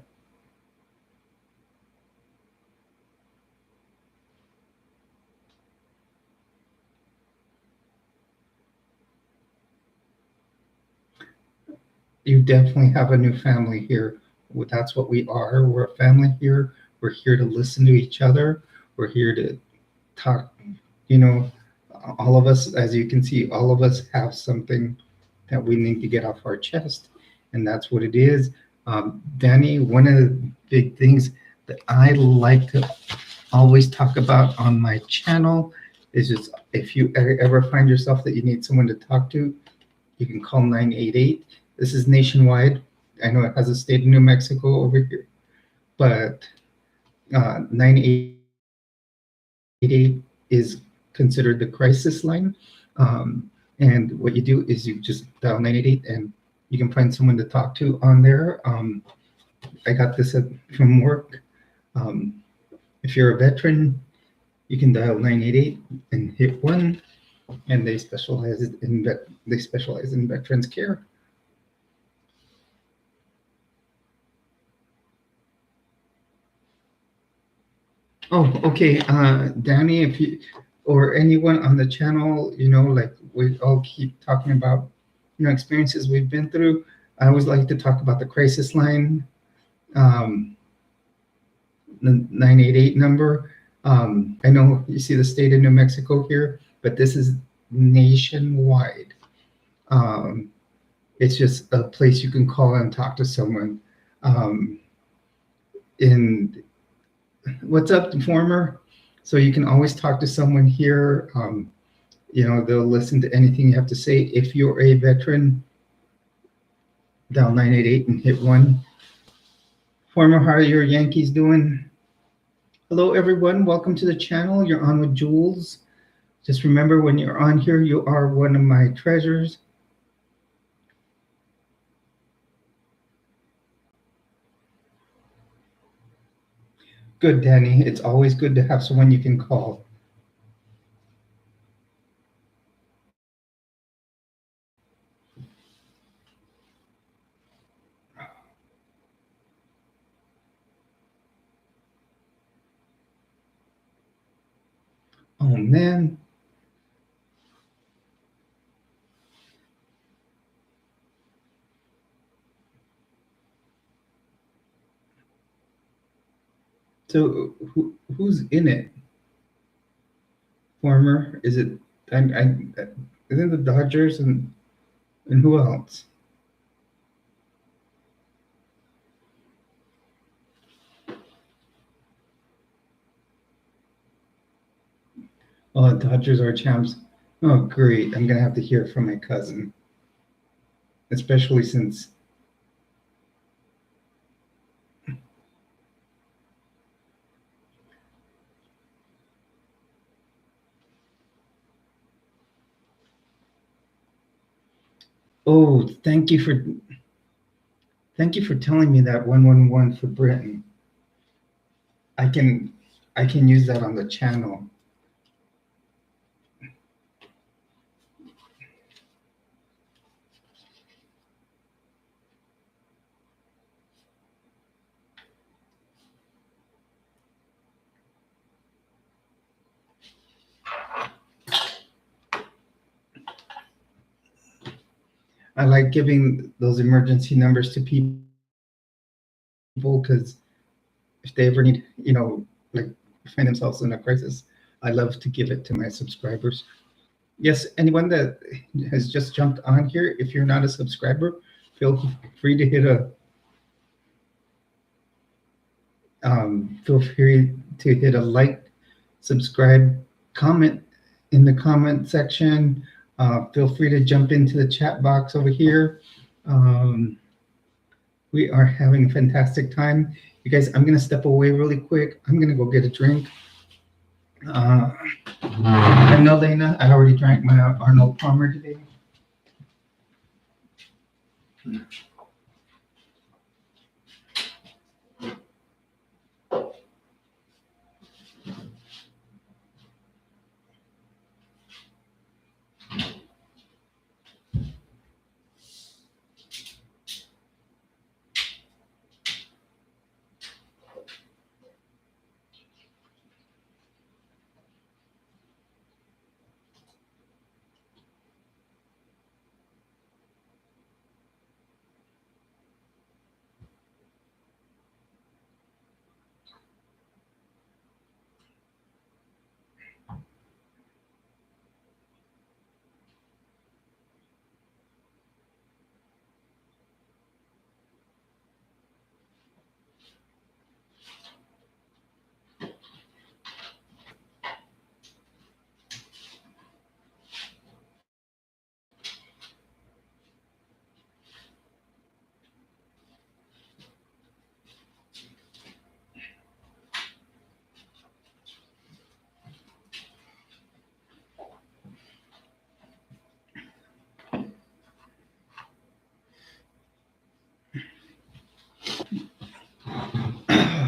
You definitely have a new family here. That's what we are. We're a family here. We're here to listen to each other. We're here to talk. You know, all of us, as you can see, all of us have something that we need to get off our chest, and that's what it is. Danny, one of the big things that I like to always talk about on my channel is just if you ever find yourself that you need someone to talk to, you can call 988. This is nationwide. I know it has a state of New Mexico over here, but 988 is considered the crisis line. And what you do is you just dial 988 and you can find someone to talk to on there. I got this from work. If you're a veteran, you can dial 988 and hit 1, and they specialize in veterans care. Oh, okay. Danny, if you or anyone on the channel, you know, like we all keep talking about, you know, experiences we've been through. I always like to talk about the crisis line, the 988 number. I know you see the state of New Mexico here, but this is nationwide. It's just a place you can call and talk to someone. In What's up, former? So you can always talk to someone here. You know, they'll listen to anything you have to say. If you're a veteran, dial 988 and hit 1. Former, how are your Yankees doing? Hello, everyone. Welcome to the channel. You're on with Jules. Just remember, when you're on here, you are one of my treasures. Good, Danny. It's always good to have someone you can call. Oh, man. So who's in it? Former? Is it? Isn't the Dodgers and who else? Oh, the Dodgers are champs. Oh, great. I'm gonna have to hear from my cousin, especially since. Oh, thank you for telling me that 111 for Britain. I can use that on the channel. I like giving those emergency numbers to people because if they ever need, you know, like find themselves in a crisis, I love to give it to my subscribers. Yes, anyone that has just jumped on here, if you're not a subscriber, feel free to hit a like, subscribe, comment in the comment section. Feel free to jump into the chat box over here. We are having a fantastic time. You guys, I'm going to step away really quick. I'm going to go get a drink. I know, Lena, I already drank my Arnold Palmer today.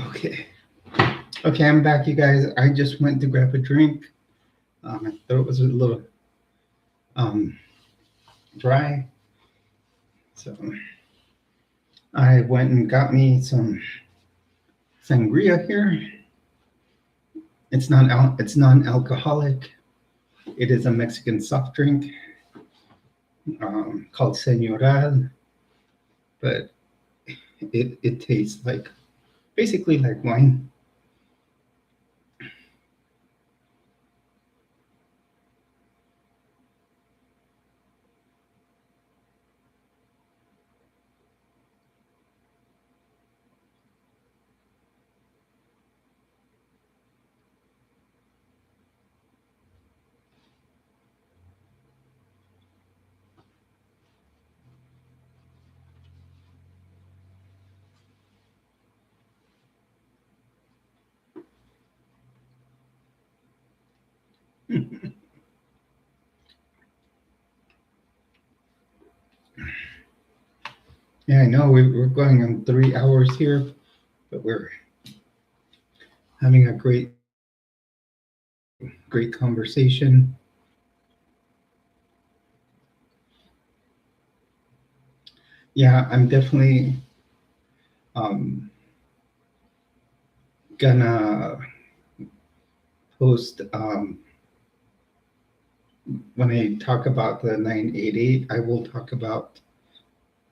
Okay. Okay, I'm back, you guys. I just went to grab a drink. My throat was a little dry. So I went and got me some sangria here. It's non-alcoholic. It is a Mexican soft drink called Señoral, but it tastes like basically like wine. Yeah, I know we're going on 3 hours here, but we're having a great conversation. Yeah, I'm definitely gonna post when I talk about the 988. I will talk about.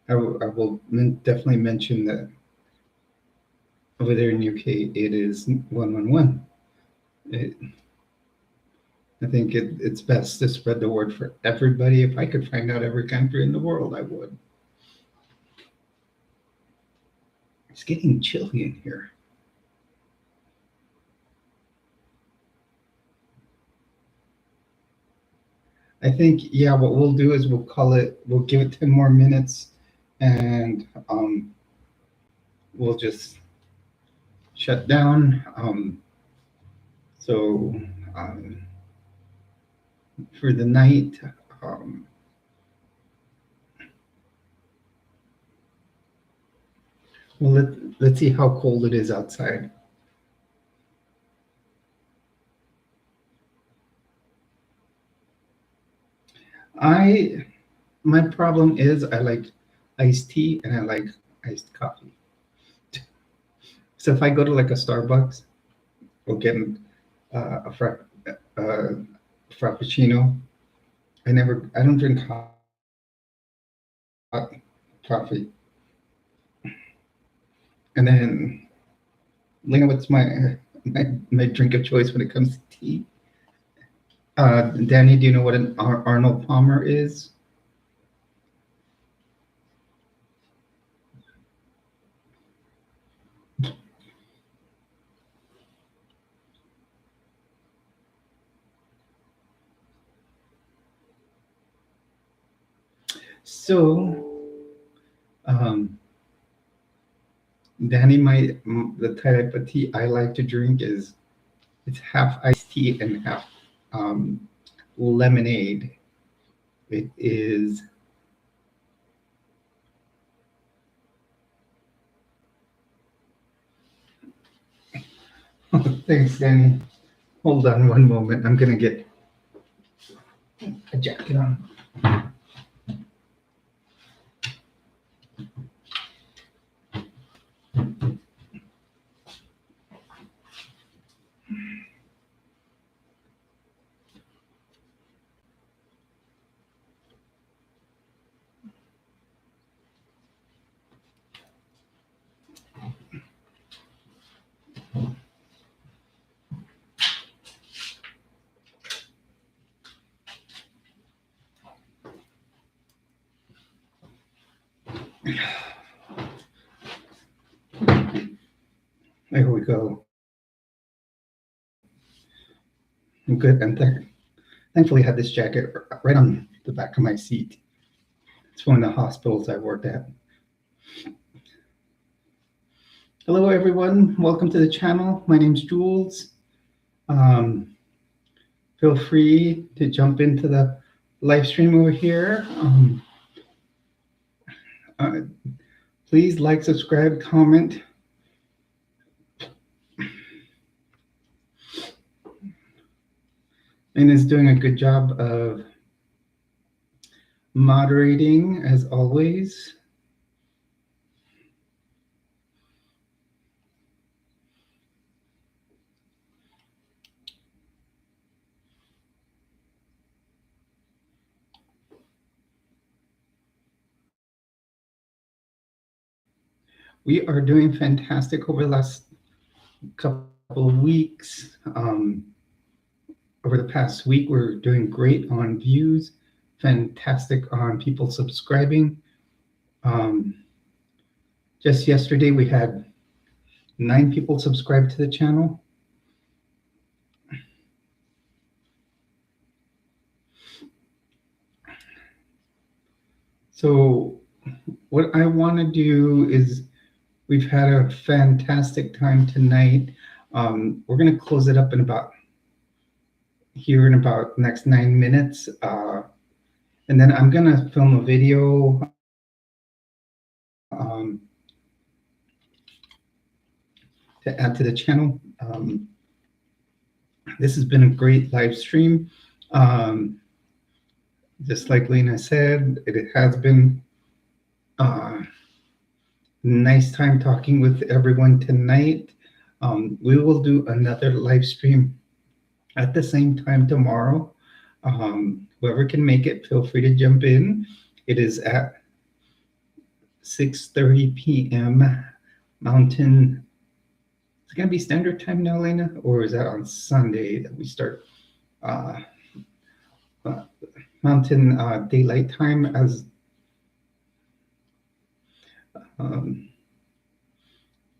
I will definitely mention that over there in UK it is 111. I think it's best to spread the word for everybody. If I could find out every country in the world, I would. It's getting chilly in here. I think, yeah, what we'll do is we'll give it 10 more minutes, and we'll just shut down. So for the night, well, let's see how cold it is outside. My problem is I like iced tea and I like iced coffee. So if I go to like a Starbucks, we'll get a frappuccino. I don't drink hot coffee. And then, Lena, what's my drink of choice when it comes to tea? Danny, do you know what an Arnold Palmer is? So, um, Danny, the type of tea I like to drink is it's half iced tea and half um, lemonade. It is. Thanks, Danny. Hold on one moment. I'm gonna get a jacket on. There we go. I'm good. Thankfully I had this jacket right on the back of my seat. It's one of the hospitals I worked at. Hello, everyone. Welcome to the channel. My name's Jules. Um, feel free to jump into the live stream over here. Uh, please like, subscribe, comment. And is doing a good job of moderating as always. We are doing fantastic over the last couple of weeks. Over the past week, we're doing great on views, fantastic on people subscribing. Just yesterday, we had 9 people subscribe to the channel. So what I want to do is, we've had a fantastic time tonight. We're going to close it up in about next 9 minutes. And then I'm going to film a video to add to the channel. This has been a great live stream. Just like Lena said, it has been nice time talking with everyone tonight. We will do another live stream at the same time tomorrow. Whoever can make it, feel free to jump in. It is at 6:30 p.m. Mountain. Is it going to be standard time now, Lena? Or is that on Sunday that we start Mountain Daylight Time as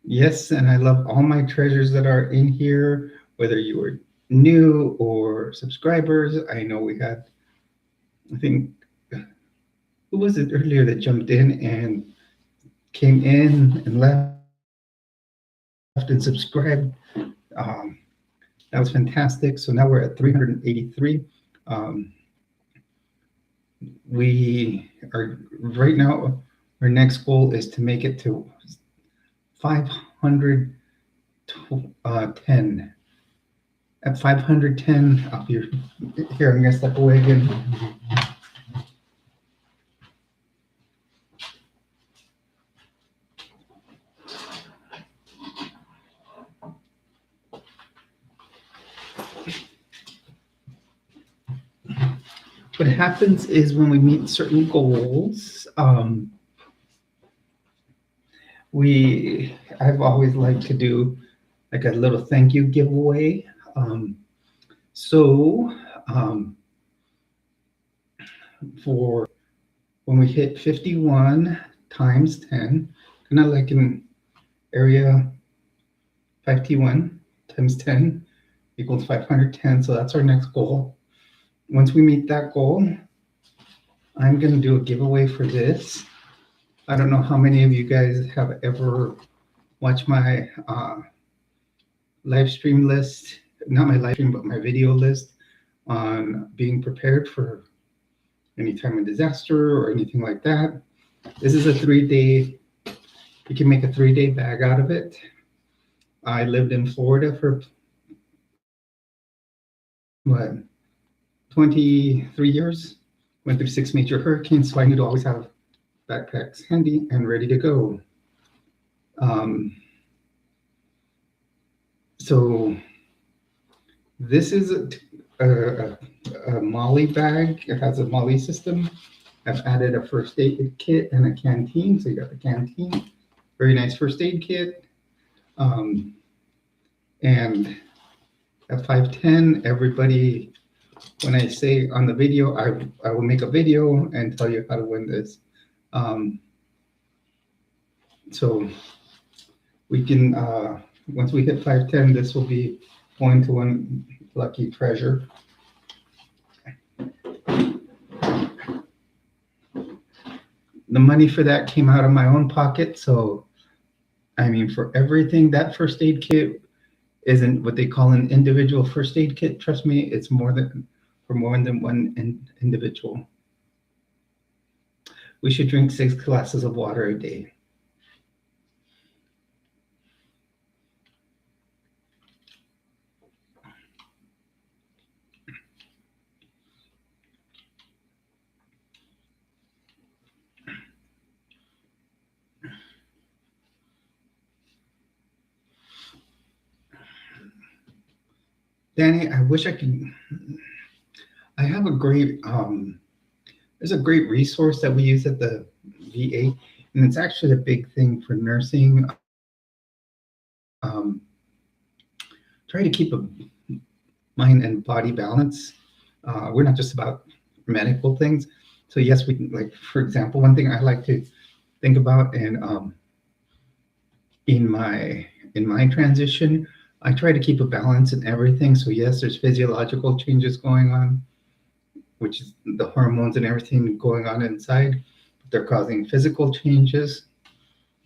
yes, and I love all my treasures that are in here, whether you were new or subscribers. I know we had, I think, who was it earlier that jumped in and came in and left and subscribed? That was fantastic. So now we're at 383. We are right now, our next goal is to make it to 510. At 510, I'll be here. I'm going to step away again. What happens is when we meet certain goals, I've always liked to do like a little thank you giveaway. So um, for when we hit 51 times 10, kind of like in area 5T1 times 10 equals 510. So that's our next goal. Once we meet that goal, I'm going to do a giveaway for this. I don't know how many of you guys have ever watched my live stream list, not my live stream, but my video list on being prepared for any time of disaster or anything like that. This is a 3-day, you can make a 3-day bag out of it. I lived in Florida for 23 years, went through 6 major hurricanes, so I need to always have backpacks handy and ready to go. So this is a Molly bag. It has a Molly system. I've added a first aid kit and a canteen. So you got the canteen, very nice first aid kit. And at 510, everybody, when I say on the video, I will make a video and tell you how to win this. So we can, once we hit 510, this will be going to one lucky treasure. The money for that came out of my own pocket. So, I mean, for everything, that first aid kit isn't what they call an individual first aid kit. Trust me, it's more than one individual. We should drink 6 glasses of water a day. Danny, I wish I could. I have a great, there's a great resource that we use at the VA, and it's actually a big thing for nursing. Try to keep a mind and body balance. We're not just about medical things. So yes, we like, for example, one thing I like to think about, and in my transition, I try to keep a balance in everything. So yes, there's physiological changes going on, which is the hormones and everything going on inside. They're causing physical changes.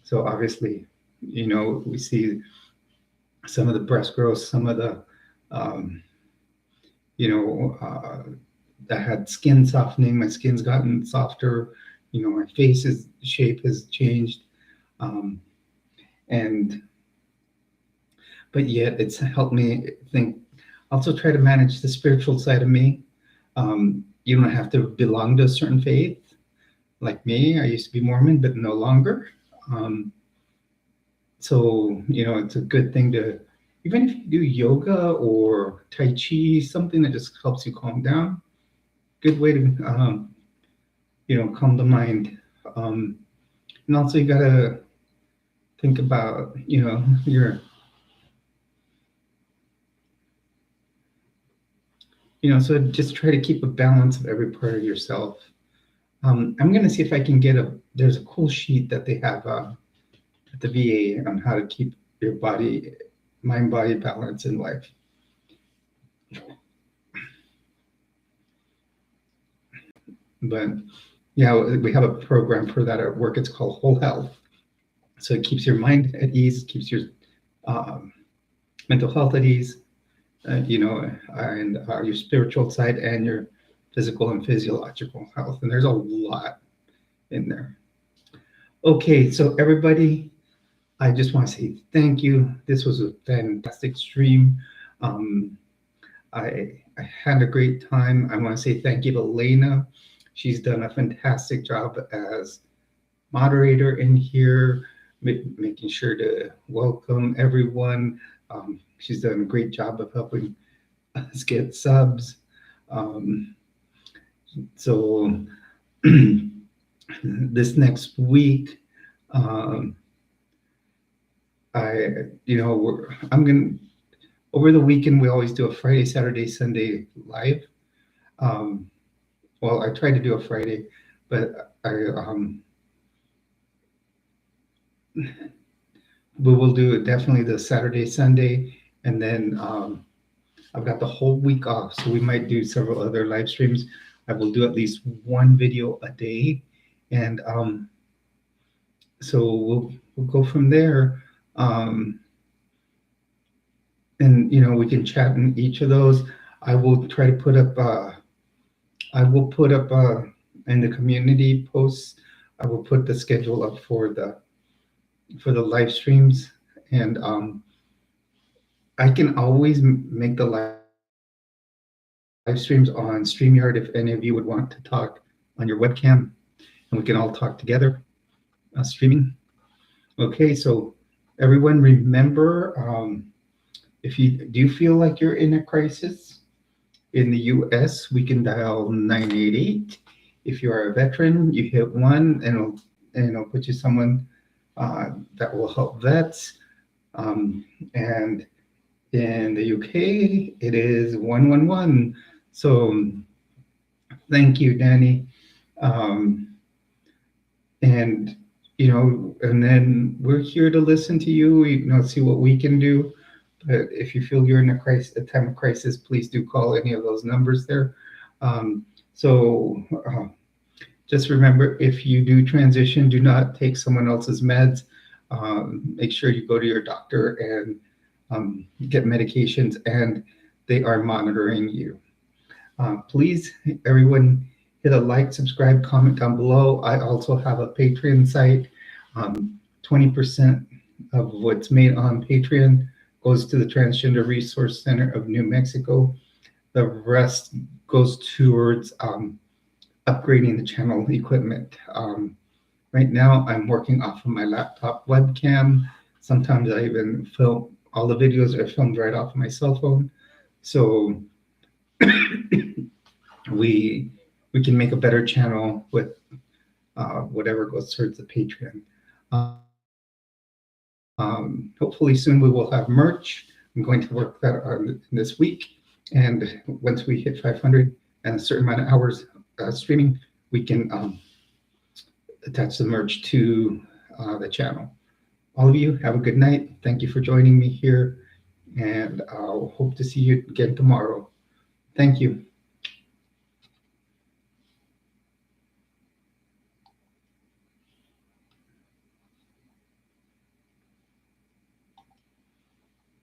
So obviously, you know, we see some of the breast growth, some of the, that had skin softening. My skin's gotten softer. You know, my face's shape has changed. But yet it's helped me think, also try to manage the spiritual side of me. You don't have to belong to a certain faith. Like me, I used to be Mormon, but no longer. So, you know, it's a good thing to, even if you do yoga or Tai Chi, something that just helps you calm down, good way to, calm the mind. And also you got to think about, so just try to keep a balance of every part of yourself. I'm going to see if I can get there's a cool sheet that they have at the VA on how to keep your mind-body balance in life. But yeah, we have a program for that at work. It's called Whole Health. So it keeps your mind at ease, keeps your mental health at ease, and your spiritual side and your physical and physiological health. And there's a lot in there. Okay, so everybody, I just want to say thank you. This was a fantastic stream. I had a great time. I want to say thank you to Lena. She's done a fantastic job as moderator in here, making sure to welcome everyone. She's done a great job of helping us get subs. So this next week, over the weekend, we always do a Friday, Saturday, Sunday live. Well, I try to do a Friday, but we will do definitely the Saturday, Sunday, and then I've got the whole week off, so we might do several other live streams. I will do at least one video a day, and so we'll go from there. Um, and we can chat in each of those. I will try to put up. I will put up in the community posts. I will put the schedule up for the live streams, and I can always make the live streams on StreamYard if any of you would want to talk on your webcam, and we can all talk together streaming. Okay, so everyone remember, if you do feel like you're in a crisis in the US, we can dial 988. If you are a veteran, you hit 1 and it'll put you someone that will help vets. And in the UK, it is 111. So thank you, Danny. And and then we're here to listen to you. See what we can do. But if you feel you're in a time of crisis, please do call any of those numbers there. So just remember, if you do transition, do not take someone else's meds. Make sure you go to your doctor and get medications, and they are monitoring you. Please, everyone, hit a like, subscribe, comment down below. I also have a Patreon site. 20% of what's made on Patreon goes to the Transgender Resource Center of New Mexico. The rest goes towards upgrading the channel equipment. Right now, I'm working off of my laptop webcam. Sometimes I even film, all the videos are filmed right off my cell phone. So we can make a better channel with whatever goes towards the Patreon. Hopefully soon we will have merch. I'm going to work that on this week. And once we hit 500 and a certain amount of hours streaming, we can attach the merch to the channel. All of you, have a good night. Thank you for joining me here. And I'll hope to see you again tomorrow. Thank you.